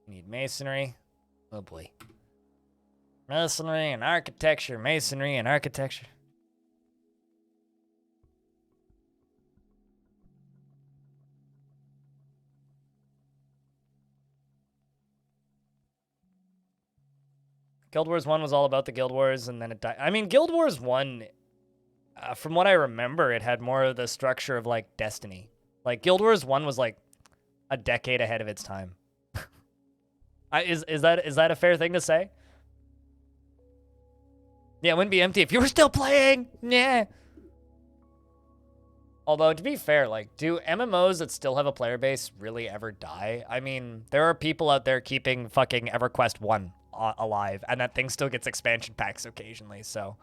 S1: Need masonry. Oh boy. Masonry and architecture, masonry and architecture. Guild Wars 1 was all about the Guild Wars, and then it died. I mean, Guild Wars 1, from what I remember, it had more of the structure of, like, Destiny. Like, Guild Wars 1 was, like, a decade ahead of its time. Is that a fair thing to say? Yeah, it wouldn't be empty if you were still playing. Yeah. Although, to be fair, like, do MMOs that still have a player base really ever die? I mean, there are people out there keeping fucking EverQuest 1 alive, and that thing still gets expansion packs occasionally, so...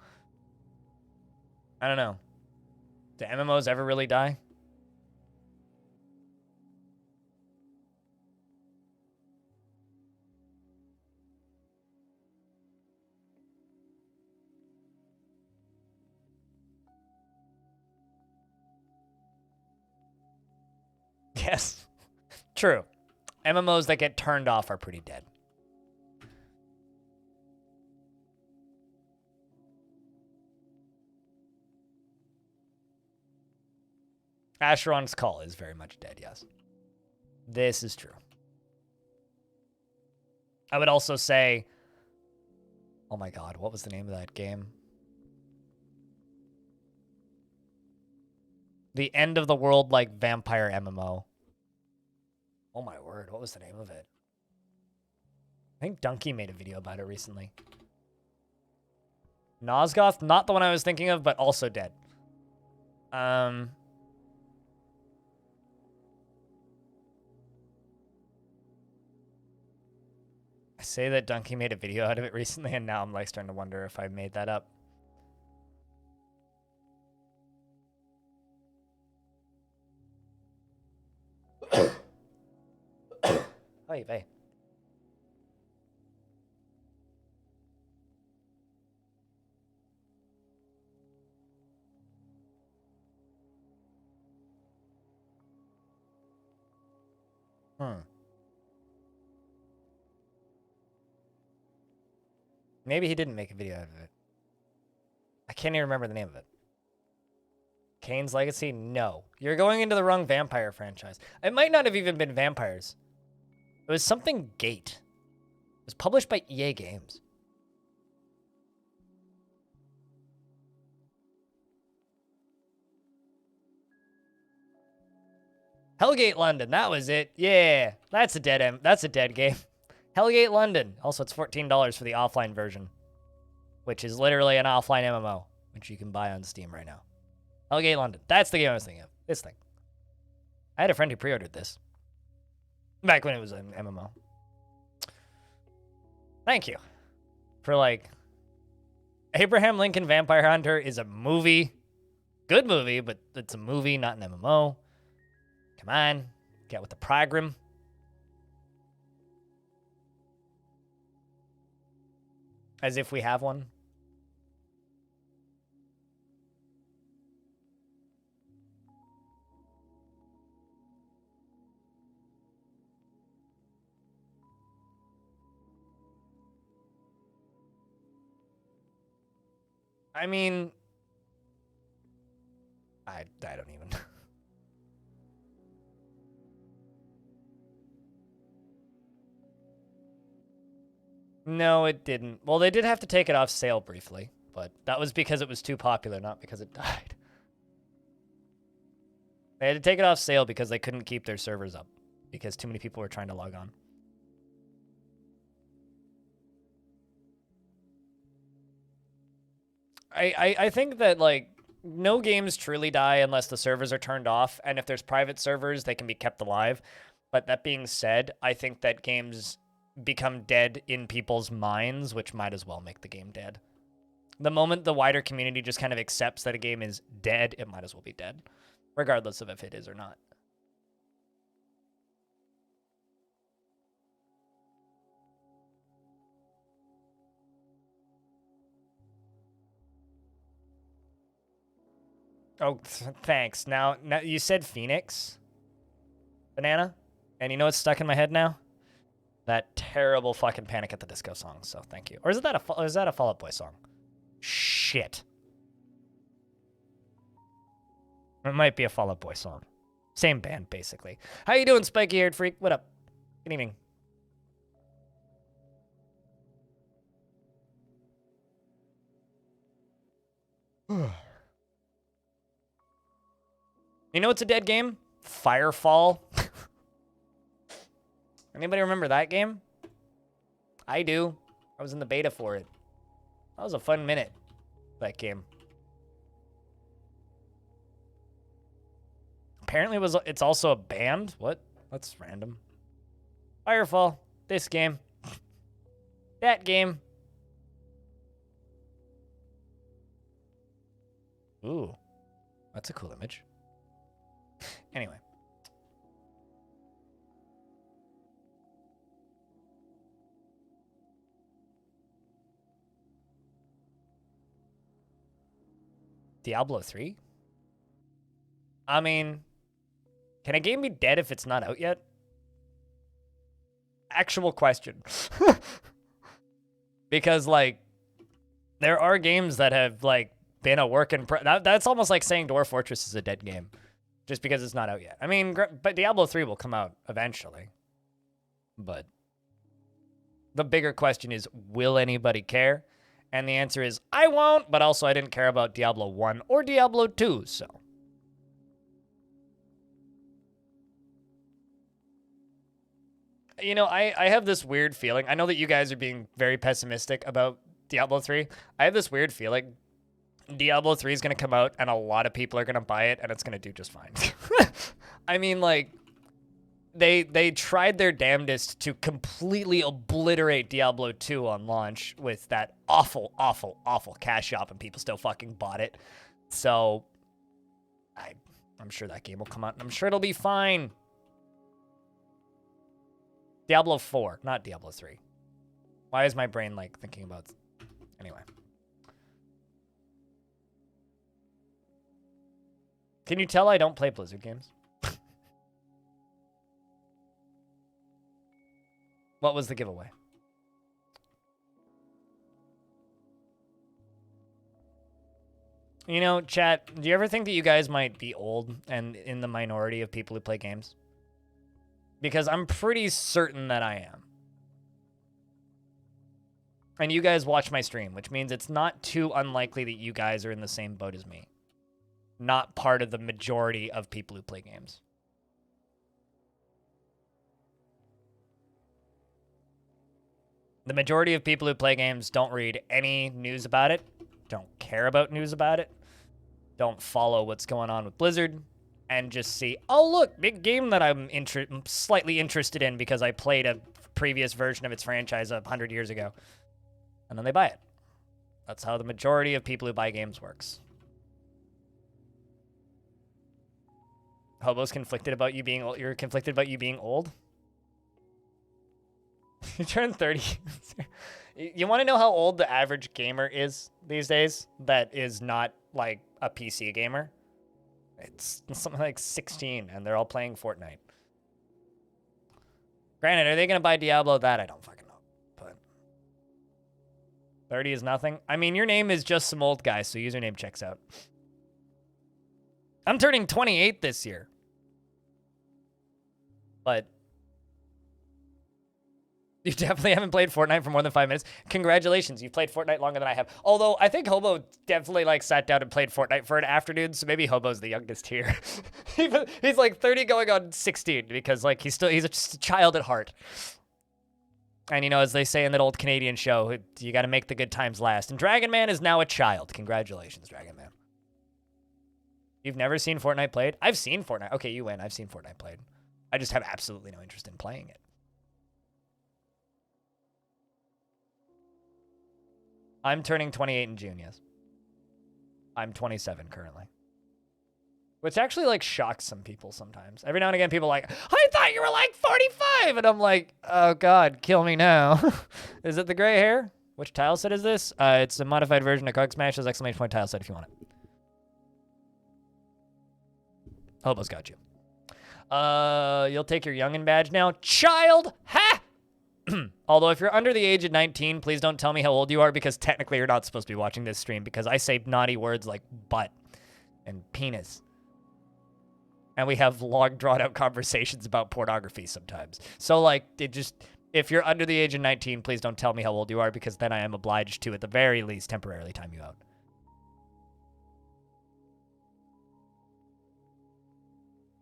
S1: I don't know. Do MMOs ever really die? Yes. True. MMOs that get turned off are pretty dead. Asheron's Call is very much dead, yes. This is true. I would also say... Oh my god, what was the name of that game? The End of the World, like, vampire MMO. Oh my word, what was the name of it? I think Donkey made a video about it recently. Nosgoth, not the one I was thinking of, but also dead. I say that Donkey made a video out of it recently, and now I'm, like, starting to wonder if I made that up. Oy vey. Maybe he didn't make a video out of it. I can't even remember the name of it. Kane's Legacy? No. You're going into the wrong vampire franchise. It might not have even been vampires. It was something Gate. It was published by EA Games. Hellgate London, that was it. Yeah, that's a dead game. Hellgate London. Also, it's $14 for the offline version, which is literally an offline MMO, which you can buy on Steam right now. Hellgate London. That's the game I was thinking of. This thing. I had a friend who pre-ordered this back when it was an MMO. Thank you for, like, Abraham Lincoln Vampire Hunter is a movie. Good movie, but it's a movie, not an MMO. Come on. Get with the program. As if we have one. I mean, I don't even. No, it didn't. Well, they did have to take it off sale briefly, but that was because it was too popular, not because it died. They had to take it off sale because they couldn't keep their servers up because too many people were trying to log on. I think that, like, no games truly die unless the servers are turned off, and if there's private servers, they can be kept alive. But that being said, I think that games become dead in people's minds, which might as well make the game dead. The moment the wider community just kind of accepts that a game is dead, it might as well be dead, regardless of if it is or not. Oh, thanks. Now you said Phoenix, Banana, and you know what's stuck in my head now? That terrible fucking Panic at the Disco song. So thank you. Or is that a Fall Out Boy song? Shit. It might be a Fall Out Boy song. Same band, basically. How you doing, spiky-haired freak? What up? Good evening. You know what's a dead game? Firefall. Anybody remember that game? I do. I was in the beta for it. That was a fun minute, that game. Apparently it's also a band. What? That's random. Firefall. This game. That game. Ooh. That's a cool image. Anyway. Diablo 3? I mean, can a game be dead if it's not out yet? Actual question. Because, like, there are games that have, like, been a work in that's almost like saying Dwarf Fortress is a dead game just because it's not out yet. I mean, but Diablo 3 will come out eventually. But the bigger question is, will anybody care? And the answer is, I won't, but also I didn't care about Diablo 1 or Diablo 2, so. You know, I have this weird feeling. I know that you guys are being very pessimistic about Diablo 3. I have this weird feeling Diablo 3 is going to come out and a lot of people are going to buy it and it's going to do just fine. I mean, like, they tried their damnedest to completely obliterate Diablo 2 on launch with that awful, awful, awful cash shop, and people still fucking bought it. So I'm sure that game will come out, and I'm sure it'll be fine. Diablo 4, not Diablo 3. Why is my brain, like, thinking about... Anyway. Can you tell I don't play Blizzard games? What was the giveaway? You know, chat, do you ever think that you guys might be old and in the minority of people who play games? Because I'm pretty certain that I am. And you guys watch my stream, which means it's not too unlikely that you guys are in the same boat as me. Not part of the majority of people who play games. The majority of people who play games don't read any news about it, don't care about news about it, don't follow what's going on with Blizzard, and just see, oh, look, big game that I'm slightly interested in because I played a previous version of its franchise 100 years ago. And then they buy it. That's how the majority of people who buy games works. Hobo's conflicted about you being old. You're conflicted about you being old? You turn 30. You want to know how old the average gamer is these days that is not like a PC gamer? It's something like 16, and they're all playing Fortnite. Granted, are they going to buy Diablo? That I don't fucking know. But 30 is nothing. I mean, your name is just some old guy, so username checks out. I'm turning 28 this year. But you definitely haven't played Fortnite for more than 5 minutes. Congratulations, you've played Fortnite longer than I have. Although, I think Hobo definitely, like, sat down and played Fortnite for an afternoon, so maybe Hobo's the youngest here. He's, like, 30 going on 16, because, like, he's just a child at heart. And, you know, as they say in that old Canadian show, you gotta make the good times last. And Dragon Man is now a child. Congratulations, Dragon Man. You've never seen Fortnite played? I've seen Fortnite. Okay, you win. I've seen Fortnite played. I just have absolutely no interest in playing it. I'm turning 28 in June, yes. I'm 27 currently. Which actually, like, shocks some people sometimes. Every now and again, people are like, I thought you were, like, 45! And I'm like, oh, God, kill me now. Is it the gray hair? Which tile set is this? It's a modified version of Cog Smash's exclamation point tile set if you want it. Hobo's got you. You'll take your youngin' badge now? Child! Ha! Although, if you're under the age of 19, please don't tell me how old you are, because technically you're not supposed to be watching this stream, because I say naughty words like butt and penis. And we have long, drawn-out conversations about pornography sometimes. So, like, if you're under the age of 19, please don't tell me how old you are, because then I am obliged to, at the very least, temporarily time you out.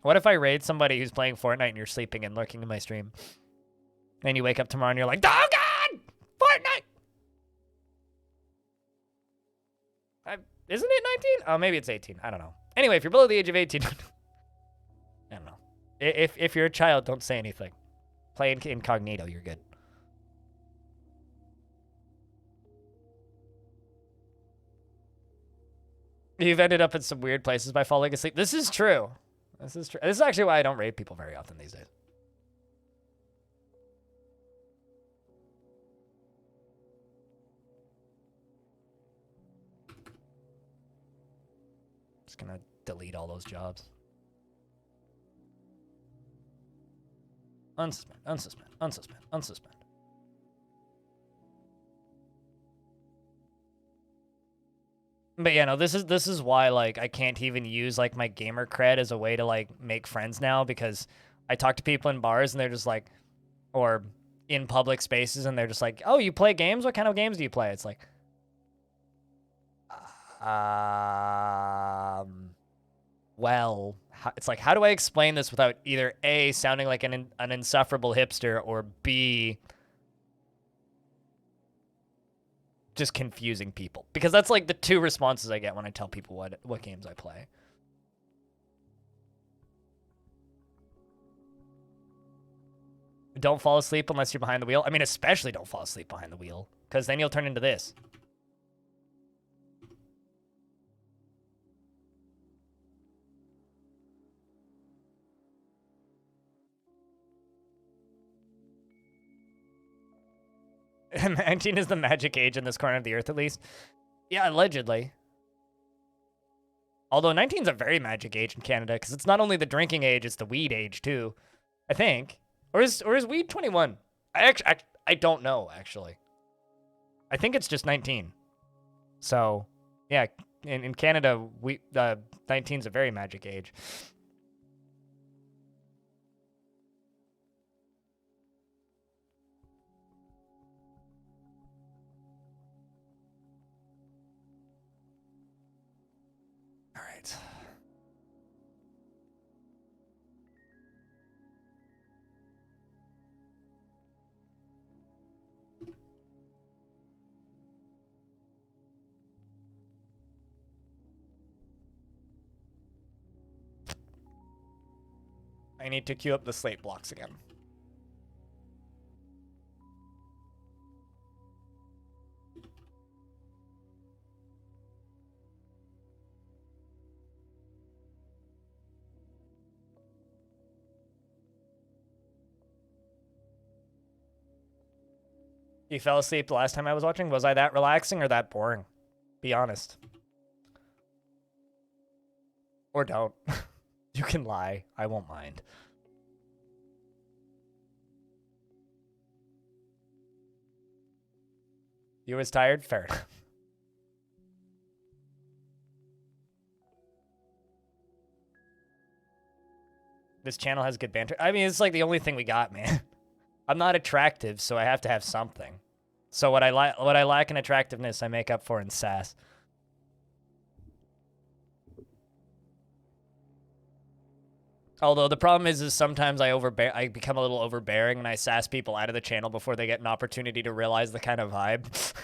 S1: What if I raid somebody who's playing Fortnite and you're sleeping and lurking in my stream? And you wake up tomorrow and you're like, oh, God! Fortnite! Isn't it 19? Oh, maybe it's 18. I don't know. Anyway, if you're below the age of 18... I don't know. If you're a child, don't say anything. Play incognito. You're good. You've ended up in some weird places by falling asleep. This is true. This is true. This is actually why I don't raid people very often these days. Just gonna delete all those jobs. Unsuspend, unsuspend, unsuspend, unsuspend. But yeah, no, this is why, like, I can't even use, like, my gamer cred as a way to, like, make friends now, because I talk to people in bars and they're just like, or in public spaces, and they're just like, oh, you play games? What kind of games do you play? It's like, well, it's like, how do I explain this without either A, sounding like an insufferable hipster, or B, just confusing people? Because that's like the two responses I get when I tell people what games I play. Don't fall asleep unless you're behind the wheel. I mean, especially don't fall asleep behind the wheel, because then you'll turn into this. And 19 is the magic age in this corner of the earth, at least. Yeah, allegedly. Although 19 is a very magic age in Canada, because it's not only the drinking age, it's the weed age, too. I think. Or is weed 21? I don't know, actually. I think it's just 19. So, yeah, in Canada, 19 is a very magic age. All right. I need to queue up the slate blocks again. You fell asleep the last time I was watching? Was I that relaxing or that boring? Be honest. Or don't. You can lie. I won't mind. You was tired? Fair enough. This channel has good banter. I mean, it's like the only thing we got, man. I'm not attractive, so I have to have something. So what I lack in attractiveness, I make up for in sass. Although the problem is sometimes I become a little overbearing and I sass people out of the channel before they get an opportunity to realize the kind of vibe.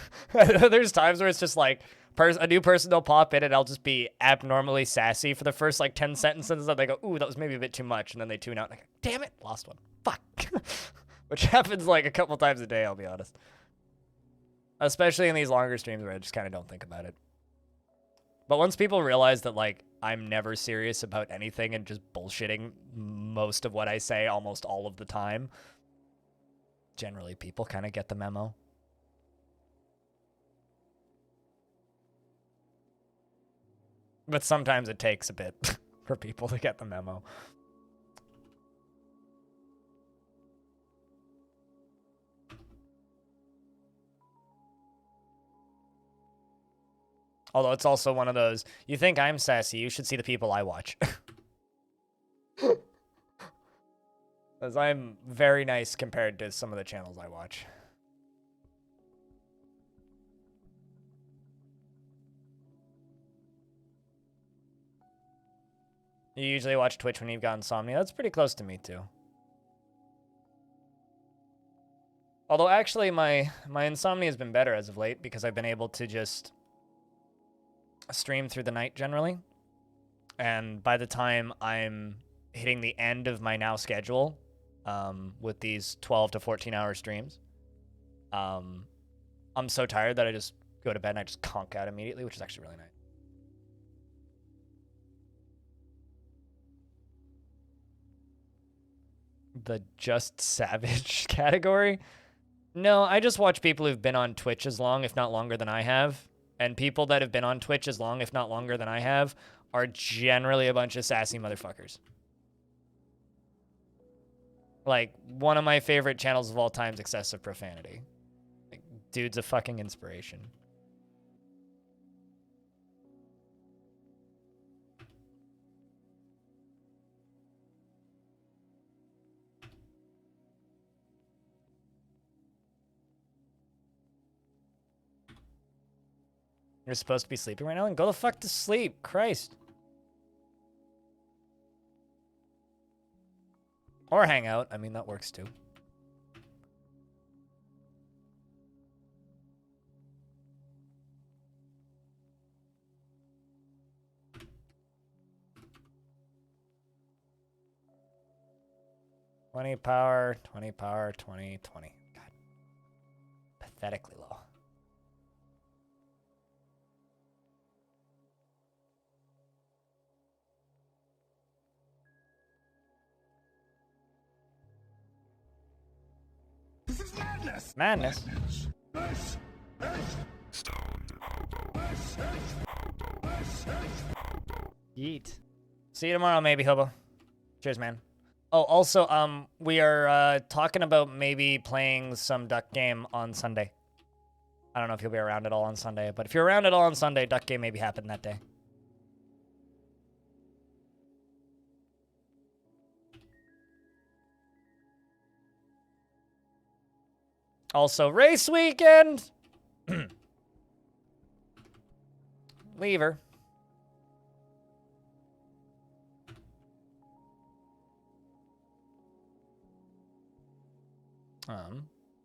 S1: There's times where it's just like a new person will pop in and I'll just be abnormally sassy for the first like 10 sentences and they go, ooh, that was maybe a bit too much. And then they tune out and I go, damn it, lost one. Fuck. Which happens like a couple times a day, I'll be honest. Especially in these longer streams where I just kind of don't think about it. But once people realize that, like, I'm never serious about anything and just bullshitting most of what I say almost all of the time, generally people kind of get the memo. But sometimes it takes a bit for people to get the memo. Although it's also one of those, you think I'm sassy, you should see the people I watch. Because I'm very nice compared to some of the channels I watch. You usually watch Twitch when you've got insomnia. That's pretty close to me, too. Although, actually, my insomnia has been better as of late because I've been able to just stream through the night generally. And by the time I'm hitting the end of my now schedule with these 12 to 14 hour streams, I'm so tired that I just go to bed and I just conk out immediately, which is actually really nice. The just savage category? No, I just watch people who've been on Twitch as long, if not longer than I have. And people that have been on Twitch as long, if not longer than I have, are generally a bunch of sassy motherfuckers. Like, one of my favorite channels of all time is Excessive Profanity. Like, dude's a fucking inspiration. You're supposed to be sleeping right now? Then go the fuck to sleep. Christ. Or hang out. I mean, that works too. $20 power, 20 power, 20, 20. God. Pathetically low.
S3: This is madness!
S1: Madness.
S3: This is Stone Hobo. This is Hobo. This is Hobo.
S1: Yeet. See you tomorrow, maybe, Hobo. Cheers, man. Oh, also, we are talking about maybe playing some Duck Game on Sunday. I don't know if you'll be around at all on Sunday, but if you're around at all on Sunday, Duck Game maybe happen that day. Also, race weekend! Lever.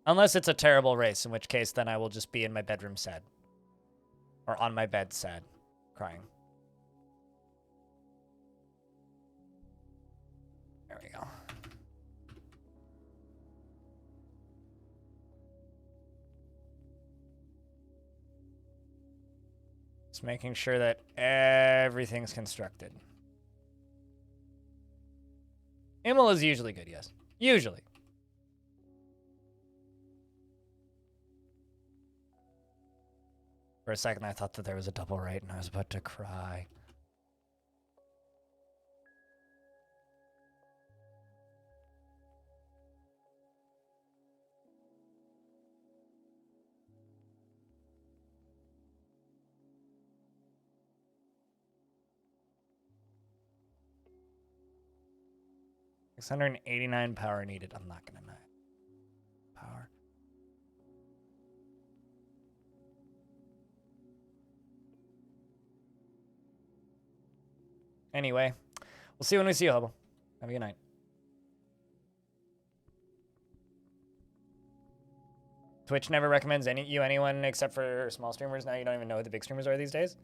S1: Unless it's a terrible race, in which case then I will just be in my bedroom sad. Or on my bed sad. Crying. There we go. Just making sure that everything's constructed. Immel is usually good, yes. Usually. For a second, I thought that there was a double right, and I was about to cry. $689 power needed. I'm not gonna know. Power. Anyway, we'll see when we see you, Hobo. Have a good night. Twitch never recommends anyone except for small streamers. Now you don't even know who the big streamers are these days.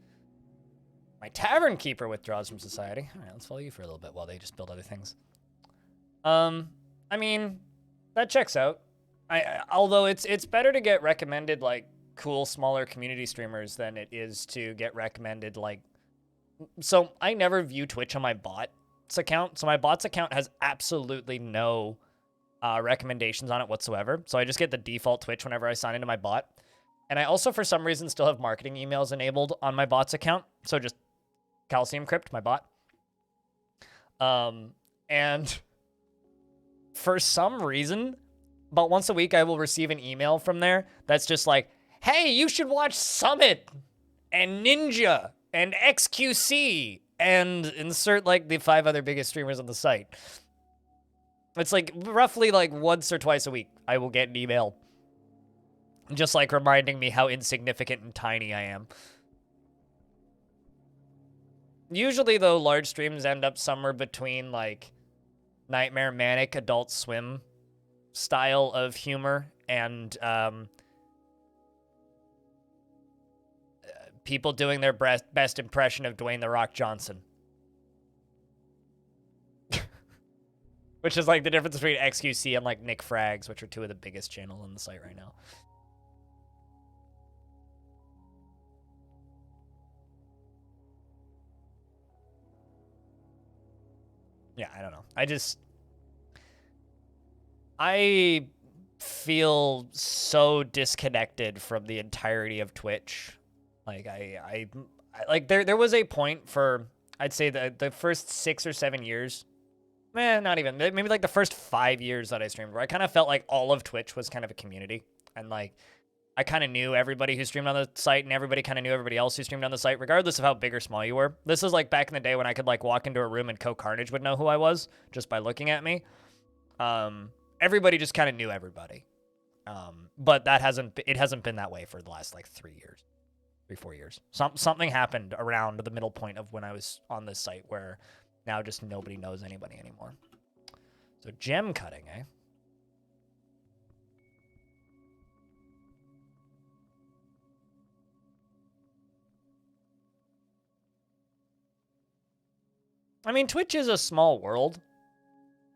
S1: My tavern keeper withdraws from society. All right, let's follow you for a little bit while they just build other things. I mean, that checks out. Although it's better to get recommended like cool smaller community streamers than it is to get recommended like. So I never view Twitch on my bot's account. So my bot's account has absolutely no recommendations on it whatsoever. So I just get the default Twitch whenever I sign into my bot. And I also, for some reason, still have marketing emails enabled on my bot's account. So just Calcium Crypt, my bot. And for some reason, about once a week, I will receive an email from there that's just like, hey, you should watch Summit and Ninja and XQC and insert like the 5 other biggest streamers on the site. It's like roughly like once or twice a week, I will get an email just like reminding me how insignificant and tiny I am. Usually, though, large streams end up somewhere between like Nightmare Manic Adult Swim style of humor and people doing their best impression of Dwayne "The Rock" Johnson. Which is like the difference between XQC and like Nick Frags, which are 2 of the biggest channels on the site right now. Yeah, I don't know. I feel so disconnected from the entirety of Twitch. Like I like there was a point for, I'd say the first 6 or 7 years, not even, maybe like the first 5 years that I streamed, where I kind of felt like all of Twitch was kind of a community, and like I kind of knew everybody who streamed on the site, and everybody kind of knew everybody else who streamed on the site, regardless of how big or small you were. This was like back in the day when I could like walk into a room and Co Carnage would know who I was just by looking at me. Everybody just kind of knew everybody. But it hasn't been that way for the last like 3 years, 4 years. Something happened around the middle point of when I was on this site where now just nobody knows anybody anymore. So gem cutting, eh? I mean, Twitch is a small world.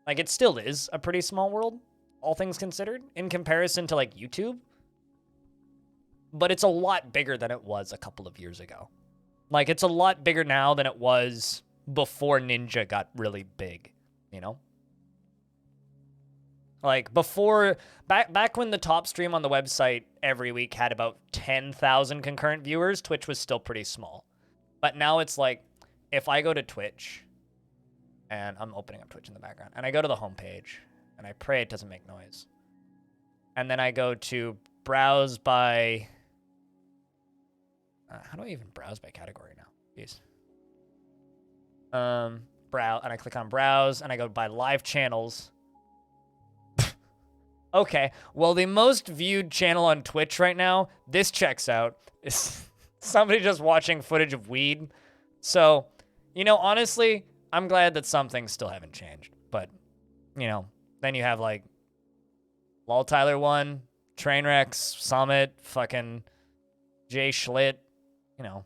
S1: Like, it still is a pretty small world, all things considered, in comparison to, like, YouTube. But it's a lot bigger than it was a couple of years ago. Like, it's a lot bigger now than it was before Ninja got really big, you know? Like, before, back when the top stream on the website every week had about 10,000 concurrent viewers, Twitch was still pretty small. But now it's like, if I go to Twitch, and I'm opening up Twitch in the background, and I go to the homepage, and I pray it doesn't make noise. And then I go to browse by... how do I even browse by category now? Jeez. Browse, and I click on browse, and I go by live channels. Okay, well, the most viewed channel on Twitch right now, this checks out, is somebody just watching footage of weed. So, you know, honestly, I'm glad that some things still haven't changed. But, you know, then you have, like, Lol Tyler 1, Trainwrecks, Summit, fucking Jay Schlitt, you know,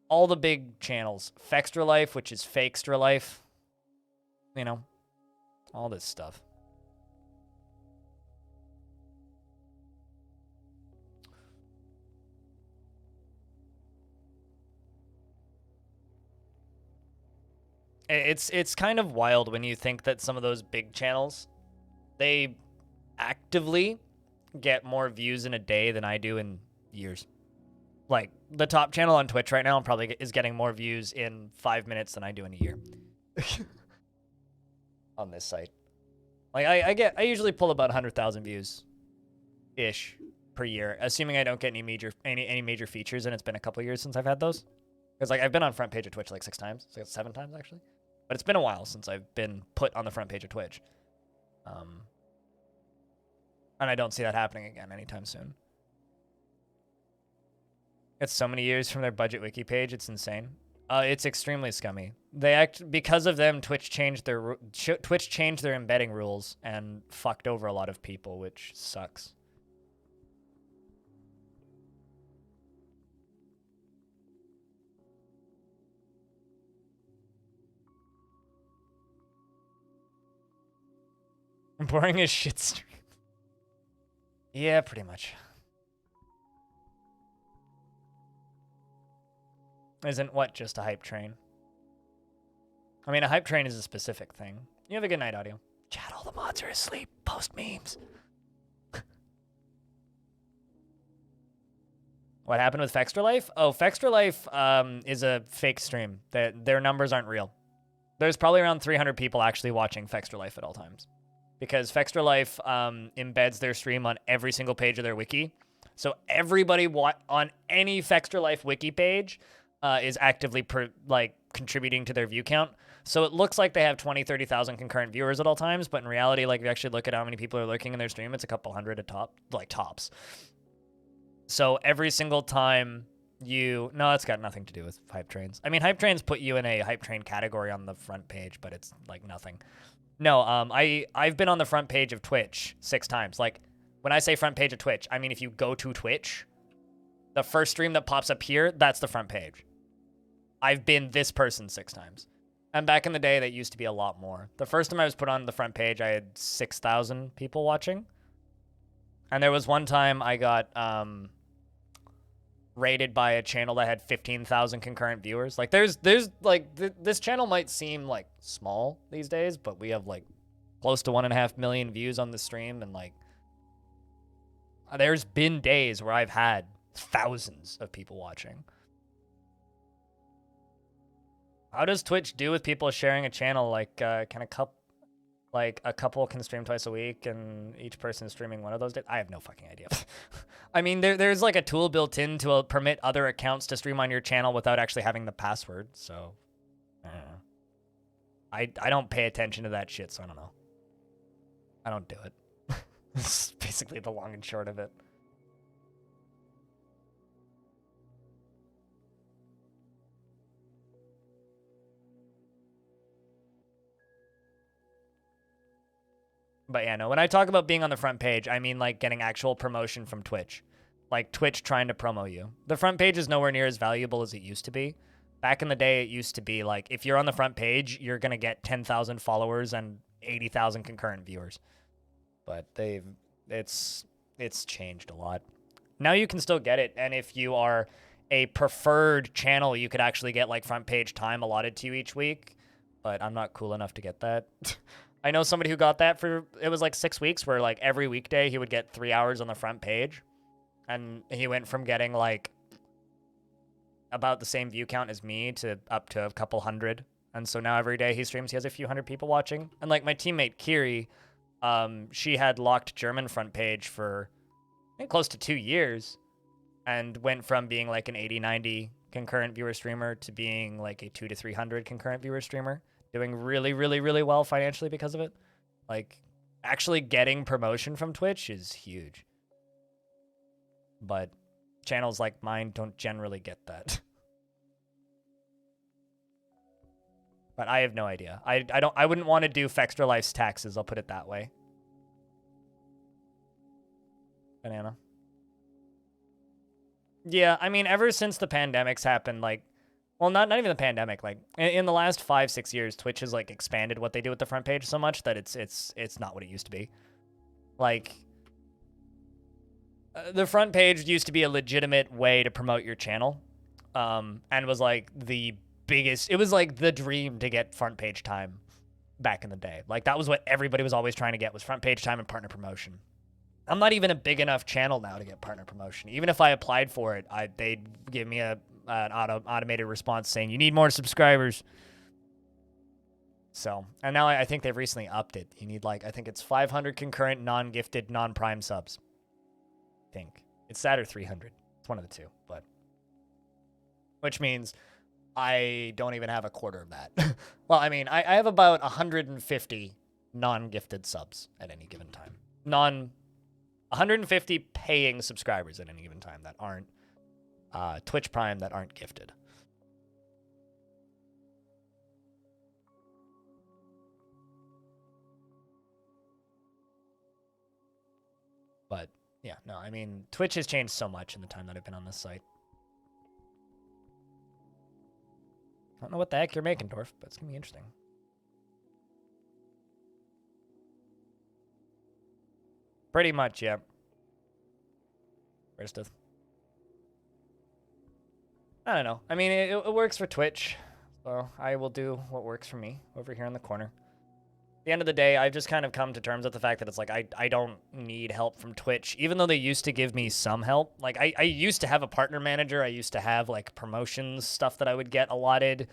S1: all the big channels. Fextra Life, which is Fakestra Life, you know, all this stuff. It's kind of wild when you think that some of those big channels, they actively get more views in a day than I do in years. Like, the top channel on Twitch right now probably is getting more views in 5 minutes than I do in a year. On this site. Like, I usually pull about 100,000 views ish per year, assuming I don't get any major features, and it's been a couple years since I've had those. Because like I've been on front page of Twitch like 6 times, so 7 times actually. But it's been a while since I've been put on the front page of Twitch. And I don't see that happening again anytime soon. It's so many years from their budget wiki page, it's insane. It's extremely scummy. Because of them, Twitch changed their embedding rules and fucked over a lot of people, which sucks. Boring as shit stream. Yeah, pretty much. Isn't what just a hype train? I mean, a hype train is a specific thing. You have a good night, audio. Chat, all the mods are asleep. Post memes. What happened with Fextra Life? Oh, Fextra Life is a fake stream. Their numbers aren't real. There's probably around 300 people actually watching Fextra Life at all times. Because Fextra Life embeds their stream on every single page of their wiki. So everybody on any Fextra Life wiki page is actively contributing to their view count. So it looks like they have 20, 30,000 concurrent viewers at all times, but in reality, like if you actually look at how many people are lurking in their stream, it's a couple hundred tops. So every single time no, it's got nothing to do with hype trains. I mean, hype trains put you in a hype train category on the front page, but it's like nothing. No, I've been on the front page of Twitch 6 times. Like, when I say front page of Twitch, I mean if you go to Twitch, the first stream that pops up here, that's the front page. I've been this person 6 times. And back in the day, that used to be a lot more. The first time I was put on the front page, I had 6,000 people watching. And there was one time I got rated by a channel that had 15,000 concurrent viewers. Like, there's like, this channel might seem, like, small these days, but we have, like, close to 1.5 million views on the stream, and, like, there's been days where I've had thousands of people watching. How does Twitch do with people sharing a channel? Like, can a couple can stream twice a week and each person is streaming one of those days? I have no fucking idea. I mean, there's like a tool built in to permit other accounts to stream on your channel without actually having the password. So, I don't pay attention to that shit, so I don't know. I don't do it. It's basically the long and short of it. But yeah, no, when I talk about being on the front page, I mean like getting actual promotion from Twitch. Like Twitch trying to promo you. The front page is nowhere near as valuable as it used to be. Back in the day, it used to be like, if you're on the front page, you're going to get 10,000 followers and 80,000 concurrent viewers. But it's changed a lot. Now you can still get it, and if you are a preferred channel, you could actually get like front page time allotted to you each week. But I'm not cool enough to get that. I know somebody who got that it was like 6 weeks, where like every weekday he would get 3 hours on the front page. And he went from getting like about the same view count as me to up to a couple hundred. And so now every day he streams, he has a few hundred people watching. And like my teammate Kiri, she had locked German front page for I think close to 2 years, and went from being like an 80, 90 concurrent viewer streamer to being like a 200 to 300 concurrent viewer streamer. Doing really, really, really well financially because of it. Like, actually getting promotion from Twitch is huge. But channels like mine don't generally get that. But I have no idea. I wouldn't want to do Fextra Life's taxes, I'll put it that way. Banana. Yeah, I mean, ever since the pandemics happened, like, well, not even the pandemic. Like in the last 5-6 years, Twitch has like expanded what they do with the front page so much that it's not what it used to be. Like the front page used to be a legitimate way to promote your channel, and was like the biggest, it was like the dream to get front page time back in the day. Like that was what everybody was always trying to get, was front page time and partner promotion. I'm not even a big enough channel now to get partner promotion. Even if I applied for it, they'd give me an automated response saying, you need more subscribers. So, and now I think they've recently upped it. You need like, I think it's 500 concurrent, non-gifted, non-prime subs. I think. It's that or 300. It's one of the two, but. Which means I don't even have a quarter of that. Well, I mean, I have about 150 non-gifted subs at any given time. 150 paying subscribers at any given time that aren't Twitch Prime, that aren't gifted. But yeah, no, I mean, Twitch has changed so much in the time that I've been on this site. I don't know what the heck you're making, Dwarf, but it's going to be interesting. Pretty much, yeah. Where's the... I don't know. I mean, it works for Twitch, so I will do what works for me over here in the corner. At the end of the day, I've just kind of come to terms with the fact that it's like I don't need help from Twitch, even though they used to give me some help. Like, I used to have a partner manager. I used to have, like, promotions stuff that I would get allotted,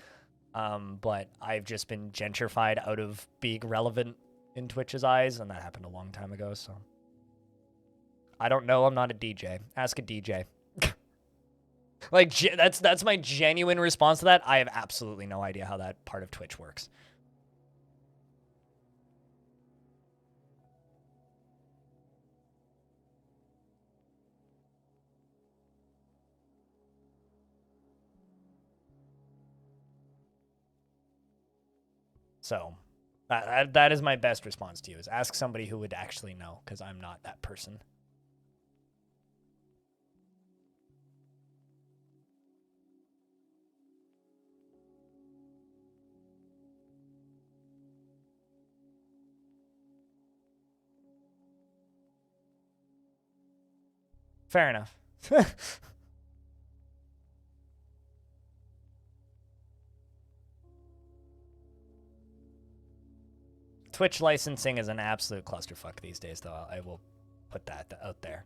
S1: but I've just been gentrified out of being relevant in Twitch's eyes, and that happened a long time ago, so... I don't know. I'm not a DJ. Ask a DJ. Like, that's my genuine response to that. I have absolutely no idea how that part of Twitch works. So, that is my best response to you, is ask somebody who would actually know, because I'm not that person. Fair enough. Twitch licensing is an absolute clusterfuck these days, though. I will put that out there.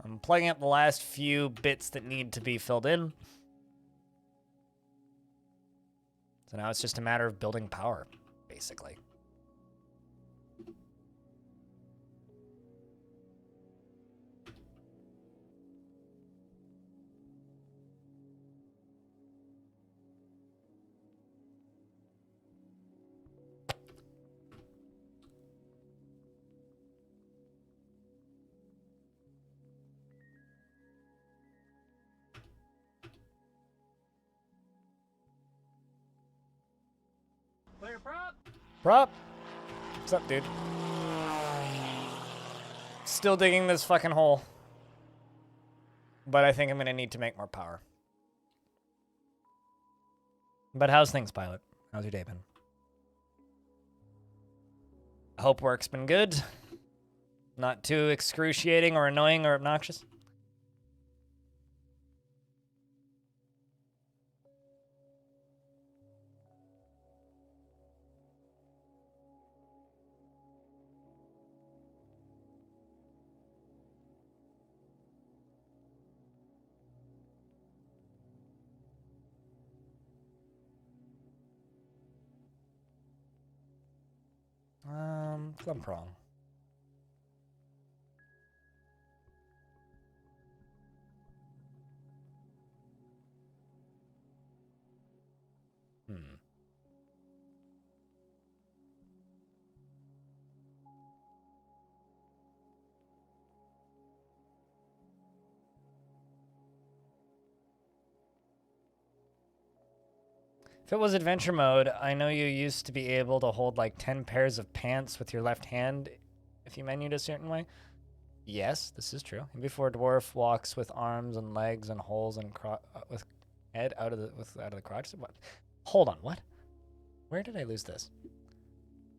S1: I'm plugging up the last few bits that need to be filled in. So now it's just a matter of building power, basically.
S4: Player prop.
S1: Prop? What's up, dude? Still digging this fucking hole. But I think I'm gonna need to make more power. But how's things, Pilot? How's your day been? I hope work's been good. Not too excruciating or annoying or obnoxious. Something wrong. If it was adventure mode, I know you used to be able to hold like 10 pairs of pants with your left hand if you menued a certain way. Yes, this is true. And before Dwarf walks with arms and legs and holes and with head out of the crotch. What? Hold on, what? Where did I lose this?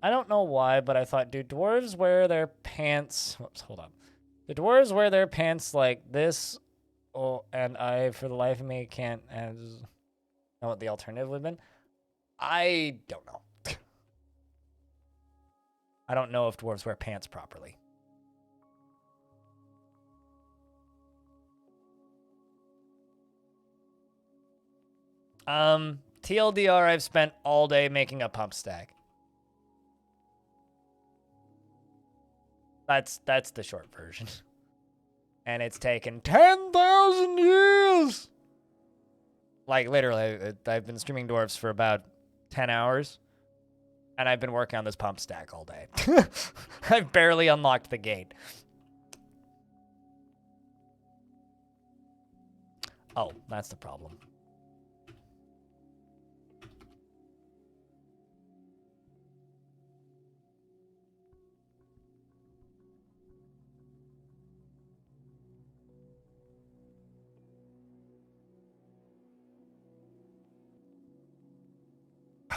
S1: I don't know why, but I thought, do dwarves wear their pants? Whoops, hold on. Do dwarves wear their pants like this? Oh, and I, for the life of me, can't know what the alternative would have been. I don't know. I don't know if dwarves wear pants properly. TLDR, I've spent all day making a pump stack. That's the short version. And it's taken 10,000 years! Like, literally, I've been streaming Dwarfs for about 10 hours. And I've been working on this pump stack all day. I've barely unlocked the gate. Oh, that's the problem.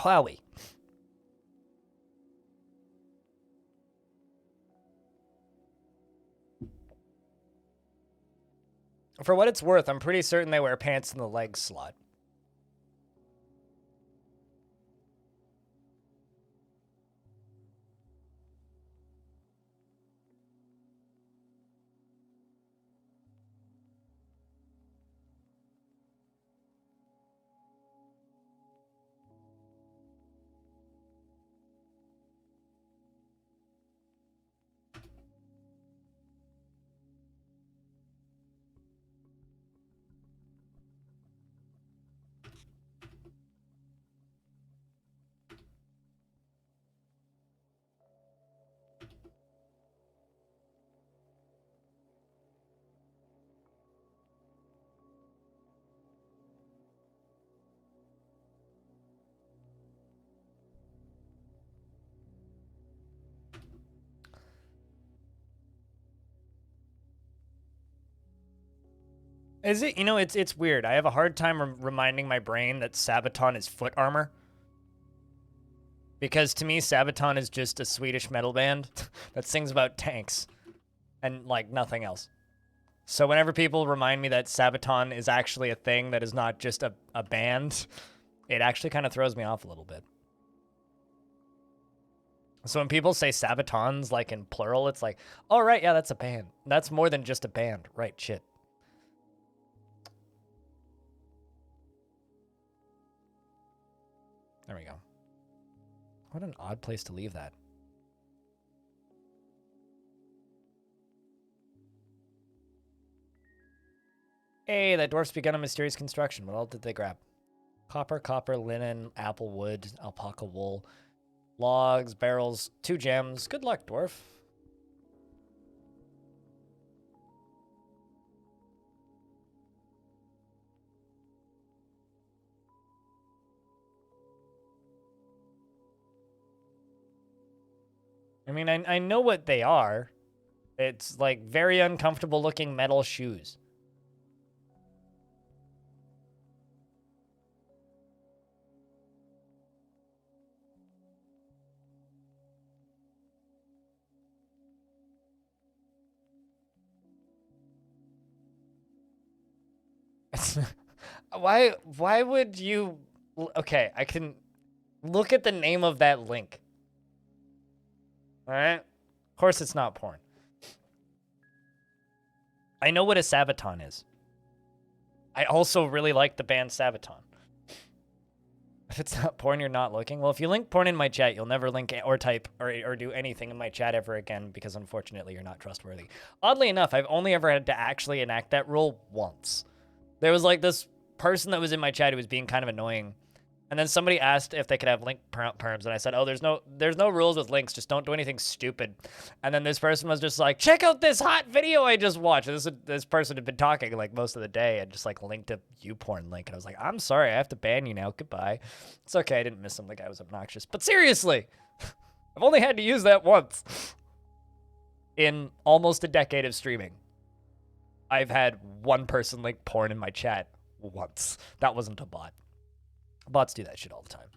S1: Wowie. For what it's worth, I'm pretty certain they wear pants in the leg slot. Is it? You know, it's weird. I have a hard time reminding my brain that Sabaton is foot armor. Because to me, Sabaton is just a Swedish metal band that sings about tanks and, like, nothing else. So whenever people remind me that Sabaton is actually a thing that is not just a band, it actually kind of throws me off a little bit. So when people say Sabatons, like, in plural, it's like, oh, right, yeah, that's a band. That's more than just a band. Right, shit. There we go. What an odd place to leave that. Hey, that dwarf's begun a mysterious construction. What all did they grab? Copper, linen, apple wood, alpaca wool, logs, barrels, 2 gems. Good luck, dwarf. I mean, I know what they are. It's like very uncomfortable looking metal shoes. Why would you... Okay, I can look at the name of that link. All right? Of course it's not porn. I know what a Sabaton is. I also really like the band Sabaton. If it's not porn, you're not looking. Well, if you link porn in my chat, you'll never link or type or do anything in my chat ever again because unfortunately you're not trustworthy. Oddly enough, I've only ever had to actually enact that rule once. There was like this person that was in my chat who was being kind of annoying And then somebody asked if they could have link perms, and I said, "Oh, there's no rules with links. Just don't do anything stupid." And then this person was just like, "Check out this hot video I just watched." This person had been talking like most of the day and just like linked a YouPorn link, and I was like, "I'm sorry, I have to ban you now. Goodbye." It's okay, I didn't miss him. The guy was obnoxious, but seriously, I've only had to use that once in almost a decade of streaming. I've had one person link porn in my chat once. That wasn't a bot. Bots do that shit all the time.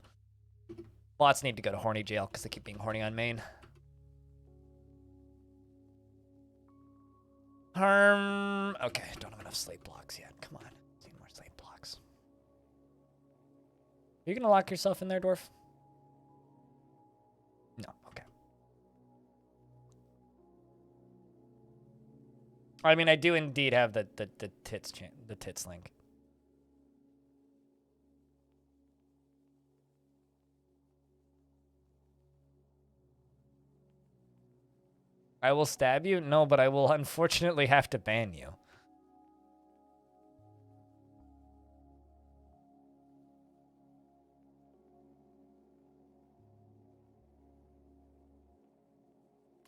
S1: Bots need to go to horny jail because they keep being horny on main. Okay, don't have enough slate blocks yet. Come on. Need more slate blocks. Are you going to lock yourself in there, Dwarf? No, okay. I mean, I do indeed have the tits link. I will stab you? No, but I will unfortunately have to ban you.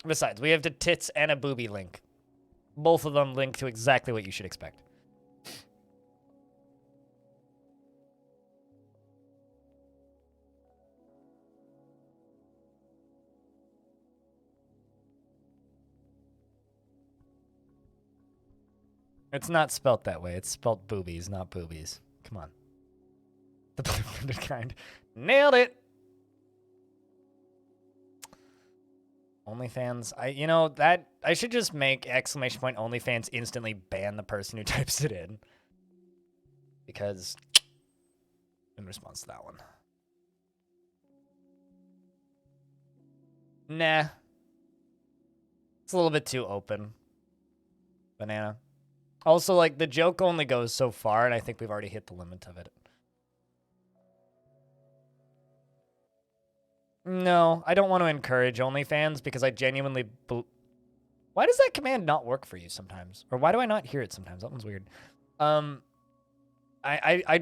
S1: Besides, we have the tits and a booby link. Both of them link to exactly what you should expect. It's not spelt that way. It's spelt boobies, not boobies. Come on. The blue-printed kind. Nailed it! OnlyFans. I should just make ! OnlyFans instantly ban the person who types it in. Because in response to that one. Nah. It's a little bit too open. Banana. Also, like, the joke only goes so far, and I think we've already hit the limit of it. No, I don't want to encourage OnlyFans because I genuinely... Why does that command not work for you sometimes? Or why do I not hear it sometimes? That one's weird. I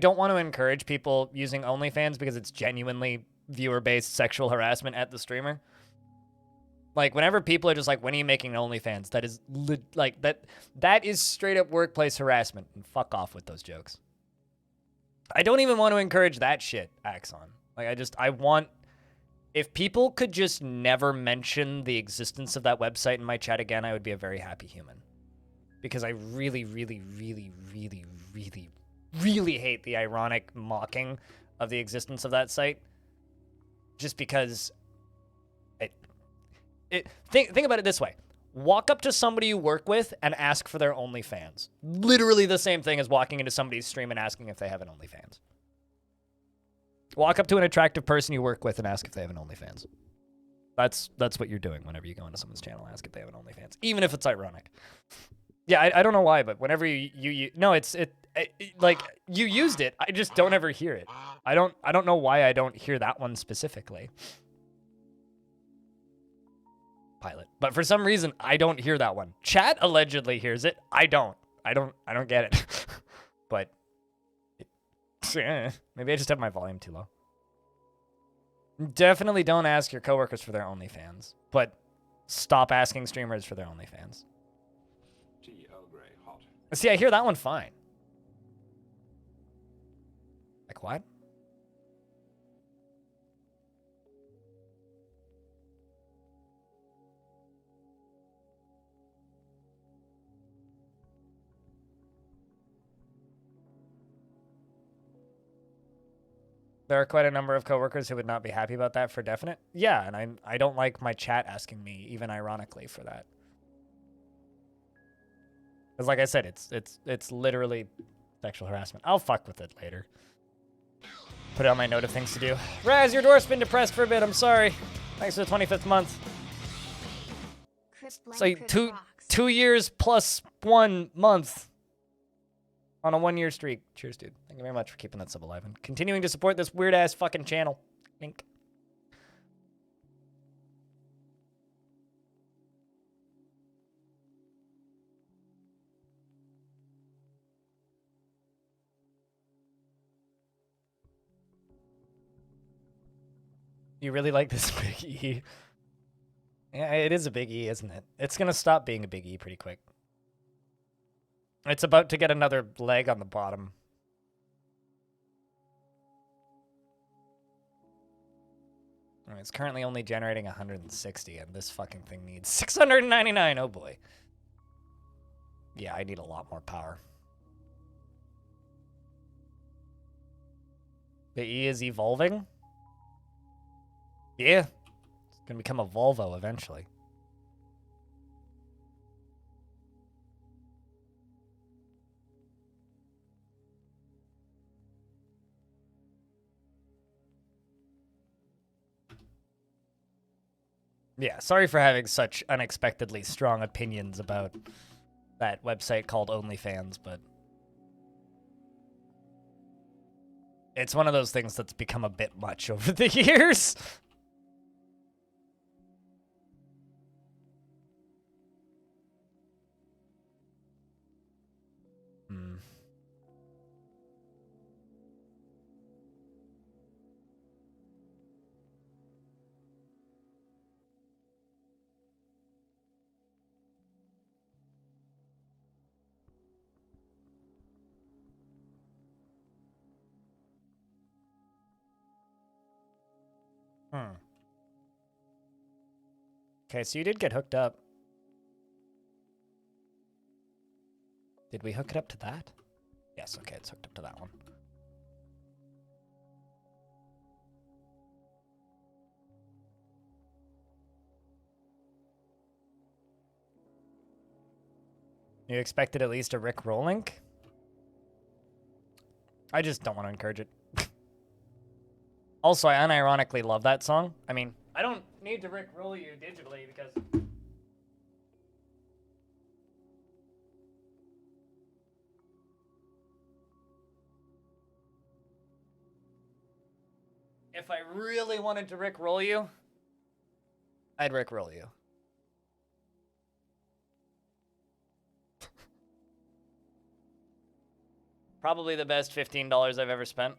S1: don't want to encourage people using OnlyFans because it's genuinely viewer-based sexual harassment at the streamer. Like, whenever people are just like, when are you making OnlyFans? That is, that is straight-up workplace harassment. And fuck off with those jokes. I don't even want to encourage that shit, Axon. Like, I want... If people could just never mention the existence of that website in my chat again, I would be a very happy human. Because I really, really, really, really, really, really hate the ironic mocking of the existence of that site. Just because... Think about it this way. Walk up to somebody you work with and ask for their OnlyFans. Literally the same thing as walking into somebody's stream and asking if they have an OnlyFans. Walk up to an attractive person you work with and ask if they have an OnlyFans. That's what you're doing whenever you go into someone's channel and ask if they have an OnlyFans, even if it's ironic. Yeah, I don't know why, but whenever you no, like you used it, I just don't ever hear it. I don't know why I don't hear that one specifically. Pilot. But for some reason, I don't hear that one. Chat allegedly hears it. I don't get it. But maybe I just have my volume too low. Definitely don't ask your coworkers for their OnlyFans, but stop asking streamers for their OnlyFans.
S3: Tea Earl Grey hot.
S1: See, I hear that one fine. Like what? There are quite a number of coworkers who would not be happy about that for definite. Yeah, and I don't like my chat asking me, even ironically, for that. Because like I said, it's literally sexual harassment. I'll fuck with it later. Put it on my note of things to do. Raz, your door's been depressed for a bit. I'm sorry. Thanks for the 25th month. So two years plus 1 month. On a 1-year streak. Cheers, dude. Thank you very much for keeping that sub alive and continuing to support this weird-ass fucking channel. Link. You really like this big E? Yeah, it is a big E, isn't it? It's gonna stop being a big E pretty quick. It's about to get another leg on the bottom. It's currently only generating 160, and this fucking thing needs 699. Oh boy. Yeah, I need a lot more power. The E is evolving? Yeah. It's gonna become a Volvo eventually. Yeah, sorry for having such unexpectedly strong opinions about that website called OnlyFans, but it's one of those things that's become a bit much over the years. Okay, so you did get hooked up. Did we hook it up to that? Yes, okay, it's hooked up to that one. You expected at least a Rick Rollink? I just don't want to encourage it. Also, I unironically love that song. I mean, I don't need to Rick roll you digitally because if I really wanted to Rick roll you, I'd Rick roll you. Probably the best $15 I've ever spent.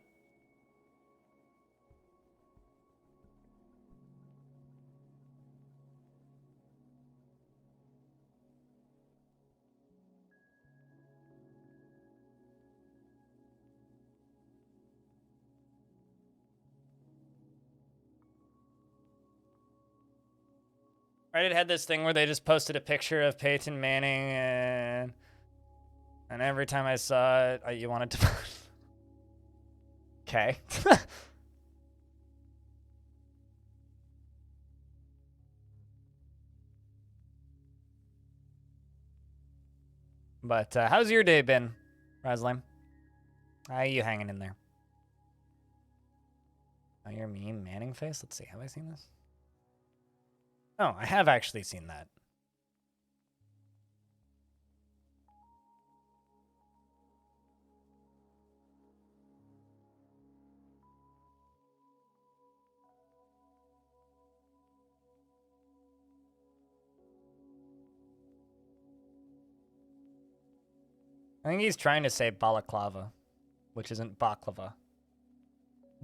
S1: Reddit had this thing where they just posted a picture of Peyton Manning, and every time I saw it, you wanted to. Okay. But how's your day been, Raslime? How you hanging in there? Oh, your meme Manning face? Let's see. Have I seen this? Oh, I have actually seen that. I think he's trying to say balaclava, which isn't baklava.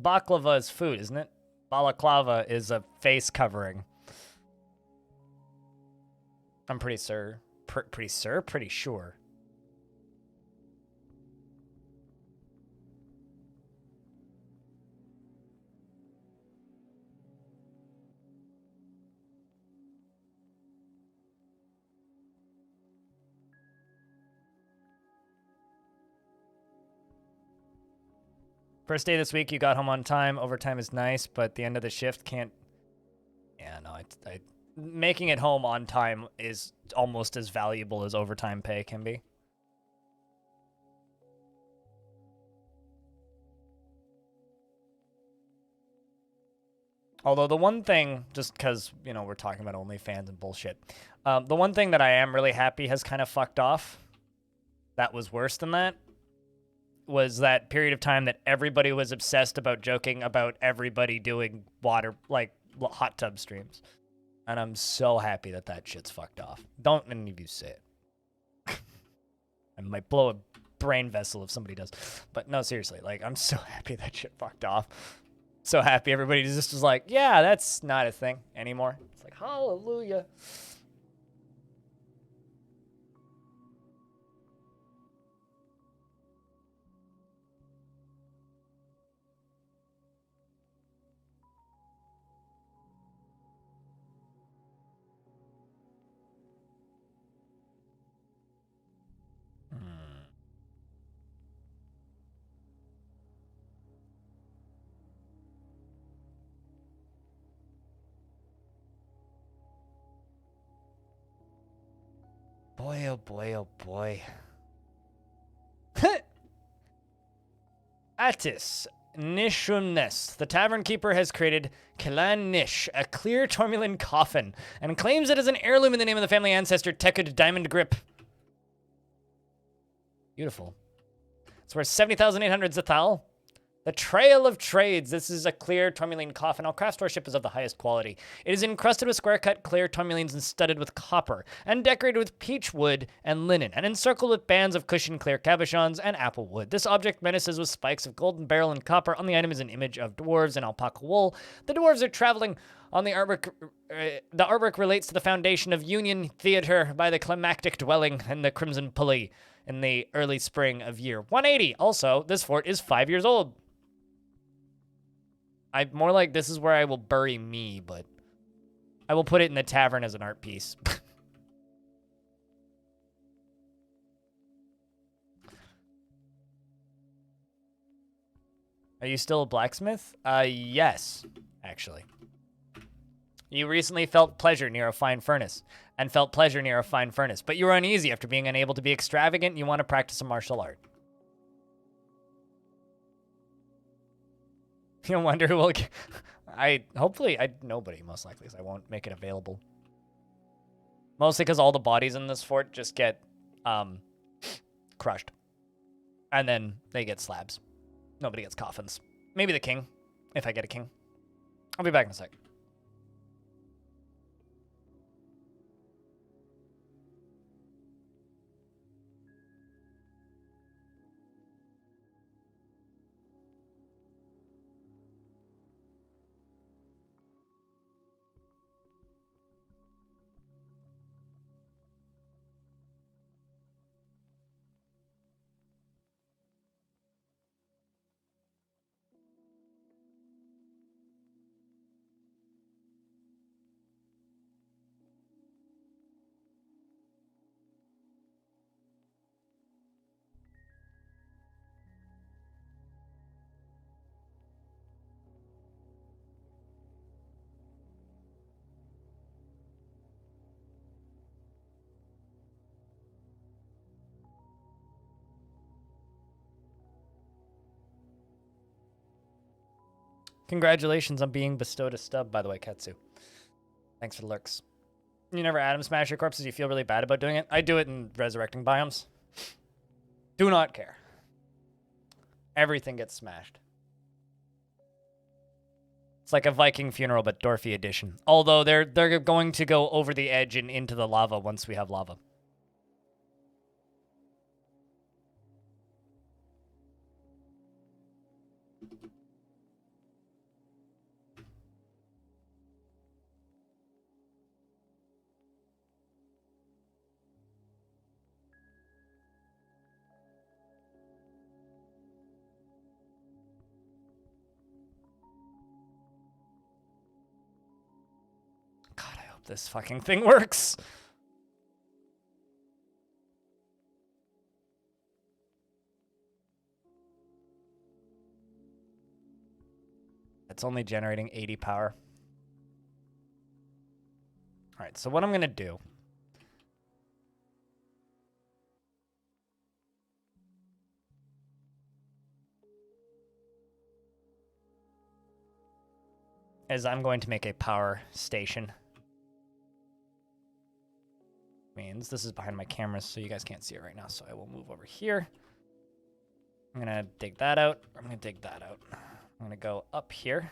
S1: Baklava is food, isn't it? Balaclava is a face covering. I'm pretty sure. Pretty sure. First day this week, you got home on time. Overtime is nice, but the end of the shift can't. Yeah, no, making it home on time is almost as valuable as overtime pay can be. Although the one thing, just because, you know, we're talking about OnlyFans and bullshit, the one thing that I am really happy has kind of fucked off, that was worse than that, was that period of time that everybody was obsessed about joking about everybody doing water, like, hot tub streams. And I'm so happy that that shit's fucked off. Don't any of you say it. I might blow a brain vessel if somebody does. But no, seriously, like, I'm so happy that shit fucked off. So happy everybody just was like, yeah, that's not a thing anymore. It's like, hallelujah. Boy, oh boy, oh boy. Attis Nishunnes. The tavern keeper has created Kilan Nish, a clear tourmaline coffin, and claims it as an heirloom in the name of the family ancestor Tekud Diamond Grip. Beautiful. It's worth 70,800 Zathal. The Trail of Trades. This is a clear tourmaline coffin. All craft storeships is of the highest quality. It is encrusted with square-cut clear tourmalines and studded with copper, and decorated with peach wood and linen, and encircled with bands of cushioned clear cabochons and apple wood. This object menaces with spikes of golden beryl and copper. On the item is an image of dwarves in alpaca wool. The dwarves are traveling on the artwork. The artwork relates to the foundation of Uniontheater by the climactic dwelling and the Crimson Pulley in the early spring of year 180. Also, this fort is 5 years old. I'm more like this is where I will bury me, but I will put it in the tavern as an art piece. Are you still a blacksmith? Yes, actually. You recently felt pleasure near a fine furnace, and felt pleasure near a fine furnace, but you were uneasy after being unable to be extravagant and you want to practice a martial art. You wonder who will get... Nobody, most likely, because I won't make it available. Mostly because all the bodies in this fort just get, crushed. And then they get slabs. Nobody gets coffins. Maybe the king, if I get a king. I'll be back in a sec. Congratulations on being bestowed a stub, by the way, Ketsu. Thanks for the lurks. You never Atom Smash your corpses? You feel really bad about doing it? I do it in resurrecting biomes. Do not care. Everything gets smashed. It's like a Viking funeral, but Dwarfy edition. Although they're going to go over the edge and into the lava once we have lava. God, I hope this fucking thing works. It's only generating 80 power. All right, so what I'm going to do is I'm going to make a power station. Means this is behind my camera, so you guys can't see it right now, so I will move over here. I'm going to dig that out. I'm going to dig that out. I'm going to go up here.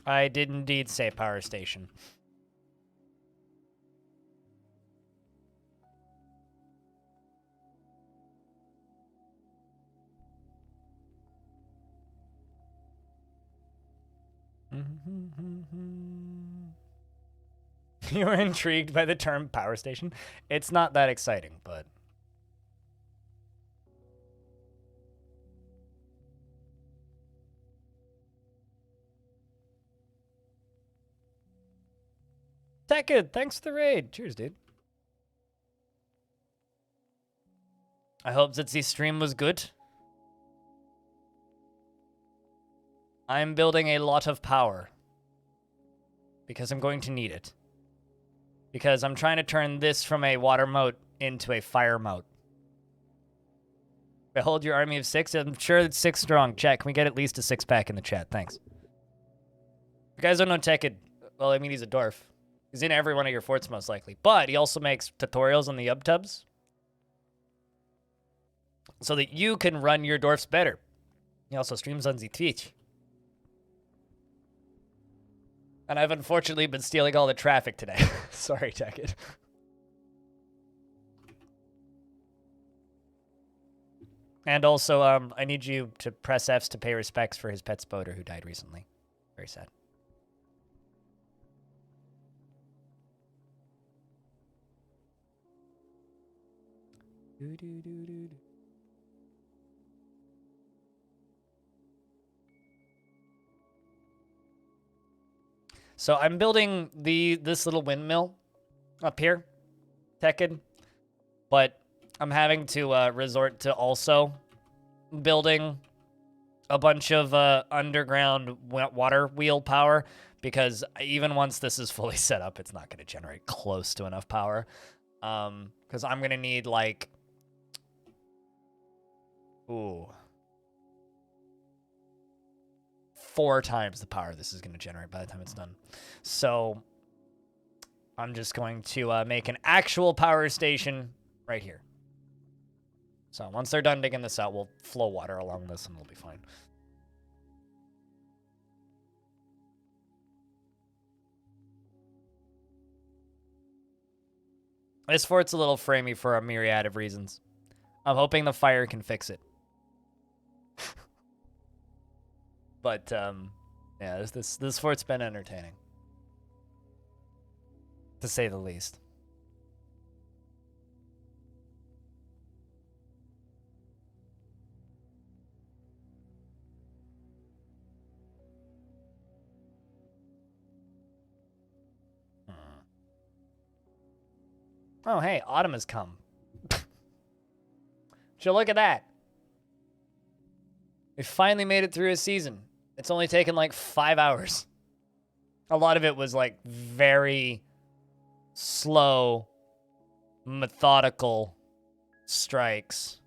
S1: I did indeed say power station. You were intrigued by the term power station? It's not that exciting, but... Tekid, thanks for the raid. Cheers, dude. I hope that the stream was good. I'm building a lot of power. Because I'm going to need it. Because I'm trying to turn this from a water moat into a fire moat. Behold your army of 6. I'm sure it's 6 strong. Chat, can we get at least a 6-pack in the chat? Thanks. You guys don't know Tekid. Well, I mean, he's a dwarf. He's in every one of your forts, most likely. But he also makes tutorials on the UbTubs. So that you can run your dwarfs better. He also streams on the Twitch. And I've unfortunately been stealing all the traffic today. Sorry, Tekid. And also, I need you to press Fs to pay respects for his pet Spoder who died recently. Very sad. So I'm building this little windmill up here, Tekid, but I'm having to resort to also building a bunch of underground water wheel power because even once this is fully set up, it's not going to generate close to enough power. Because I'm going to need like, 4 times the power this is going to generate by the time it's done. So I'm just going to make an actual power station right here. So once they're done digging this out, we'll flow water along this and it'll be fine. This fort's a little framey for a myriad of reasons. I'm hoping the fire can fix it. But, yeah, this fort's been entertaining. To say the least. Oh, hey, autumn has come. So look at that. We finally made it through a season. It's only taken like 5 hours. A lot of it was like very slow, methodical strikes.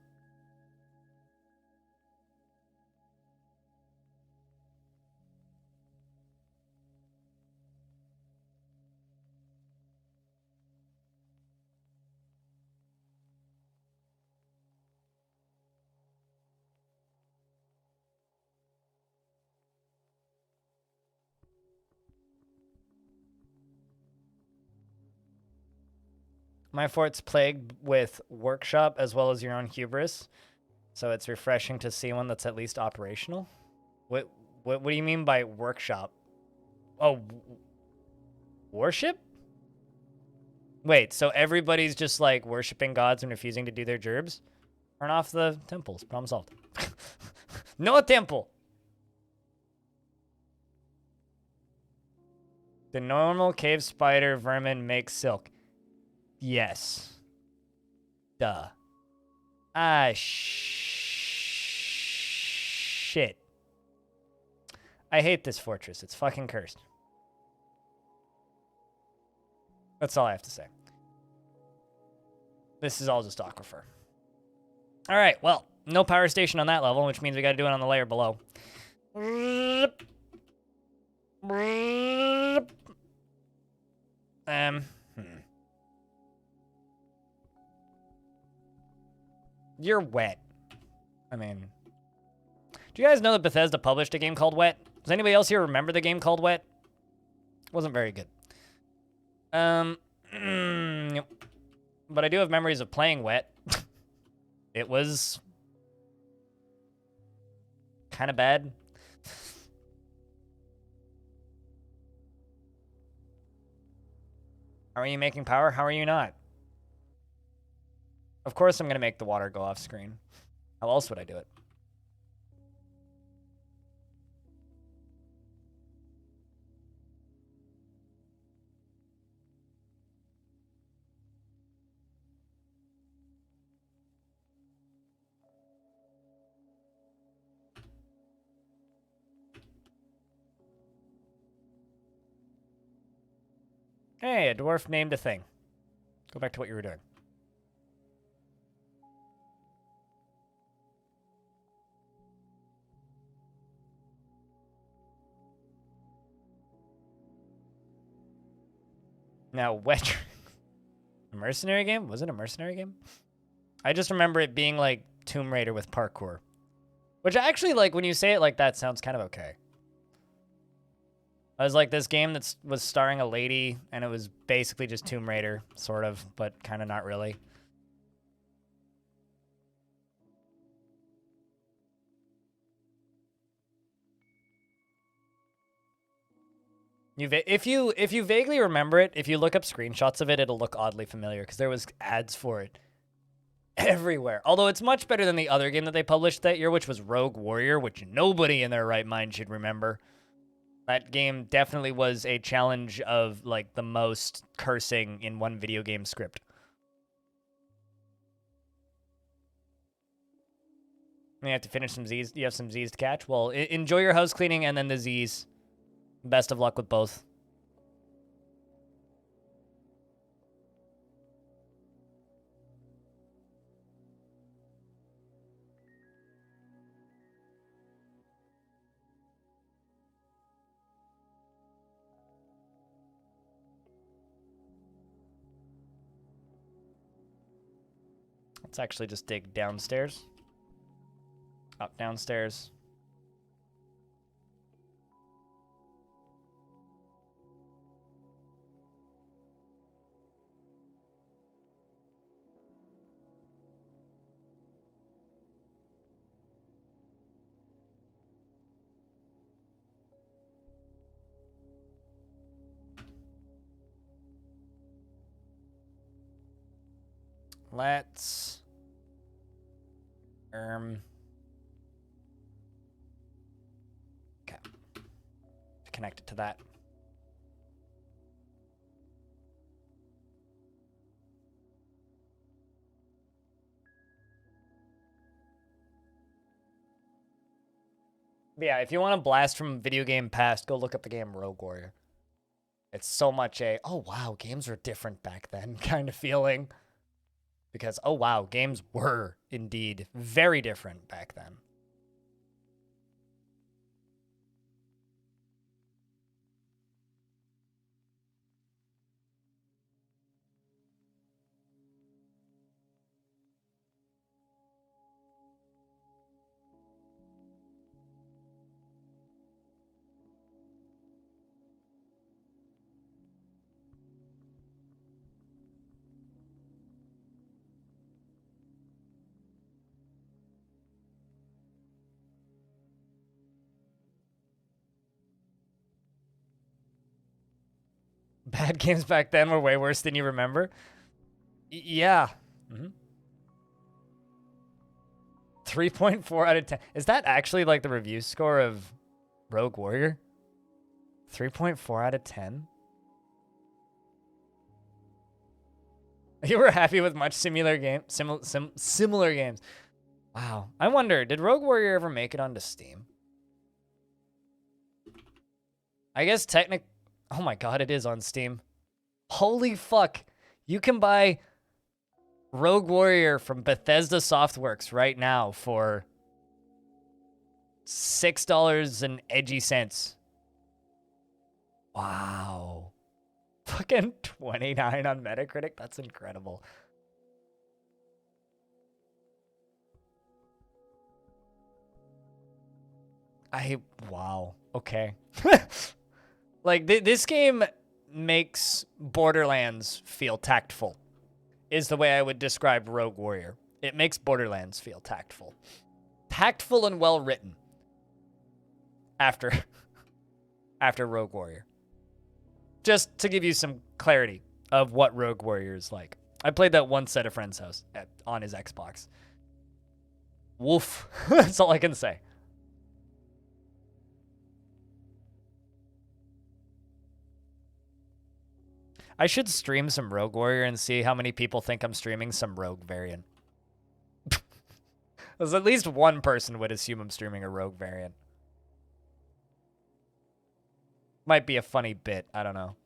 S1: My fort's plagued with workshop as well as your own hubris, so it's refreshing to see one that's at least operational. What do you mean by workshop? Oh, worship? Wait, so everybody's just like worshiping gods and refusing to do their gerbs? Turn off the temples. Problem solved. No temple. The normal cave spider vermin makes silk. Yes. Duh. Ah, shit. I hate this fortress. It's fucking cursed. That's all I have to say. This is all just aquifer. All right, well, no power station on that level, which means we got to do it on the layer below. You're wet. I mean, do you guys know that Bethesda published a game called Wet? Does anybody else here remember the game called Wet? Wasn't very good. Yep. But I do have memories of playing wet. It was kind of bad. How are you making power? How are you not? Of course I'm going to make the water go off screen. How else would I do it? Hey, a dwarf named a thing. Go back to what you were doing. Now, wet drinks. A mercenary game? Was it a mercenary game? I just remember it being like Tomb Raider with parkour. Which actually, like, when you say it like that, sounds kind of okay. I was like this game that was starring a lady, and it was basically just Tomb Raider, sort of, but kind of not really. If you vaguely remember it, if you look up screenshots of it, it'll look oddly familiar because there was ads for it everywhere. Although it's much better than the other game that they published that year, which was Rogue Warrior, which nobody in their right mind should remember. That game definitely was a challenge of like the most cursing in one video game script. You have to finish some Z's. You have some Z's to catch. Well, enjoy your house cleaning and then the Z's. Best of luck with both. Let's actually just dig downstairs. Up, downstairs. Let's okay. Connect it to that. But yeah, if you want to blast from video game past, go look up the game Rogue Warrior. It's so much a, oh wow, games were different back then kind of feeling. Because, oh wow, games were indeed very different back then. Bad games back then were way worse than you remember. Yeah. 3.4 out of 10. Is that actually like the review score of Rogue Warrior? 3.4 out of 10? You were happy with much similar games? Wow. I wonder, did Rogue Warrior ever make it onto Steam? I guess oh my god, it is on Steam. Holy fuck. You can buy Rogue Warrior from Bethesda Softworks right now for $6 and edgy cents. Wow. Fucking 29 on Metacritic? That's incredible. Wow. Okay. Like, this game makes Borderlands feel tactful, is the way I would describe Rogue Warrior. It makes Borderlands feel tactful. Tactful and well written after Rogue Warrior. Just to give you some clarity of what Rogue Warrior is like. I played that once at a friend's house on his Xbox. Woof. That's all I can say. I should stream some Rogue Warrior and see how many people think I'm streaming some Rogue variant. Because at least one person would assume I'm streaming a Rogue variant. Might be a funny bit. I don't know.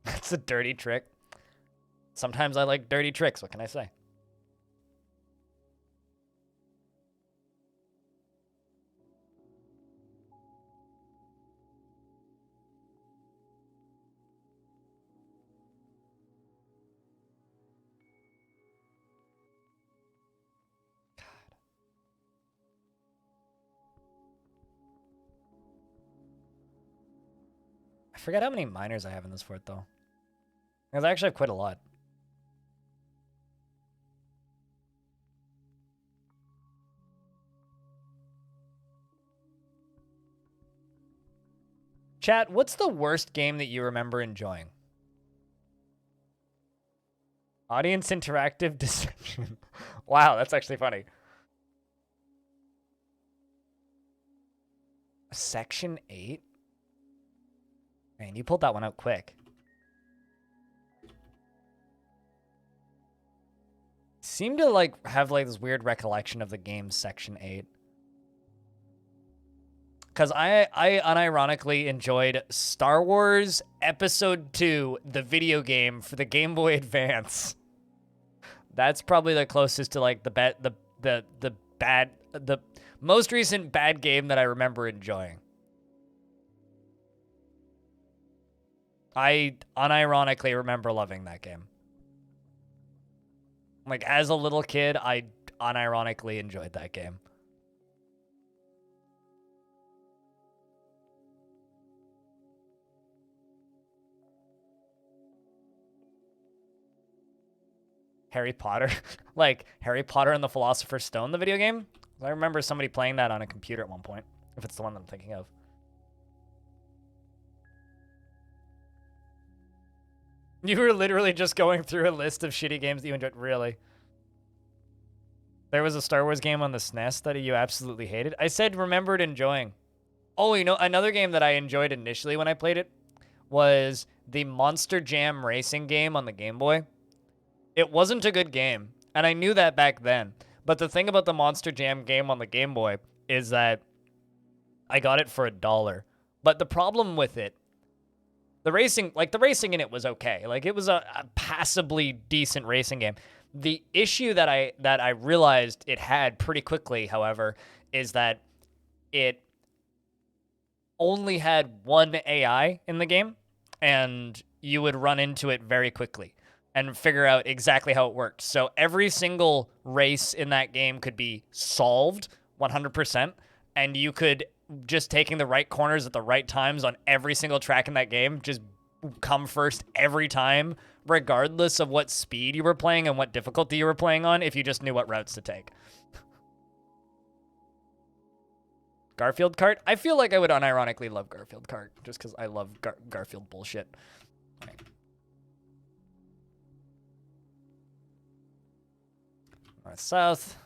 S1: It's a dirty trick. Sometimes I like dirty tricks. What can I say? I forget how many miners I have in this fort, though. Because I actually have quite a lot. Chat, what's the worst game that you remember enjoying? Audience interactive deception. Wow, that's actually funny. Section 8? Man, you pulled that one out quick. Seem to like have like this weird recollection of the game Section 8. Because I unironically enjoyed Star Wars Episode 2, the video game for the Game Boy Advance. That's probably the closest to like the most recent bad game that I remember enjoying. I unironically remember loving that game. Like, as a little kid, I unironically enjoyed that game. Harry Potter? Like, Harry Potter and the Philosopher's Stone, the video game? I remember somebody playing that on a computer at one point, if it's the one that I'm thinking of. You were literally just going through a list of shitty games that you enjoyed. Really? There was a Star Wars game on the SNES that you absolutely hated? I said remembered enjoying. Oh, you know, another game that I enjoyed initially when I played it was the Monster Jam racing game on the Game Boy. It wasn't a good game, and I knew that back then. But the thing about the Monster Jam game on the Game Boy is that I got it for $1. But the problem with it, the racing in it was okay. Like, it was a passably decent racing game. The issue that I realized it had pretty quickly, however, is that it only had one AI in the game, and you would run into it very quickly and figure out exactly how it worked. So every single race in that game could be solved 100%, and you could, just taking the right corners at the right times on every single track in that game, just come first every time, regardless of what speed you were playing and what difficulty you were playing on, if you just knew what routes to take. Garfield Kart? I feel like I would unironically love Garfield Kart, just because I love Garfield bullshit. Right. North, south.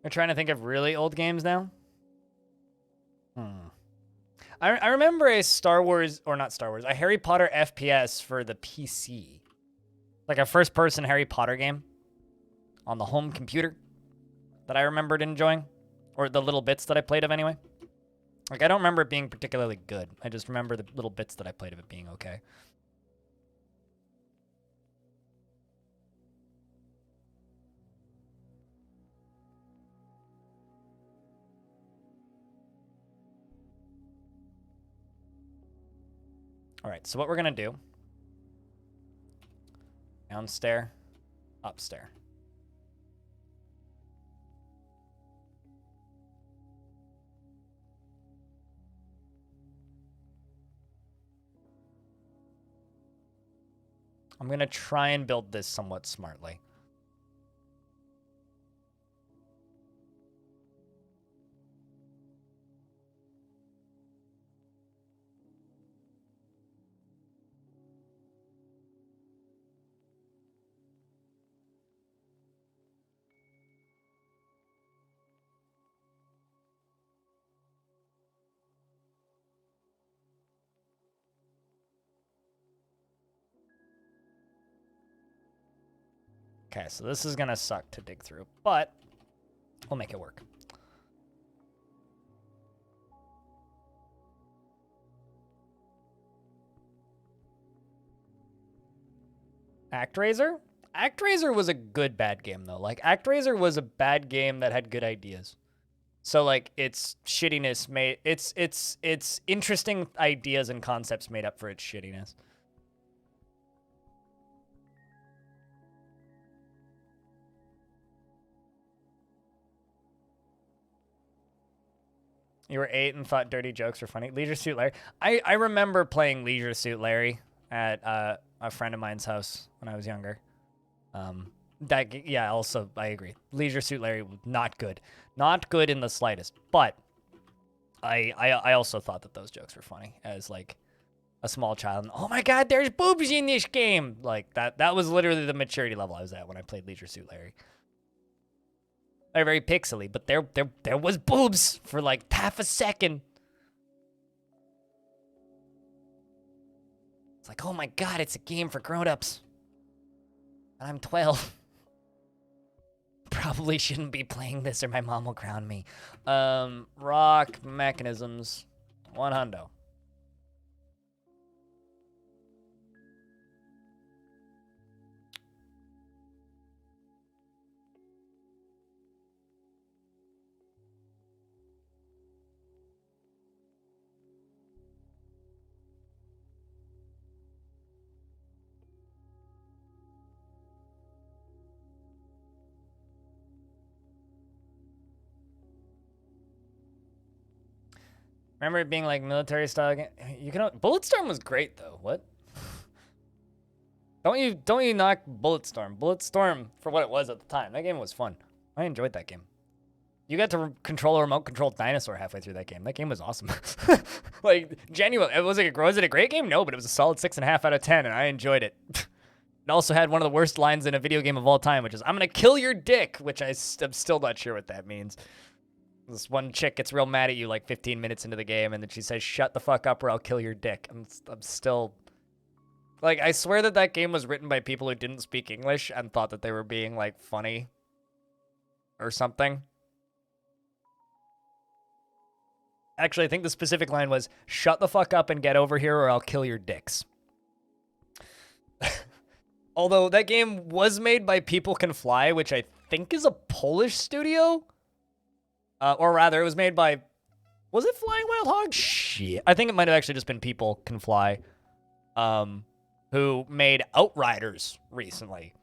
S1: We're trying to think of really old games now. I remember a Star Wars, or not Star Wars, a Harry Potter FPS for the PC. Like a first-person Harry Potter game on the home computer. that I remembered enjoying, or the little bits that I played of anyway. Like, I don't remember it being particularly good. I just remember the little bits that I played of it being okay. All right, so what we're going to do, downstair, upstair. I'm going to try and build this somewhat smartly. Okay, so this is going to suck to dig through, but we'll make it work. ActRaiser? ActRaiser was a good bad game, though. Like, ActRaiser was a bad game that had good ideas. So, like, its shittiness made... Its interesting ideas and concepts made up for its shittiness. You were 8 and thought dirty jokes were funny. Leisure Suit Larry. I remember playing Leisure Suit Larry at a friend of mine's house when I was younger. Yeah, also, I agree. Leisure Suit Larry was not good. Not good in the slightest. But I also thought that those jokes were funny as, like, a small child. And, oh my god, there's boobs in this game! Like, that was literally the maturity level I was at when I played Leisure Suit Larry. They're very pixely, but there was boobs for like half a second. It's like, oh my god, it's a game for grown-ups. And I'm 12. Probably shouldn't be playing this or my mom will ground me. Rock mechanisms. 100. Remember it being like military style game? You can Bulletstorm was great though. What? Don't you knock Bulletstorm. Bulletstorm for what it was at the time. That game was fun. I enjoyed that game. You got to control a remote controlled dinosaur halfway through that game. That game was awesome. Like, genuinely, was it a great game? No, but it was a solid 6.5 out of 10, and I enjoyed it. It also had one of the worst lines in a video game of all time, which is, I'm gonna kill your dick, which I'm still not sure what that means. This one chick gets real mad at you like 15 minutes into the game, and then she says, shut the fuck up or I'll kill your dick. I'm still... Like, I swear that game was written by people who didn't speak English and thought that they were being, like, funny. Or something. Actually, I think the specific line was, shut the fuck up and get over here or I'll kill your dicks. Although, that game was made by People Can Fly, which I think is a Polish studio? Or rather, it was made by... Was it Flying Wild Hog? Shit. I think it might have actually just been People Can Fly. Who made Outriders recently.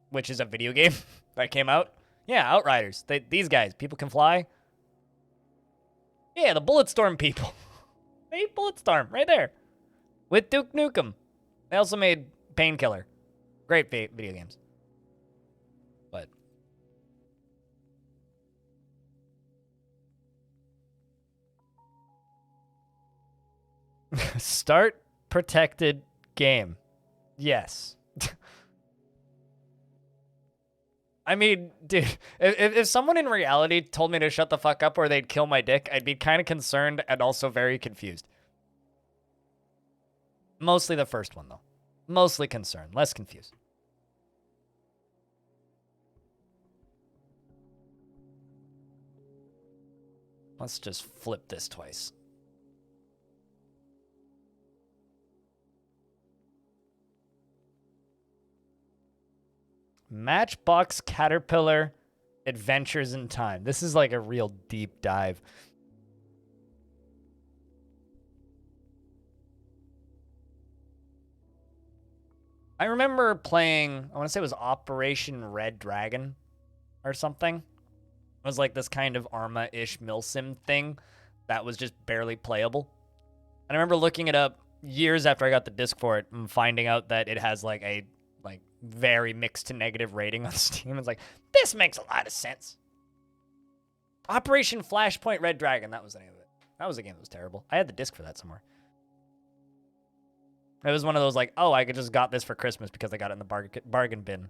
S1: Which is a video game that came out. Yeah, Outriders. These guys, People Can Fly. Yeah, the Bulletstorm people. They made Bulletstorm right there. With Duke Nukem. They also made Painkiller. Great video games. But... Start protected game. Yes. I mean, dude, if someone in reality told me to shut the fuck up or they'd kill my dick, I'd be kind of concerned and also very confused. Mostly the first one, though. Mostly concerned, less confused. Let's just flip this twice. Matchbox Caterpillar Adventures in Time. This is like a real deep dive. I remember playing, I want to say it was Operation Red Dragon or something. It was like this kind of Arma-ish milsim thing that was just barely playable. And I remember looking it up years after I got the disc for it and finding out that it has like a very mixed to negative rating on Steam. It's like, this makes a lot of sense. Operation Flashpoint Red Dragon, that was the name of it. That was a game that was terrible. I had the disc for that somewhere. It was one of those like, oh, I could just got this for Christmas because I got it in the bargain bin.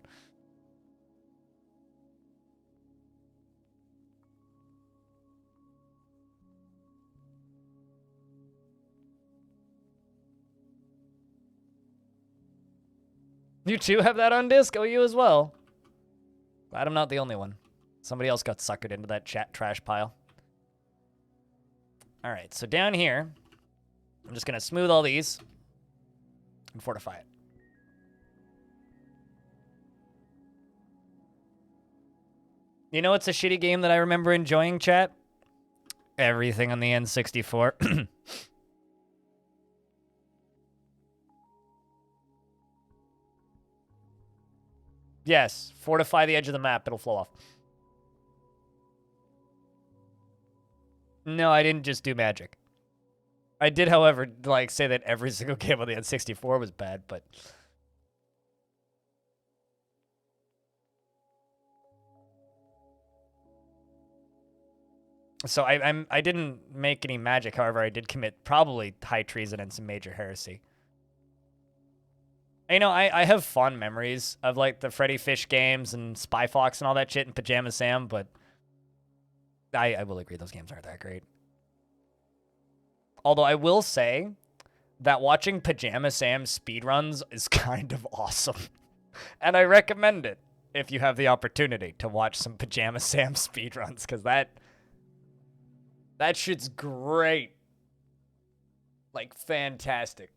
S1: You too have that on disc? Oh, you as well. Glad I'm not the only one. Somebody else got suckered into that chat trash pile. All right, so down here, I'm just going to smooth all these and fortify it. You know what's a shitty game that I remember enjoying, chat? Everything on the N64. Yes, fortify the edge of the map. It'll flow off. No, I didn't just do magic. I did, however, like say that every single game on the N64 was bad, but so I didn't make any magic. However, I did commit probably high treason and some major heresy. You know, I have fond memories of like the Freddy Fish games and Spy Fox and all that shit and Pajama Sam, but I will agree those games aren't that great. Although I will say that watching Pajama Sam speedruns is kind of awesome. And I recommend it if you have the opportunity to watch some Pajama Sam speedruns, because that shit's great. Like, fantastic.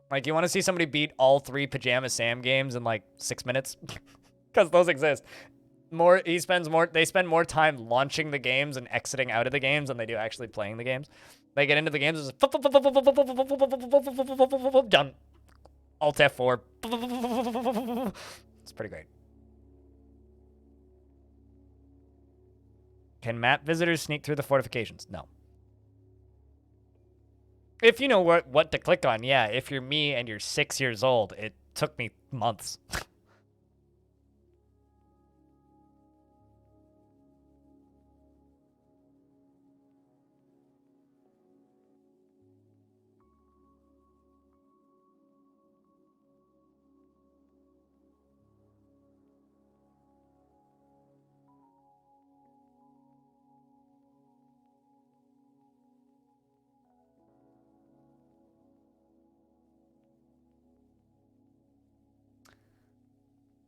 S1: Like, you want to see somebody beat all 3 Pajama Sam games in like 6 minutes? Because those exist. They spend more time launching the games and exiting out of the games than they do actually playing the games. They get into the games, it's just done. Alt F4. It's pretty great. Can map visitors sneak through the fortifications? No. If you know what to click on, yeah. If you're me and you're 6 years old, it took me months.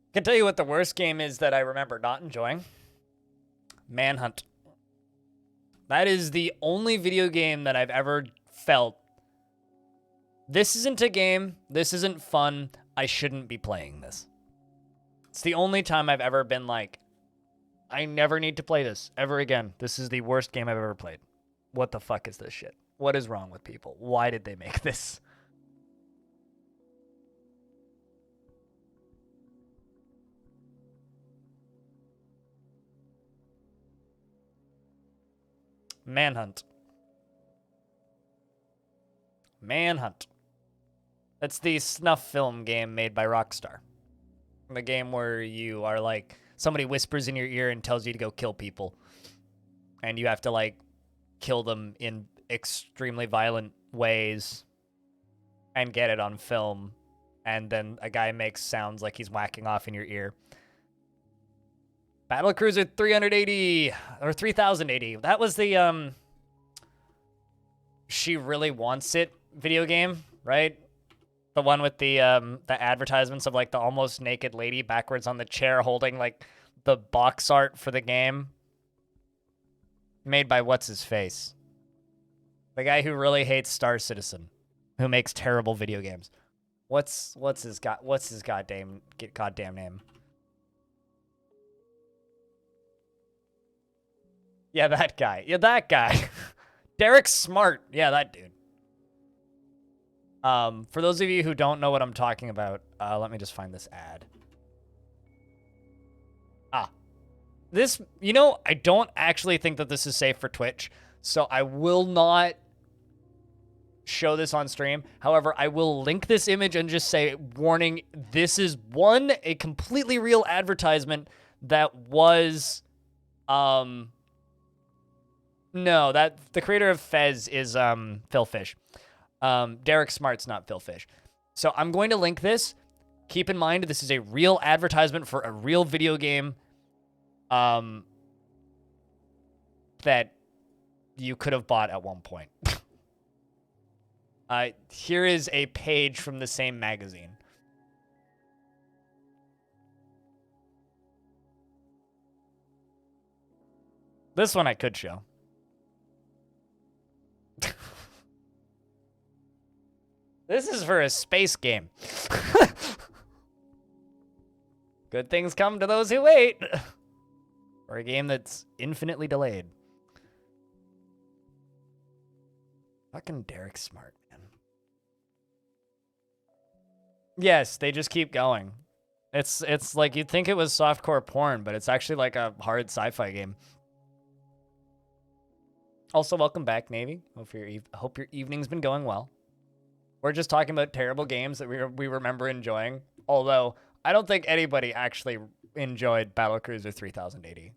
S1: I can tell you what the worst game is that I remember not enjoying. Manhunt. That is the only video game that I've ever felt, this isn't a game, this isn't fun, I shouldn't be playing this. It's the only time I've ever been like, I never need to play this ever again. This is the worst game I've ever played. What the fuck is this shit? What is wrong with people? Why did they make this? Manhunt. Manhunt. That's the snuff film game made by Rockstar. The game where you are like, somebody whispers in your ear and tells you to go kill people. And you have to like kill them in extremely violent ways and get it on film. And then a guy makes sounds like he's whacking off in your ear. Battlecruiser 380 or 3080. That was the She Really Wants It video game, right? The one with the advertisements of like the almost naked lady backwards on the chair holding like the box art for the game. Made by what's his face? The guy who really hates Star Citizen, who makes terrible video games. What's his goddamn name? Yeah, that guy. Yeah, that guy. Derek Smart. Yeah, that dude. For those of you who don't know what I'm talking about, let me just find this ad. This, you know, I don't actually think that this is safe for Twitch, so I will not show this on stream. However, I will link this image and just say, warning, this is a completely real advertisement that was, no, that the creator of Fez is Phil Fish. Derek Smart's not Phil Fish. So I'm going to link this. Keep in mind, this is a real advertisement for a real video game that you could have bought at one point. Here is a page from the same magazine. This one I could show. This is for a space game. Good things come to those who wait. Or a game that's infinitely delayed. Fucking Derek Smart, man. Yes, they just keep going. It's like you'd think it was softcore porn, but it's actually like a hard sci-fi game. Also, welcome back, Navy. Hope your evening's been going well. We're just talking about terrible games that we remember enjoying. Although, I don't think anybody actually enjoyed Battlecruiser 3080.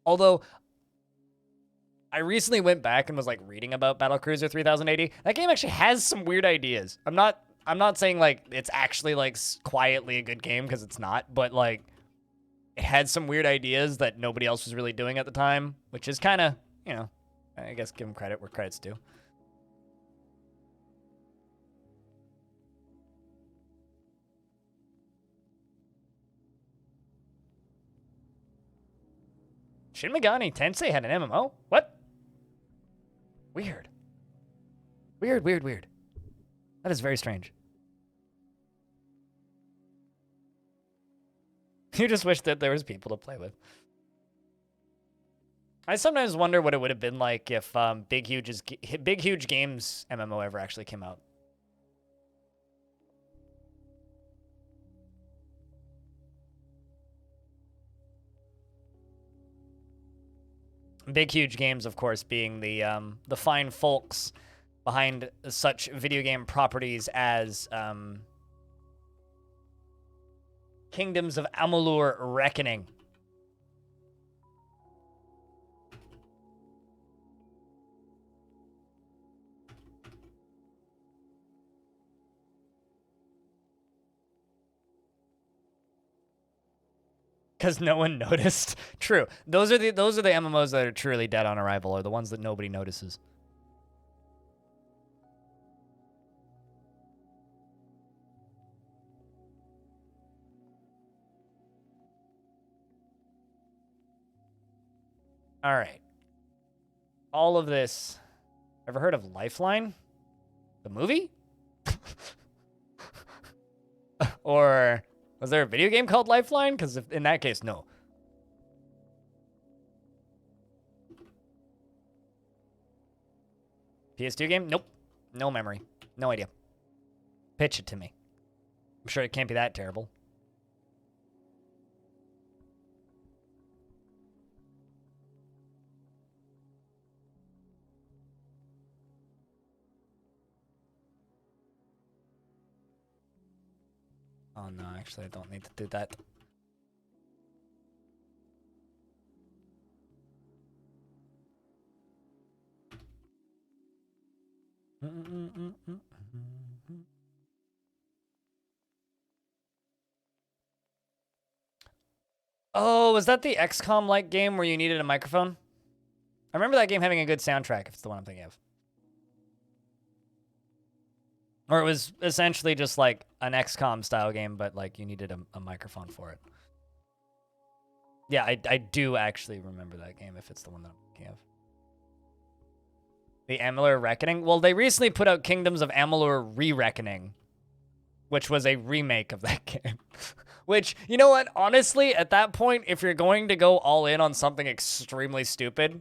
S1: Although, I recently went back and was like reading about Battlecruiser 3080. That game actually has some weird ideas. I'm not saying like it's actually like quietly a good game, because it's not, but like it had some weird ideas that nobody else was really doing at the time, which is kind of, you know, I guess give them credit where credit's due. Shin Megami Tensei had an MMO? What? Weird. Weird. That is very strange. You just wish that there was people to play with. I sometimes wonder what it would have been like if Big Huge Games MMO ever actually came out. Big Huge Games, of course, being the fine folks behind such video game properties as Kingdoms of Amalur Reckoning. Because no one noticed. True. Those are the MMOs that are truly dead on arrival, or the ones that nobody notices. All right. All of this. Ever heard of Lifeline? The movie? Or was there a video game called Lifeline? Because in that case, no. PS2 game? Nope. No memory. No idea. Pitch it to me. I'm sure it can't be that terrible. Oh no, actually I don't need to do that. Oh, was that the XCOM-like game where you needed a microphone? I remember that game having a good soundtrack, if it's the one I'm thinking of. Or it was essentially just like an XCOM style game, but like you needed a microphone for it. Yeah, I do actually remember that game, if it's the one that I'm thinking of. The Amalur Reckoning? Well, they recently put out Kingdoms of Amalur Re-Reckoning, which was a remake of that game. Which, you know what? Honestly, at that point, if you're going to go all in on something extremely stupid...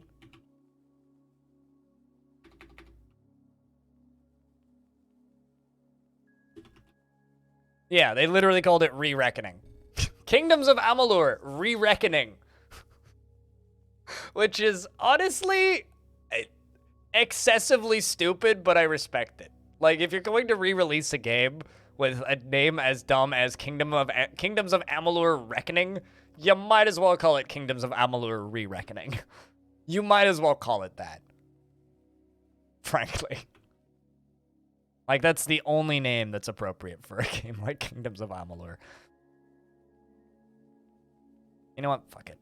S1: Yeah, they literally called it Re-Reckoning. Kingdoms of Amalur Re-Reckoning. Which is, honestly, excessively stupid, but I respect it. Like, if you're going to re-release a game with a name as dumb as Kingdoms of Amalur Reckoning, you might as well call it Kingdoms of Amalur Re-Reckoning. You might as well call it that. Frankly. Like, that's the only name that's appropriate for a game like Kingdoms of Amalur. You know what? Fuck it.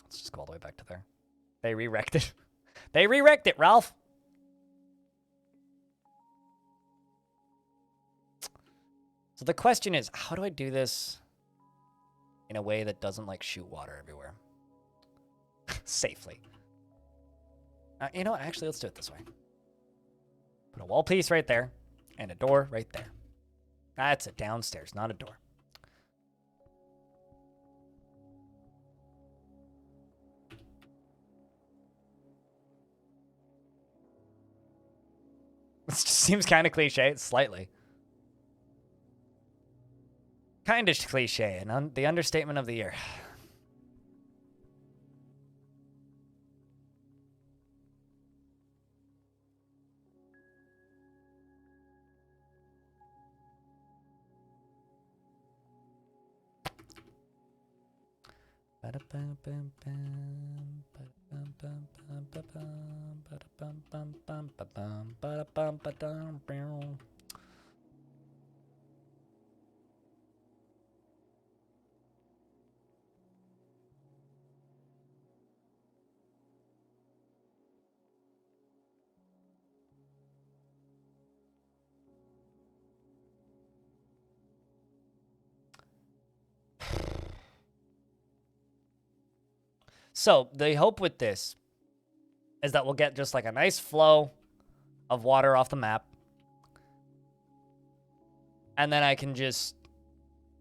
S1: Let's just go all the way back to there. They re-wrecked it. They re-wrecked it, Ralph. So the question is, how do I do this in a way that doesn't, like, shoot water everywhere? Safely. You know what? Actually, let's do it this way. Put a wall piece right there, and a door right there. That's a downstairs, not a door. This just seems kind of cliche, slightly. Kind of cliche, and the understatement of the year. So the hope with this is that we'll get just like a nice flow of water off the map. And then I can just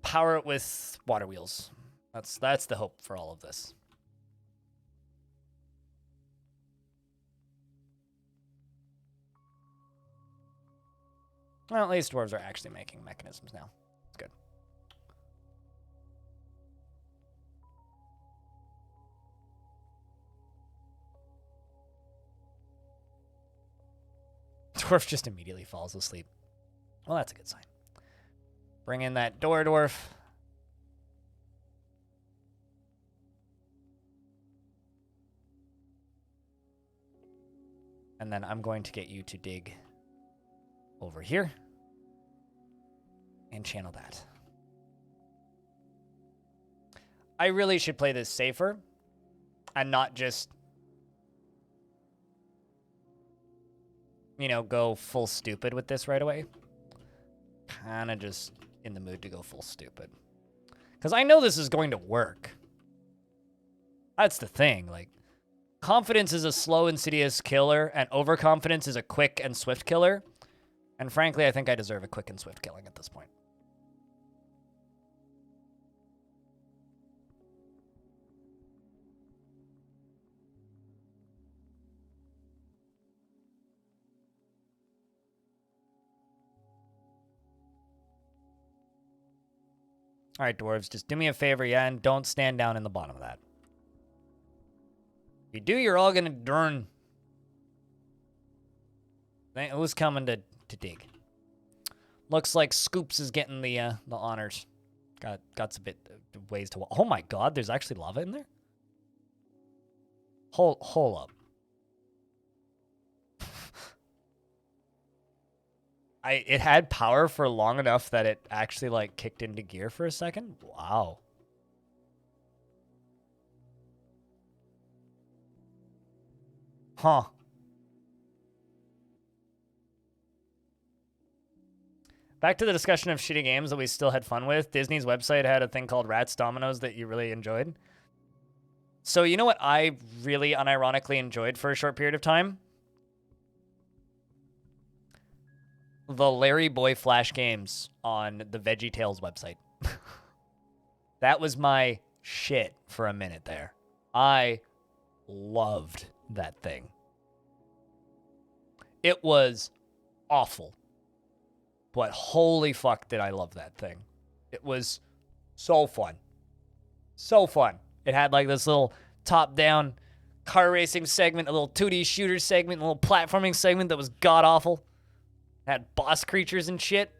S1: power it with water wheels. That's the hope for all of this. Well, at least dwarves are actually making mechanisms now. It's good. Dwarf just immediately falls asleep. Well, that's a good sign. Bring in that door, Dwarf. And then I'm going to get you to dig over here and channel that. I really should play this safer and not just, you know, go full stupid with this right away. Kind of just in the mood to go full stupid. Because I know this is going to work. That's the thing. Like, confidence is a slow, insidious killer, and overconfidence is a quick and swift killer. And frankly, I think I deserve a quick and swift killing at this point. All right, dwarves, just do me a favor, yeah, and don't stand down in the bottom of that. If you do, you're all gonna burn. Who's coming to dig? Looks like Scoops is getting the honors. Got some bit ways to. Oh my God, there's actually lava in there. Hold up. It had power for long enough that it actually like kicked into gear for a second. Wow. Huh. Back to the discussion of shitty games that we still had fun with. Disney's website had a thing called Rats Dominoes that you really enjoyed. So you know what I really unironically enjoyed for a short period of time? The Larry Boy Flash games on the VeggieTales website. That was my shit for a minute there. I loved that thing. It was awful. But holy fuck did I love that thing. It was so fun. So fun. It had like this little top-down car racing segment, a little 2D shooter segment, a little platforming segment that was god-awful. It had boss creatures and shit.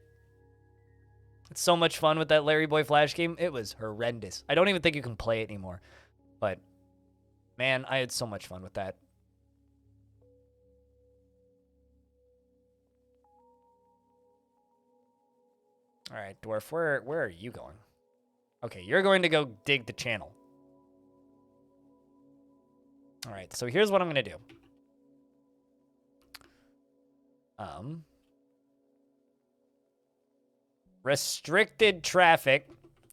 S1: It's so much fun with that Larry Boy Flash game. It was horrendous. I don't even think you can play it anymore. But, man, I had so much fun with that. All right, Dwarf, where are you going? Okay, you're going to go dig the channel. All right, so here's what I'm going to do. Restricted traffic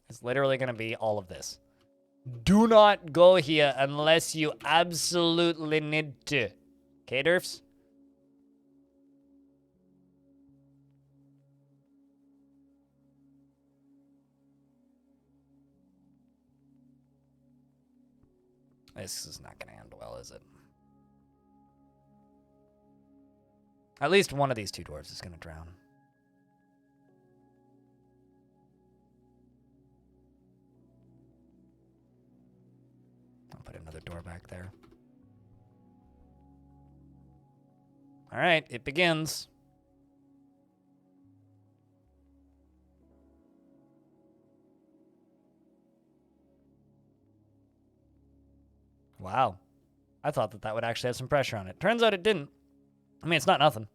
S1: is literally going to be all of this. Do not go here unless you absolutely need to. Okay, Durfs? This is not going to end well, is it? At least one of these two dwarves is going to drown. I'll put another door back there. All right, it begins. Wow. I thought that would actually have some pressure on it. Turns out it didn't. I mean, it's not nothing.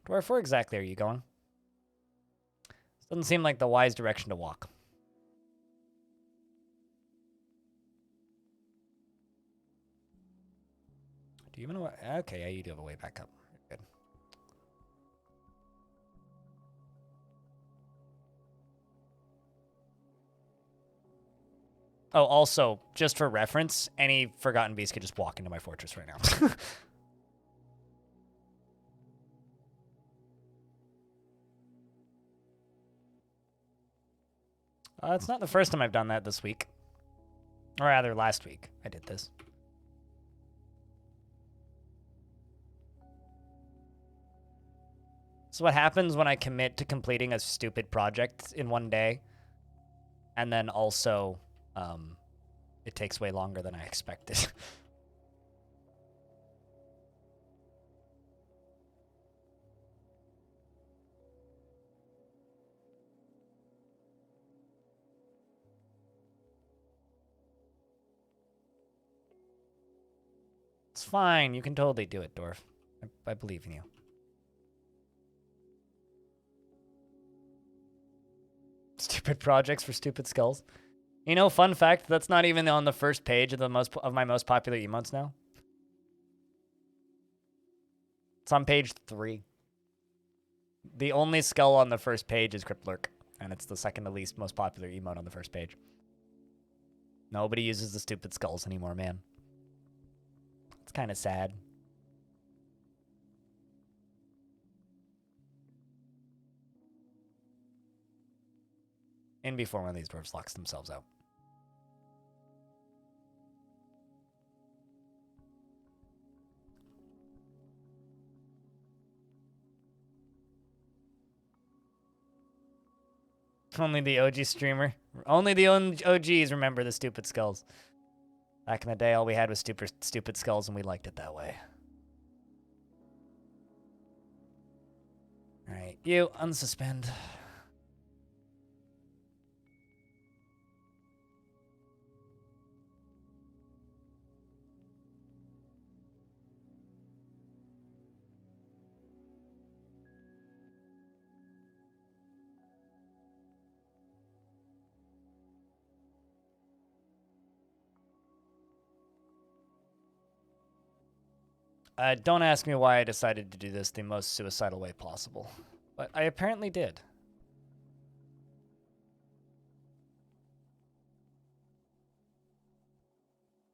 S1: Dwarf, where exactly are you going? This doesn't seem like the wise direction to walk. Do you even know what? Okay, yeah, you do have a way back up. Good. Oh, also, just for reference, any Forgotten Beast could just walk into my fortress right now. It's not the first time I've done that this week. Or rather, last week I did this. So what happens when I commit to completing a stupid project in one day, and then also it takes way longer than I expected. It's fine. You can totally do it, Dwarf. I believe in you. Stupid projects for stupid skulls. You know, fun fact, that's not even on the first page of my most popular emotes now. It's on page 3. The only skull on the first page is Cryptlurk, and it's the second to least most popular emote on the first page. Nobody uses the stupid skulls anymore, man. It's kind of sad. And before one of these dwarves locks themselves out. Only the OG streamer. Only the OGs remember the stupid skulls. Back in the day, all we had was stupid skulls, and we liked it that way. All right, you unsuspend. Don't ask me why I decided to do this the most suicidal way possible, but I apparently did.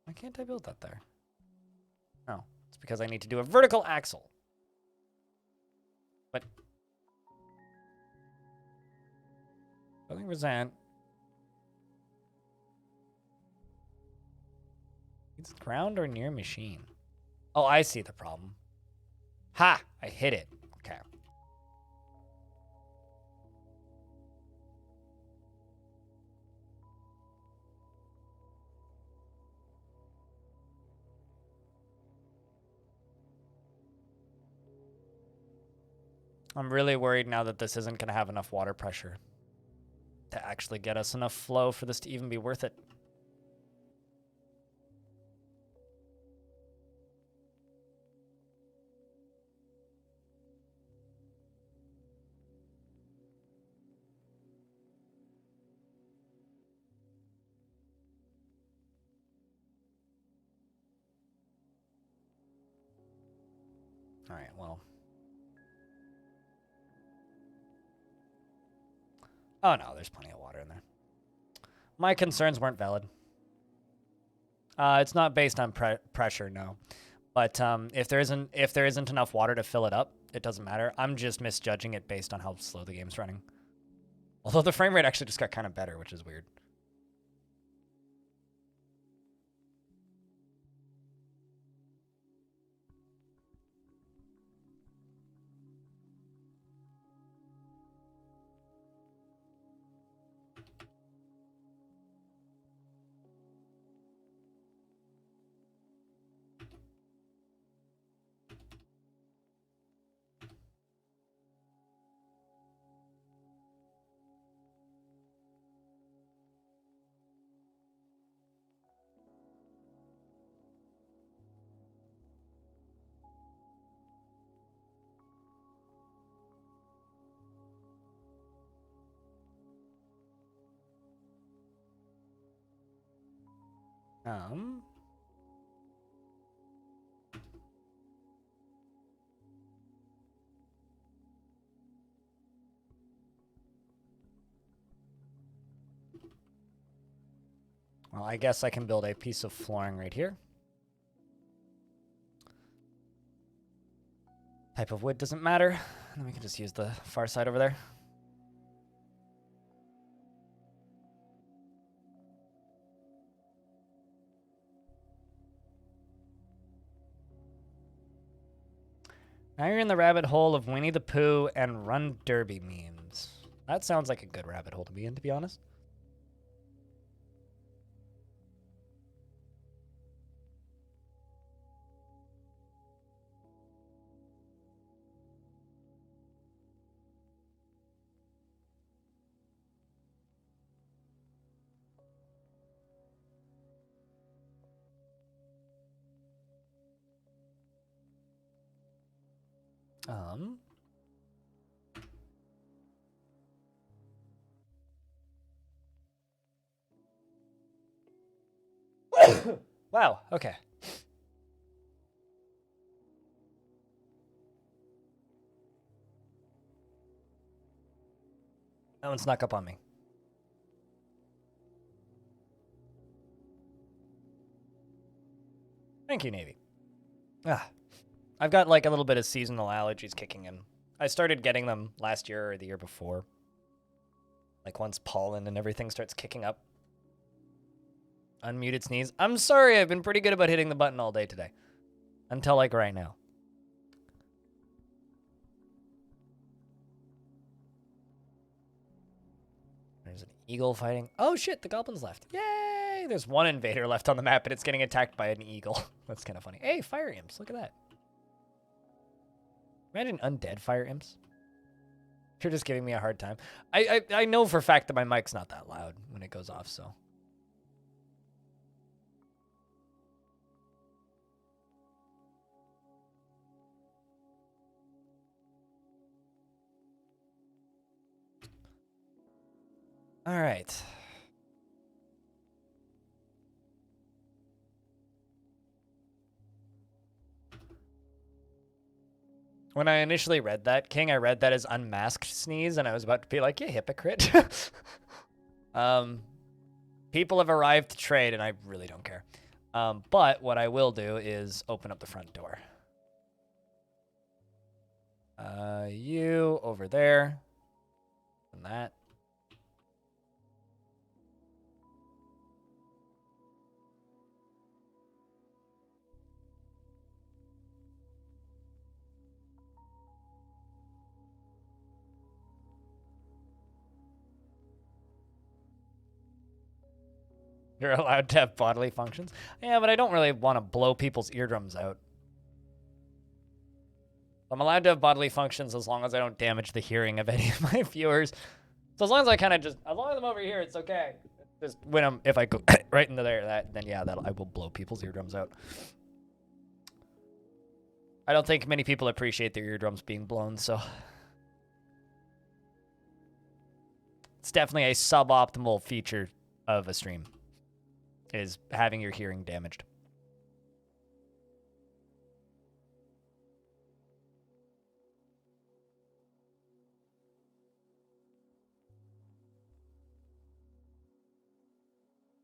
S1: Why can't I build that there? No, it's because I need to do a vertical axle. But building resent. It's ground or near machine. Oh, I see the problem. Ha! I hit it. Okay. I'm really worried now that this isn't going to have enough water pressure to actually get us enough flow for this to even be worth it. All right, well. Oh, no, there's plenty of water in there. My concerns weren't valid. It's not based on pressure, no. But if there isn't enough water to fill it up, it doesn't matter. I'm just misjudging it based on how slow the game's running. Although the frame rate actually just got kind of better, which is weird. Um, well, I guess I can build a piece of flooring right here. Type of wood doesn't matter. And then we can just use the far side over there. Now you're in the rabbit hole of Winnie the Pooh and Run Derby memes. That sounds like a good rabbit hole to be in, to be honest. Wow, okay. That one snuck up on me. Thank you, Navy. I've got like a little bit of seasonal allergies kicking in. I started getting them last year or the year before. Like once pollen and everything starts kicking up. Unmuted sneeze. I'm sorry, I've been pretty good about hitting the button all day today. Until like right now. There's an eagle fighting. Oh shit, the goblins left. Yay! There's one invader left on the map, and it's getting attacked by an eagle. That's kind of funny. Hey, fire imps, look at that. Imagine undead fire imps. You're just giving me a hard time. I know for a fact that my mic's not that loud when it goes off, so. All right. When I initially read that, King, I read that as unmasked sneeze, and I was about to be like, you hypocrite. People have arrived to trade, and I really don't care. But what I will do is open up the front door. You over there. And that. You're allowed to have bodily functions. Yeah, but I don't really want to blow people's eardrums out. I'm allowed to have bodily functions as long as I don't damage the hearing of any of my viewers. So as long as I kind of just, as long as I'm over here, it's okay. Just when I'm, if I go right into there, then yeah, I will blow people's eardrums out. I don't think many people appreciate their eardrums being blown, so. It's definitely a suboptimal feature of a stream, is having your hearing damaged.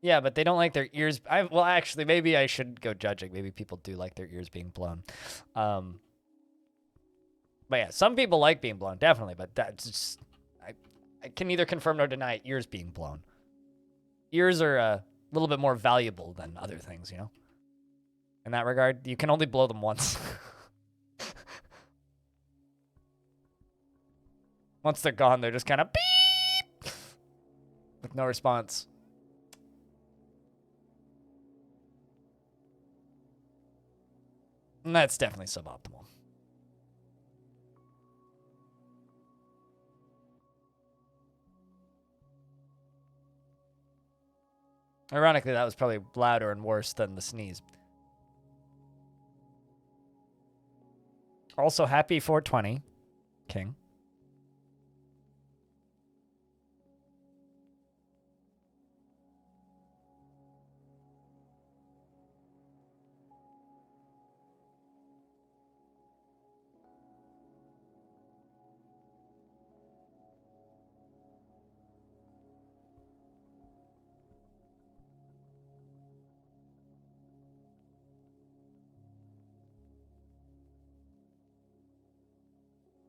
S1: Yeah, but they don't like their ears. Well, actually, maybe I should go judging. Maybe people do like their ears being blown. But yeah, some people like being blown, definitely. But that's just, I can neither confirm nor deny ears being blown. Ears are a little bit more valuable than other things, you know? In that regard, you can only blow them once. Once they're gone, they're just kind of beep with no response. And that's definitely suboptimal. Ironically, that was probably louder and worse than the sneeze. Also, happy 420, King.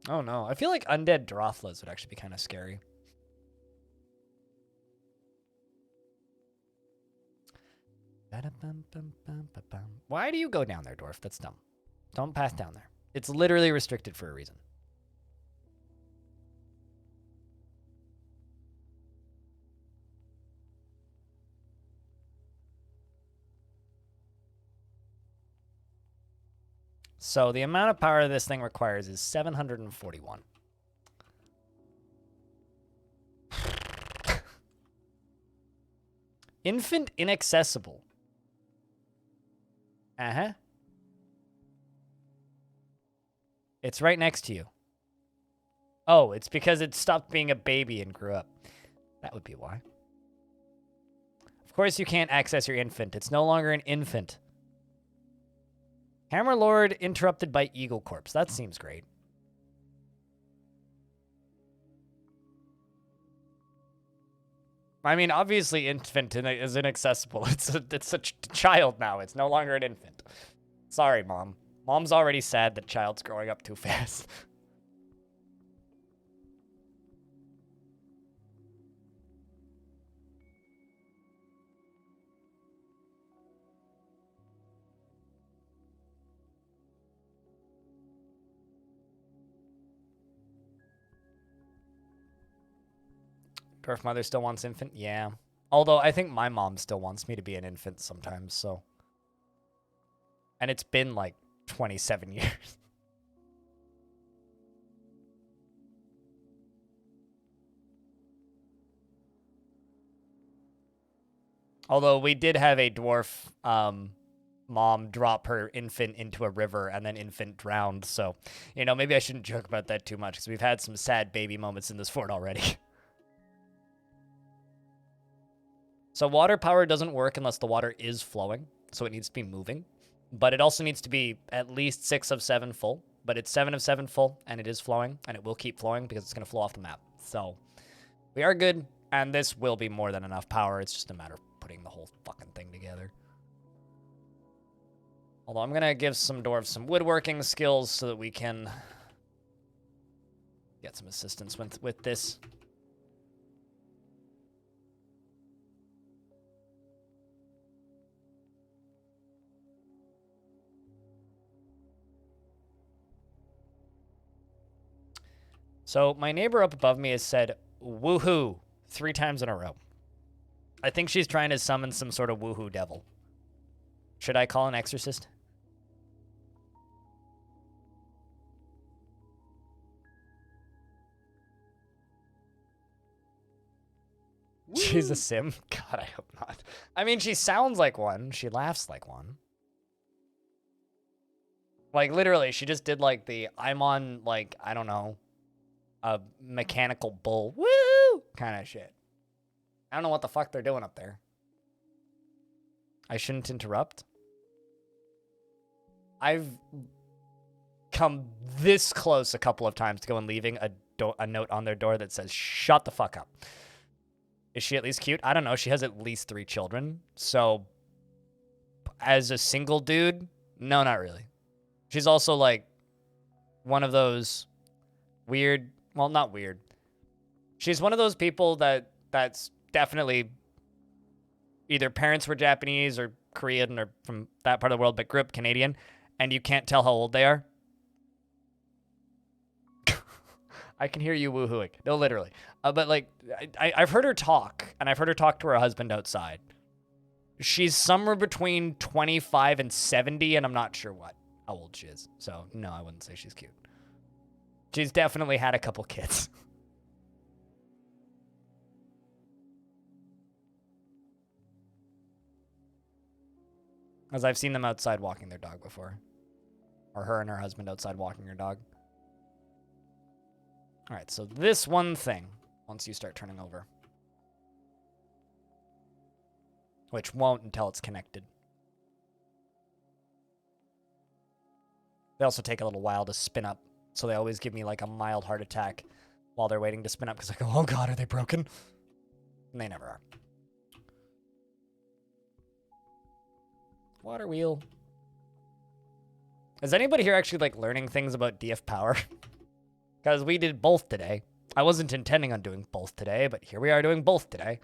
S1: Oh no, I feel like undead Drothlas would actually be kind of scary. Why do you go down there, Dwarf? That's dumb. Don't pass down there. It's literally restricted for a reason. So the amount of power this thing requires is 741. Infant inaccessible. Uh-huh. It's right next to you. Oh, it's because it stopped being a baby and grew up. That would be why. Of course you can't access your infant. It's no longer an infant. Hammerlord interrupted by Eagle Corpse. That seems great. I mean, obviously infant is inaccessible. It's a child now. It's no longer an infant. Sorry, Mom. Mom's already sad that child's growing up too fast. Dwarf mother still wants infant? Yeah. Although I think my mom still wants me to be an infant sometimes, so. And it's been like 27 years. Although we did have a dwarf mom drop her infant into a river and then infant drowned, so, you know, maybe I shouldn't joke about that too much because we've had some sad baby moments in this fort already. So water power doesn't work unless the water is flowing, so it needs to be moving. But it also needs to be at least 6 of 7 full. but it's 7 of 7 full, and it is flowing, and it will keep flowing because it's going to flow off the map. So we are good, and this will be more than enough power. It's just a matter of putting the whole fucking thing together. Although I'm going to give some dwarves some woodworking skills so that we can get some assistance with this. So my neighbor up above me has said, woohoo, 3 times in a row. I think she's trying to summon some sort of woohoo devil. Should I call an exorcist? Woo. She's a sim? God, I hope not. I mean, she sounds like one. She laughs like one. Like, literally, she just did, like, I'm on, like, I don't know, a mechanical bull, woo, kind of shit. I don't know what the fuck they're doing up there. I shouldn't interrupt. I've come this close a couple of times to go and leaving a note on their door that says, shut the fuck up. Is she at least cute? I don't know. She has at least 3 children. So, as a single dude, no, not really. She's also, like, one of those weird... Well, not weird. She's one of those people that's definitely either parents were Japanese or Korean or from that part of the world, but grew up Canadian, and you can't tell how old they are. I can hear you woohooing. No, literally. But, like, I've heard her talk, and I've heard her talk to her husband outside. She's somewhere between 25 and 70, and I'm not sure how old she is. So, no, I wouldn't say she's cute. She's definitely had a couple kids. As I've seen them outside walking their dog before. Or her and her husband outside walking her dog. All right, so this one thing, once you start turning over. Which won't until it's connected. They also take a little while to spin up. So they always give me like a mild heart attack while they're waiting to spin up because I go, oh God, are they broken? And they never are. Water wheel. Is anybody here actually like learning things about DF power? Because we did both today. I wasn't intending on doing both today, but here we are doing both today.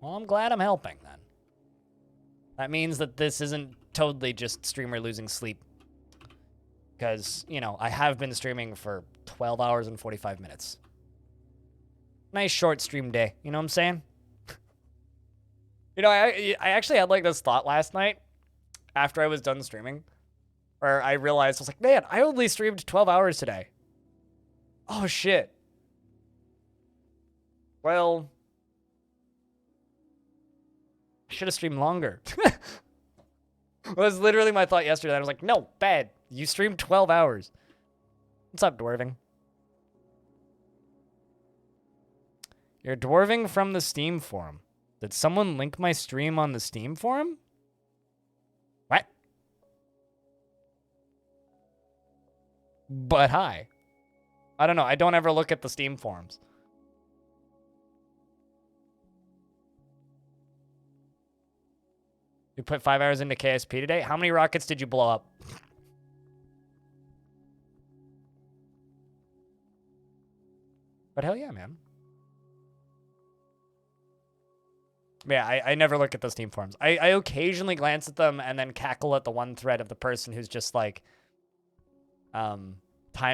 S1: Well, I'm glad I'm helping then. That means that this isn't totally just streamer losing sleep. Because, you know, I have been streaming for 12 hours and 45 minutes. Nice short stream day, you know what I'm saying? You know, I actually had like this thought last night after I was done streaming. Where I realized, I was like, man, I only streamed 12 hours today. Oh, shit. Well... I should have streamed longer. It was literally my thought yesterday. I was like, no, bad. You streamed 12 hours. What's up, dwarving? You're dwarving from the Steam forum. Did someone link my stream on the Steam forum? What? But hi. I don't know. I don't ever look at the Steam forums. You put 5 hours into KSP today? How many rockets did you blow up? But hell yeah, man. Yeah, I never look at those Steam forums. I occasionally glance at them and then cackle at the one thread of the person who's just like, time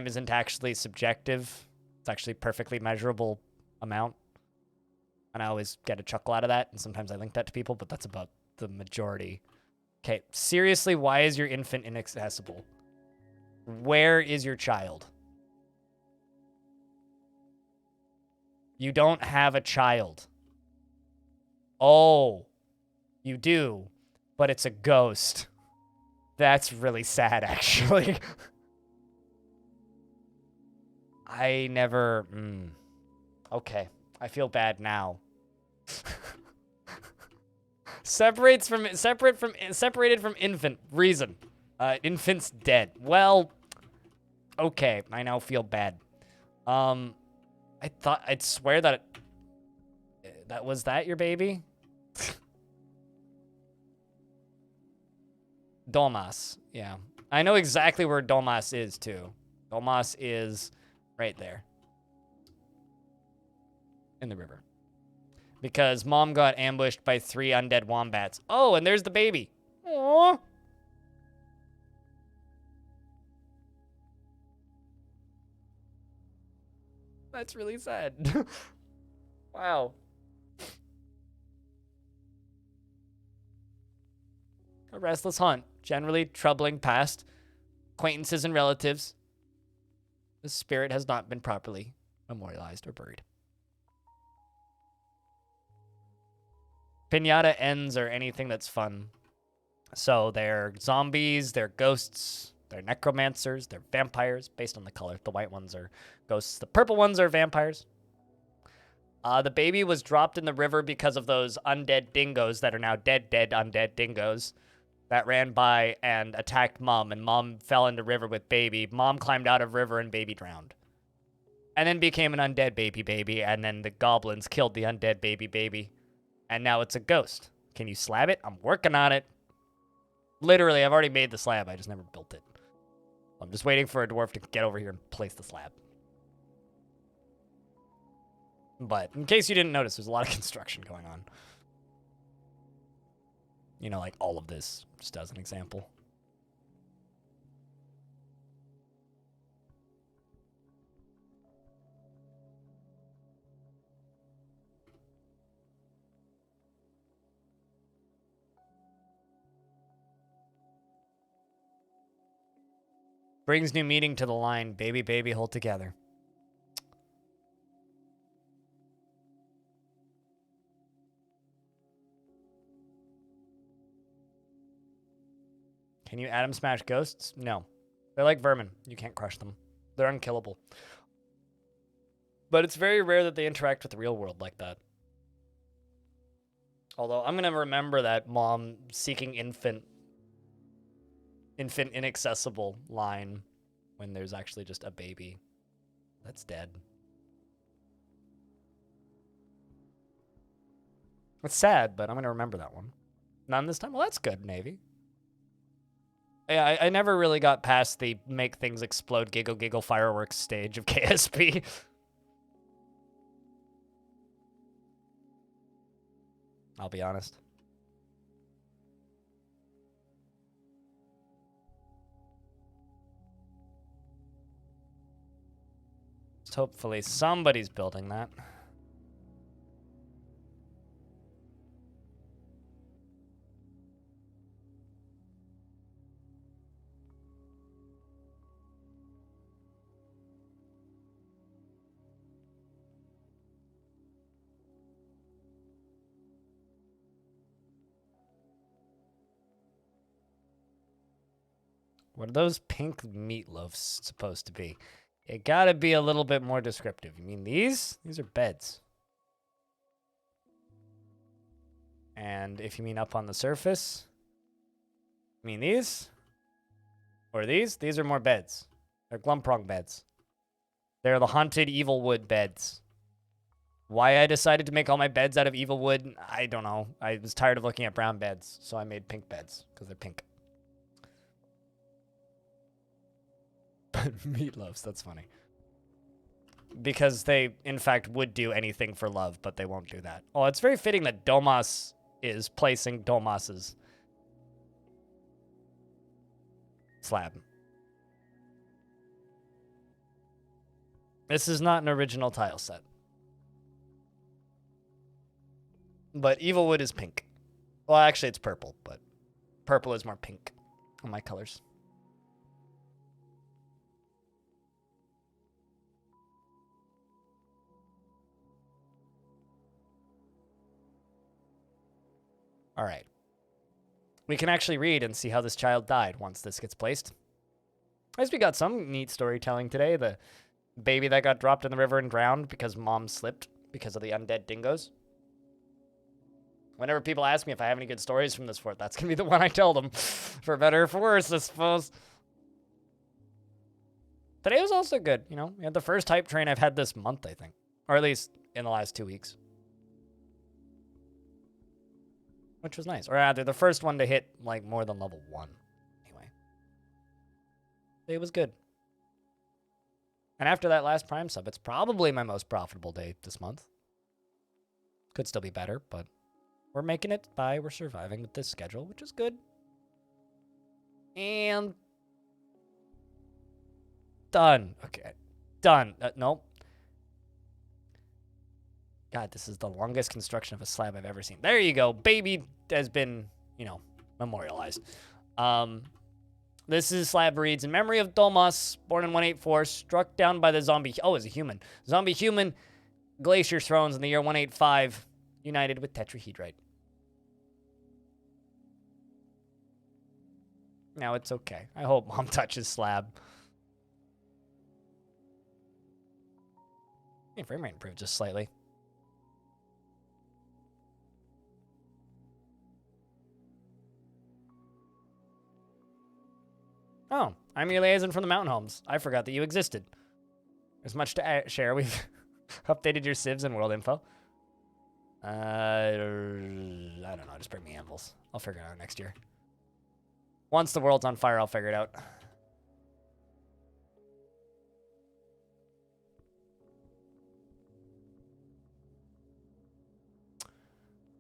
S1: isn't actually subjective. It's actually perfectly measurable amount. And I always get a chuckle out of that. And sometimes I link that to people, but that's about the majority. Okay, seriously, why is your infant inaccessible? Where is your child? You don't have a child. Oh, you do, but it's a ghost. That's really sad, actually. I never... Okay, I feel bad now. Separated from infant. Reason. Infant's dead. Well, okay. I now feel bad. I'd swear that was that your baby? Dolmas. Yeah. I know exactly where Dolmas is too. Dolmas is right there. In the river. Because mom got ambushed by 3 undead wombats. Oh, and there's the baby. Aww. That's really sad. Wow. A restless hunt. Generally troubling past. Acquaintances and relatives. The spirit has not been properly memorialized or buried. Pinata ends are anything that's fun. So they're zombies, they're ghosts, they're necromancers, they're vampires, based on the color. The white ones are ghosts. The purple ones are vampires. The baby was dropped in the river because of those undead dingoes that are now dead undead dingoes that ran by and attacked mom, and mom fell into river with baby. Mom climbed out of river and baby drowned. And then became an undead baby, and then the goblins killed the undead baby. And now it's a ghost. Can you slab it? I'm working on it. Literally, I've already made the slab. I just never built it. I'm just waiting for a dwarf to get over here and place the slab. But in case you didn't notice, there's a lot of construction going on. You know, like all of this, just as an example. Brings new meaning to the line, baby, hold together. Can you atom smash ghosts? No. They're like vermin. You can't crush them. They're unkillable. But it's very rare that they interact with the real world like that. Although I'm going to remember that mom seeking infant inaccessible line when there's actually just a baby that's dead. It's sad, but I'm going to remember that one. None this time? Well, that's good, Navy. Yeah, I never really got past the make things explode giggle fireworks stage of KSP. I'll be honest. Just hopefully somebody's building that. What are those pink meatloafs supposed to be? It gotta be a little bit more descriptive. You mean these? These are beds. And if you mean up on the surface, you mean these? Or these? These are more beds. They're glumprong beds. They're the haunted evil wood beds. Why I decided to make all my beds out of evil wood, I don't know. I was tired of looking at brown beds, so I made pink beds, because they're pink. Meatloafs, that's funny. Because they, in fact, would do anything for love, but they won't do that. Oh, it's very fitting that Domas is placing Domas's slab. This is not an original tile set. But Evilwood is pink. Well, actually, it's purple, but purple is more pink on my colors. All right. We can actually read and see how this child died once this gets placed. I guess we got some neat storytelling today. The baby that got dropped in the river and drowned because mom slipped because of the undead dingoes. Whenever people ask me if I have any good stories from this fort, that's going to be the one I tell them. For better or for worse, I suppose. Today was also good, you know. We had the first hype train I've had this month, I think. Or at least in the last 2 weeks. Which was nice. Or rather, the first one to hit, like, more than level 1. Anyway. It was good. And after that last Prime sub, it's probably my most profitable day this month. Could still be better, but we're making it by. We're surviving with this schedule, which is good. And done. Okay. Done. Nope. God, this is the longest construction of a slab I've ever seen. There you go. Baby has been, you know, memorialized. This is slab reads, in memory of Domas, born in 184, struck down by the zombie... Oh, it's a human. Zombie human glacier thrones in the year 185, united with tetrahedrite. Now it's okay. I hope Mom touches slab. Yeah, frame rate improved just slightly. Oh, I'm your liaison from the mountain homes. I forgot that you existed. There's much to share. We've updated your civs and world info. I don't know. Just bring me anvils. I'll figure it out next year. Once the world's on fire, I'll figure it out.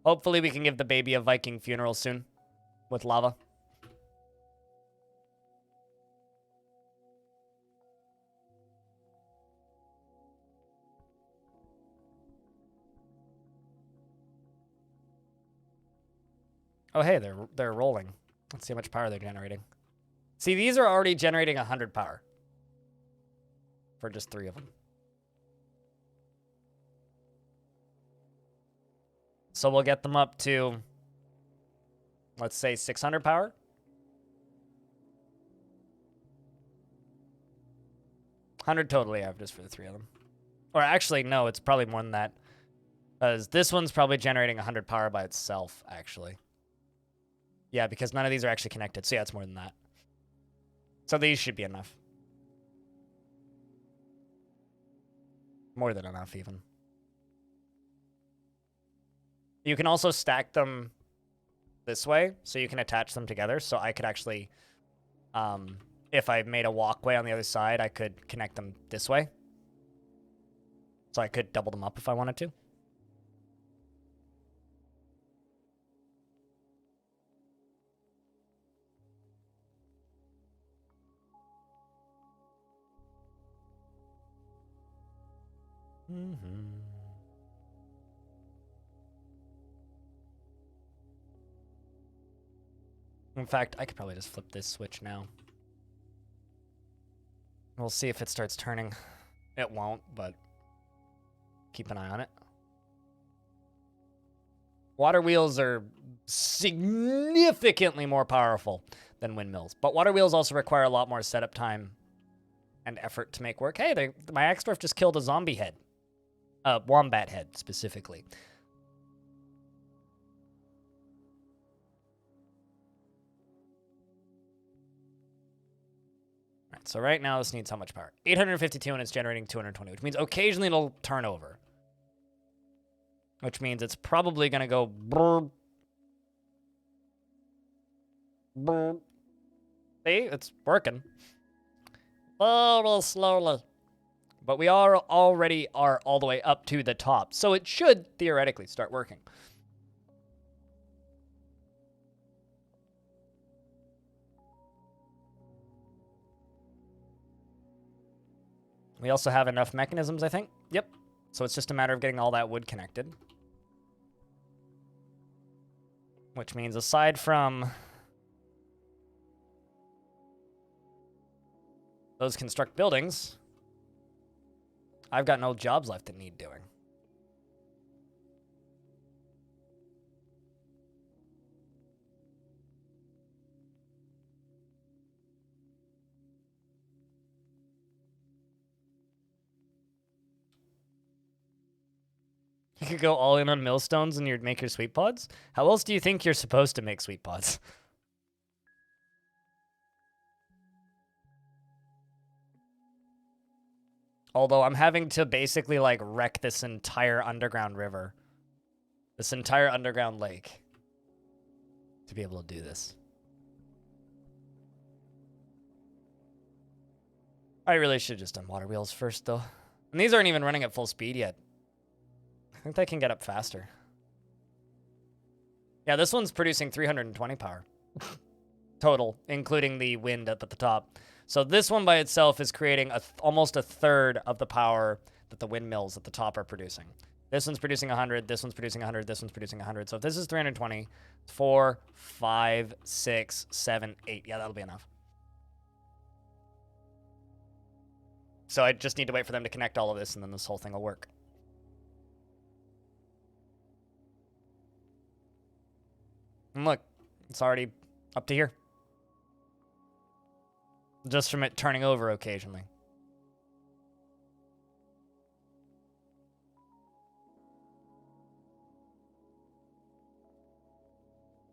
S1: Hopefully we can give the baby a Viking funeral soon with lava. Oh, hey, they're rolling. Let's see how much power they're generating. See, these are already generating 100 power. For just 3 of them. So we'll get them up to, let's say, 600 power. $100 totally averages for the 3 of them. Or actually, no, it's probably more than that. Because this one's probably generating 100 power by itself, actually. Yeah, because none of these are actually connected. So yeah, it's more than that. So these should be enough. More than enough, even. You can also stack them this way, so you can attach them together. So I could actually, if I made a walkway on the other side, I could connect them this way. So I could double them up if I wanted to. In fact, I could probably just flip this switch now. We'll see if it starts turning. It won't, but keep an eye on it. Water wheels are significantly more powerful than windmills, but water wheels also require a lot more setup time and effort to make work. Hey, my axe dwarf just killed a zombie head. Wombat head, specifically. Alright, so right now this needs how much power? 852 and it's generating 220, which means occasionally it'll turn over. Which means it's probably going to go brrr, brrr. See, it's working. Slowly, slowly. But we already are all the way up to the top. So it should theoretically start working. We also have enough mechanisms, I think. Yep. So it's just a matter of getting all that wood connected. Which means aside from those construct buildings, I've got no jobs left that need doing. You could go all in on millstones and you'd make your sweet pods? How else do you think you're supposed to make sweet pods? Although I'm having to basically, like, wreck this entire underground river. This entire underground lake. To be able to do this. I really should have just done water wheels first, though. And these aren't even running at full speed yet. I think they can get up faster. Yeah, this one's producing 320 power. Total, including the wind up at the top. So this one by itself is creating almost a third of the power that the windmills at the top are producing. This one's producing 100, this one's producing 100, this one's producing 100. So if this is 320, 4, 5, 6, 7, 8. Yeah, that'll be enough. So I just need to wait for them to connect all of this, and then this whole thing will work. And look, it's already up to here. Just from it turning over occasionally.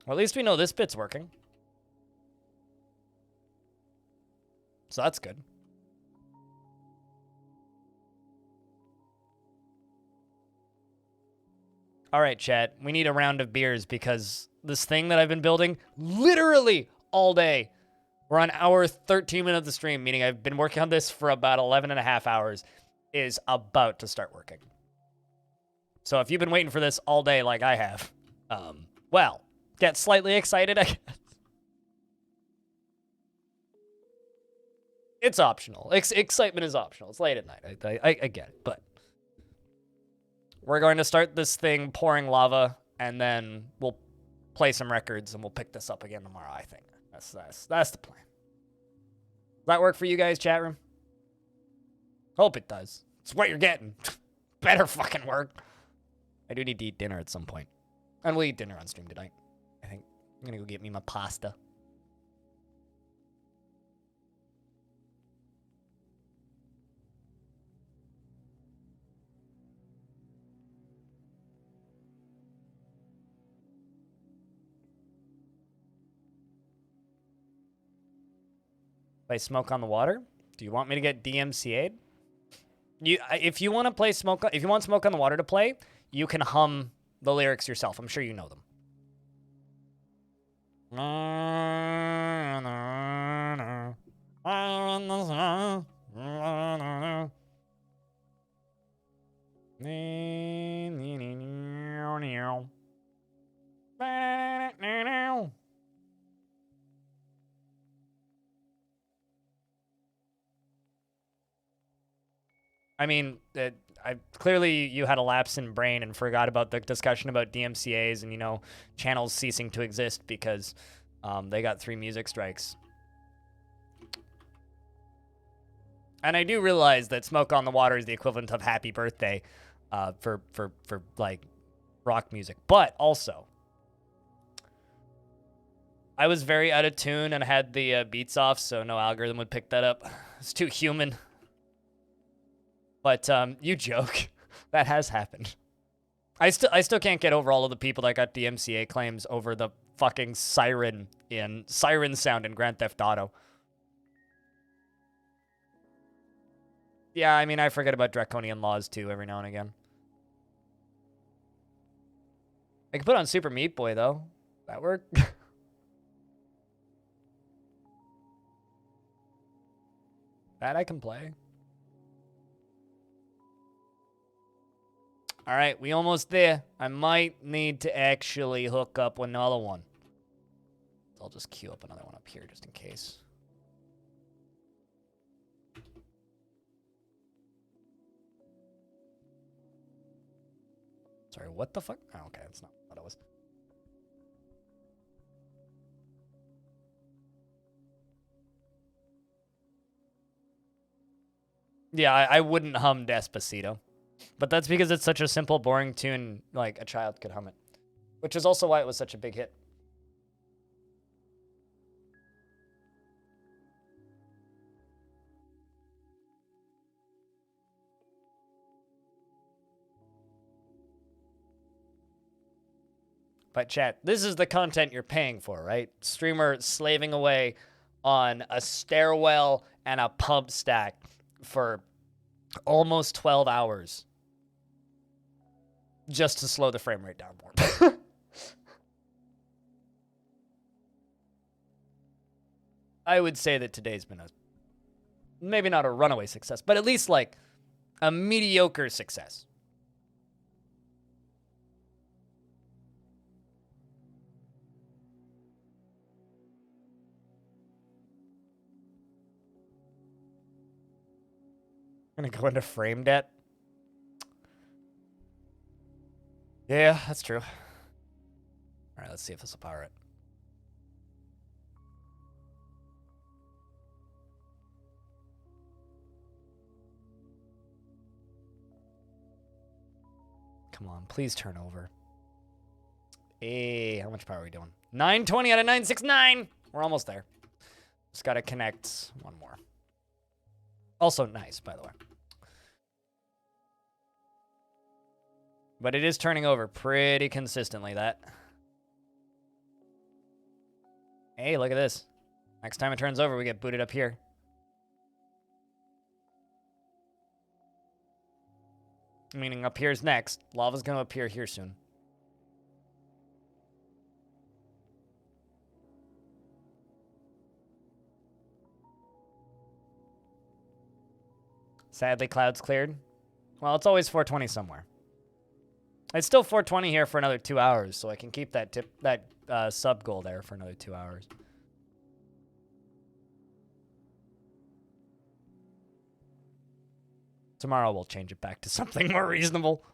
S1: Well, at least we know this bit's working. So that's good. All right, chat. We need a round of beers because this thing that I've been building literally all day. We're on hour 13 minutes of the stream, meaning I've been working on this for about 11 and a half hours, is about to start working. So if you've been waiting for this all day like I have, well, get slightly excited, I guess. It's optional. Excitement is optional. It's late at night. I get it, but we're going to start this thing pouring lava, and then we'll play some records, and we'll pick this up again tomorrow, I think. That's the plan. Does that work for you guys, chat room? Hope it does. It's what you're getting. Better fucking work. I do need to eat dinner at some point. And we'll eat dinner on stream tonight. I think I'm gonna go get me my pasta. Play Smoke on the Water? Do you want me to get DMCA'd? If you want to play Smoke, if you want Smoke on the Water to play, you can hum the lyrics yourself. I'm sure you know them. I mean, clearly you had a lapse in brain and forgot about the discussion about DMCA's and, you know, channels ceasing to exist because they got 3 music strikes. And I do realize that Smoke on the Water is the equivalent of Happy Birthday for like rock music. But also, I was very out of tune and had the beats off, so no algorithm would pick that up. It's too human. But you joke. That has happened. I still can't get over all of the people that got DMCA claims over the fucking siren sound in Grand Theft Auto. Yeah, I mean, I forget about draconian laws too every now and again. I could put on Super Meat Boy though. That work? That I can play. All right, we almost there. I might need to actually hook up another one. I'll just queue up another one up here just in case. Sorry, what the fuck? Oh, okay, that's not what it was. Yeah, I wouldn't hum Despacito. But that's because it's such a simple, boring tune, like a child could hum it. Which is also why it was such a big hit. But chat, this is the content you're paying for, right? Streamer slaving away on a stairwell and a pump stack for almost 12 hours just to slow the frame rate down more. I would say that today's been maybe not a runaway success, but at least like a mediocre success. I'm gonna go into frame debt. Yeah, that's true. All right, let's see if this will power it. Come on, please turn over. Hey, how much power are we doing? 920 out of 969. We're almost there. Just gotta connect one more. Also nice, by the way. But it is turning over pretty consistently, that. Hey, look at this. Next time it turns over, we get booted up here. Meaning up here's next. Lava's gonna appear here soon. Sadly, clouds cleared. Well, it's always 420 somewhere. It's still 420 here for another 2 hours, so I can keep that sub goal there for another 2 hours. Tomorrow we'll change it back to something more reasonable.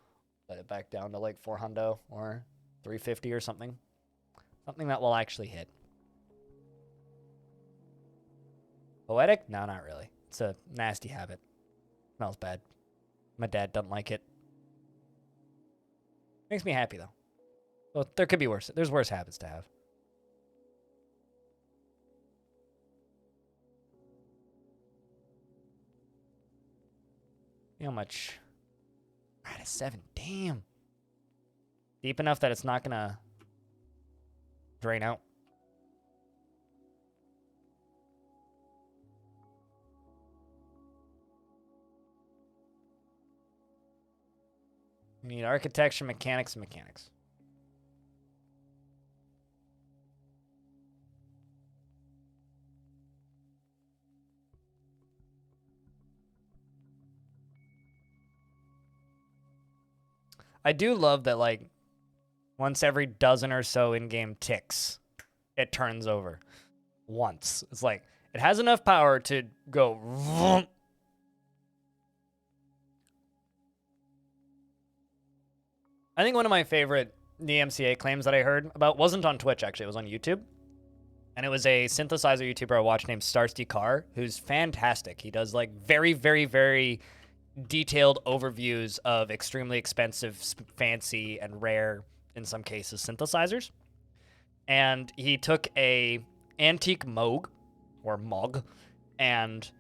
S1: Let it back down to like 400 or 350 or something. Something that will actually hit. Poetic? No, not really. It's a nasty habit. Smells bad. My dad doesn't like it. Makes me happy, though. Well, there could be worse. There's worse habits to have. See how much? We're at a 7. Damn. Deep enough that it's not going to drain out. We need architecture, mechanics, and mechanics. I do love that, like, once every dozen or so in-game ticks, it turns over. Once. It's like, it has enough power to go... Vroom. I think one of my favorite DMCA claims that I heard about wasn't on Twitch, actually. It was on YouTube. And it was a synthesizer YouTuber I watched named Starsty Carr, who's fantastic. He does, like, very, very, very detailed overviews of extremely expensive, fancy, and rare, in some cases, synthesizers. And he took a antique Moog, or Moog, and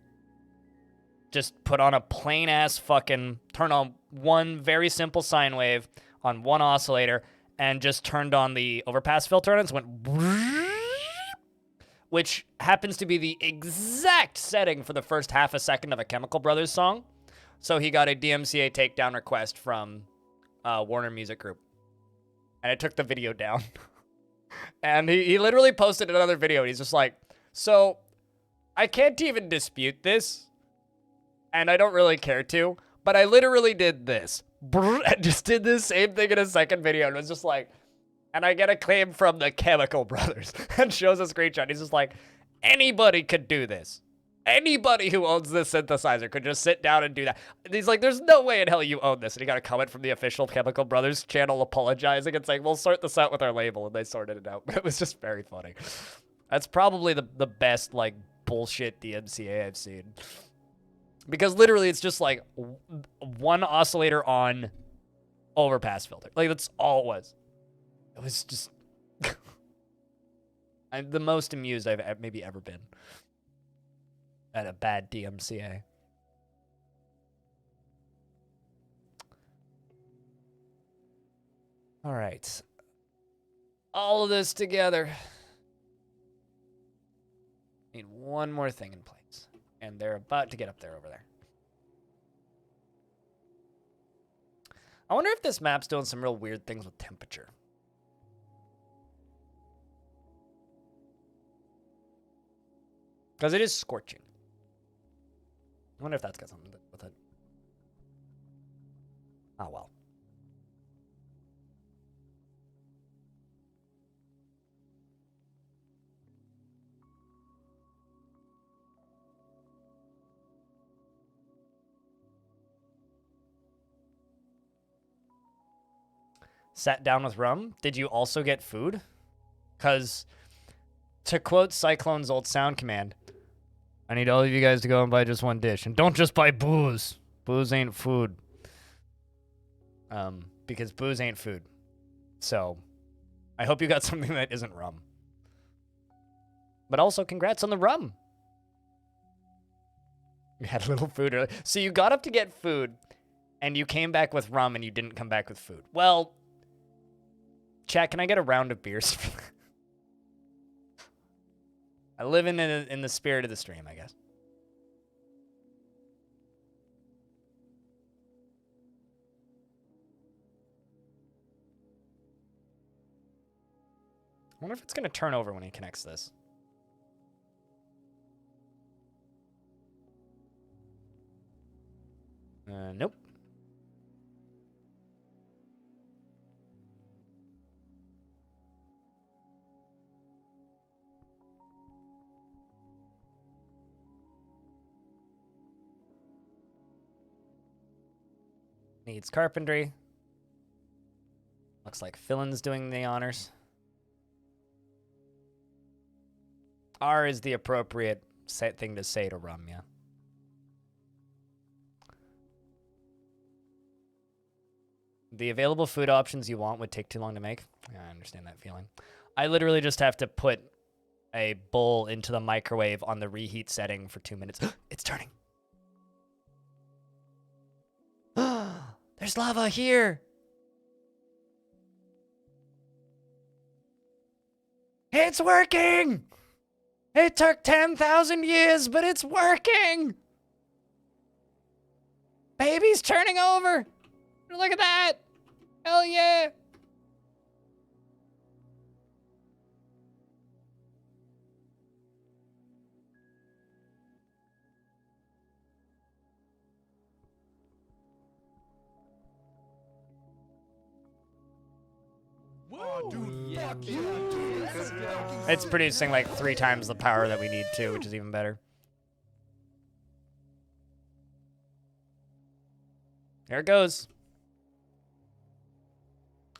S1: just put on a plain-ass fucking... Turn on one very simple sine wave on one oscillator, and just turned on the overpass filter, and it went... Which happens to be the exact setting for the first half a second of a Chemical Brothers song. So he got a DMCA takedown request from Warner Music Group. And it took the video down. And he literally posted another video, and he's just like, so, I can't even dispute this, and I don't really care to, but I literally did this. I just did the same thing in a second video, and it was just like, and I get a claim from the Chemical Brothers, and shows a screenshot. He's just like, anybody could do this. Anybody who owns this synthesizer could just sit down and do that. And he's like, there's no way in hell you own this. And he got a comment from the official Chemical Brothers channel apologizing and saying, we'll sort this out with our label. And they sorted it out. It was just very funny. That's probably the best, like, bullshit DMCA I've seen. Because literally it's just like one oscillator on overpass filter. Like, that's all it was. It was just... I'm the most amused I've maybe ever been at a bad DMCA. All right. all of this together. Need one more thing in place. And they're about to get up there over there. I wonder if this map's doing some real weird things with temperature. Because it is scorching. I wonder if that's got something to do with it. Oh, well. Sat down with rum. Did you also get food? Because, to quote Cyclone's old sound command, I need all of you guys to go and buy just one dish. And don't just buy booze. Booze ain't food. Because booze ain't food. So, I hope you got something that isn't rum. But also, congrats on the rum. You had a little food earlier. So you got up to get food, and you came back with rum, and you didn't come back with food. Well, chat, can I get a round of beers? I live in the spirit of the stream, I guess. I wonder if it's going to turn over when he connects this. Nope. Needs carpentry. Looks like Fillin's doing the honors. R is the appropriate thing to say to rum, yeah. The available food options you want would take too long to make. Yeah, I understand that feeling. I literally just have to put a bowl into the microwave on the reheat setting for 2 minutes. It's turning. There's lava here. It's working. It took 10,000 years, but it's working. Baby's turning over. Look at that. Hell yeah. It's producing like 3 times the power that we need to, which is even better. There it goes.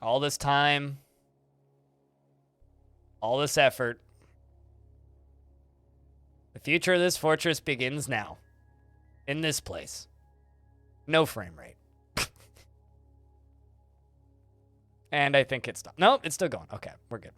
S1: All this time. All this effort. The future of this fortress begins now. In this place. No frame rate. And I think it's stopped. Nope, it's still going. Okay, we're good.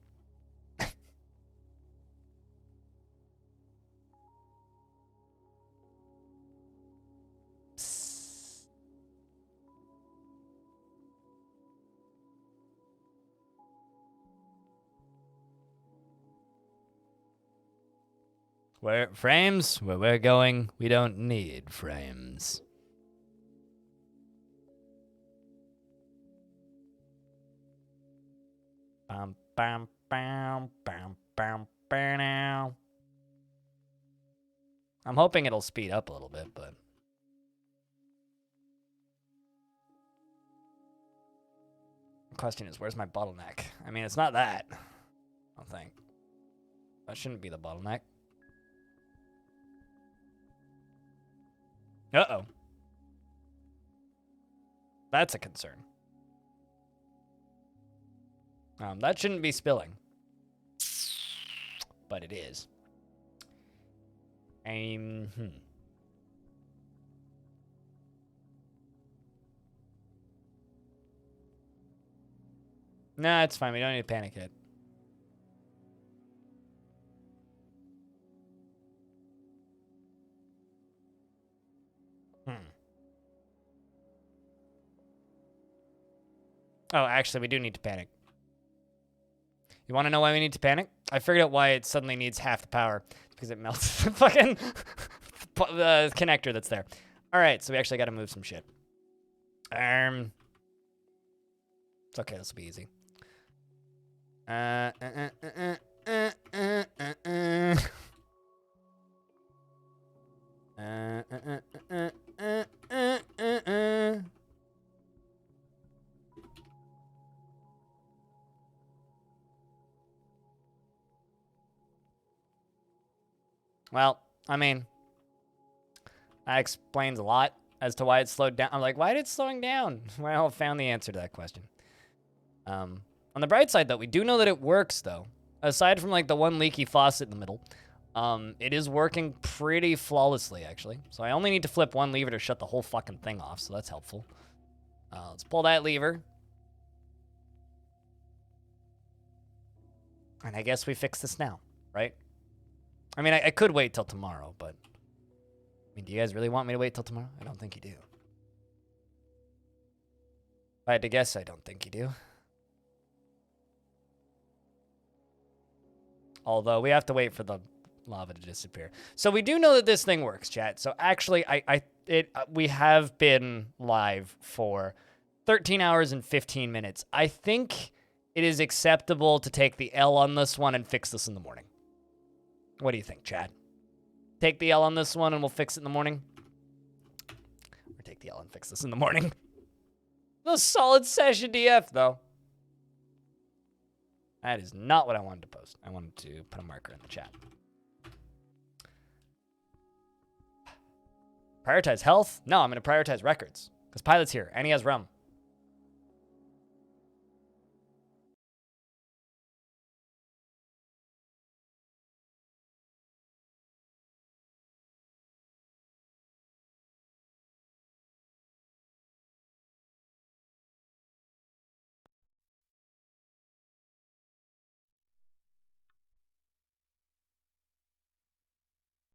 S1: Where frames? Where we're going, we don't need frames. Bam, bam, bam, bam, bam, bam, now. I'm hoping it'll speed up a little bit, but the question is, where's my bottleneck? I mean, it's not that. I don't think. That shouldn't be the bottleneck. Uh-oh. That's a concern. That shouldn't be spilling. But it is. Nah, it's fine. We don't need to panic yet. Oh, actually, we do need to panic. You want to know why we need to panic? I figured out why it suddenly needs half the power. It's because it melts the fucking connector that's there. All right, so we actually got to move some shit. It's okay. This will be easy. Well, I mean, that explains a lot as to why it slowed down. I'm like, why did it slowing down? Well, I found the answer to that question. On the bright side, though, we do know that it works, though. Aside from, like, the one leaky faucet in the middle, it is working pretty flawlessly, actually. So I only need to flip one lever to shut the whole fucking thing off, so that's helpful. Let's pull that lever. And I guess we fix this now, right? I mean, I could wait till tomorrow, but... I mean, do you guys really want me to wait till tomorrow? I don't think you do. If I had to guess, I don't think you do. Although, we have to wait for the lava to disappear. So we do know that this thing works, chat. So actually, we have been live for 13 hours and 15 minutes. I think it is acceptable to take the L on this one and fix this in the morning. What do you think, chat? Take the L on this one and we'll fix it in the morning? Or take the L and fix this in the morning? The solid session DF, though. That is not what I wanted to post. I wanted to put a marker in the chat. Prioritize health? No, I'm going to prioritize records. Because Pilot's here, and he has rum.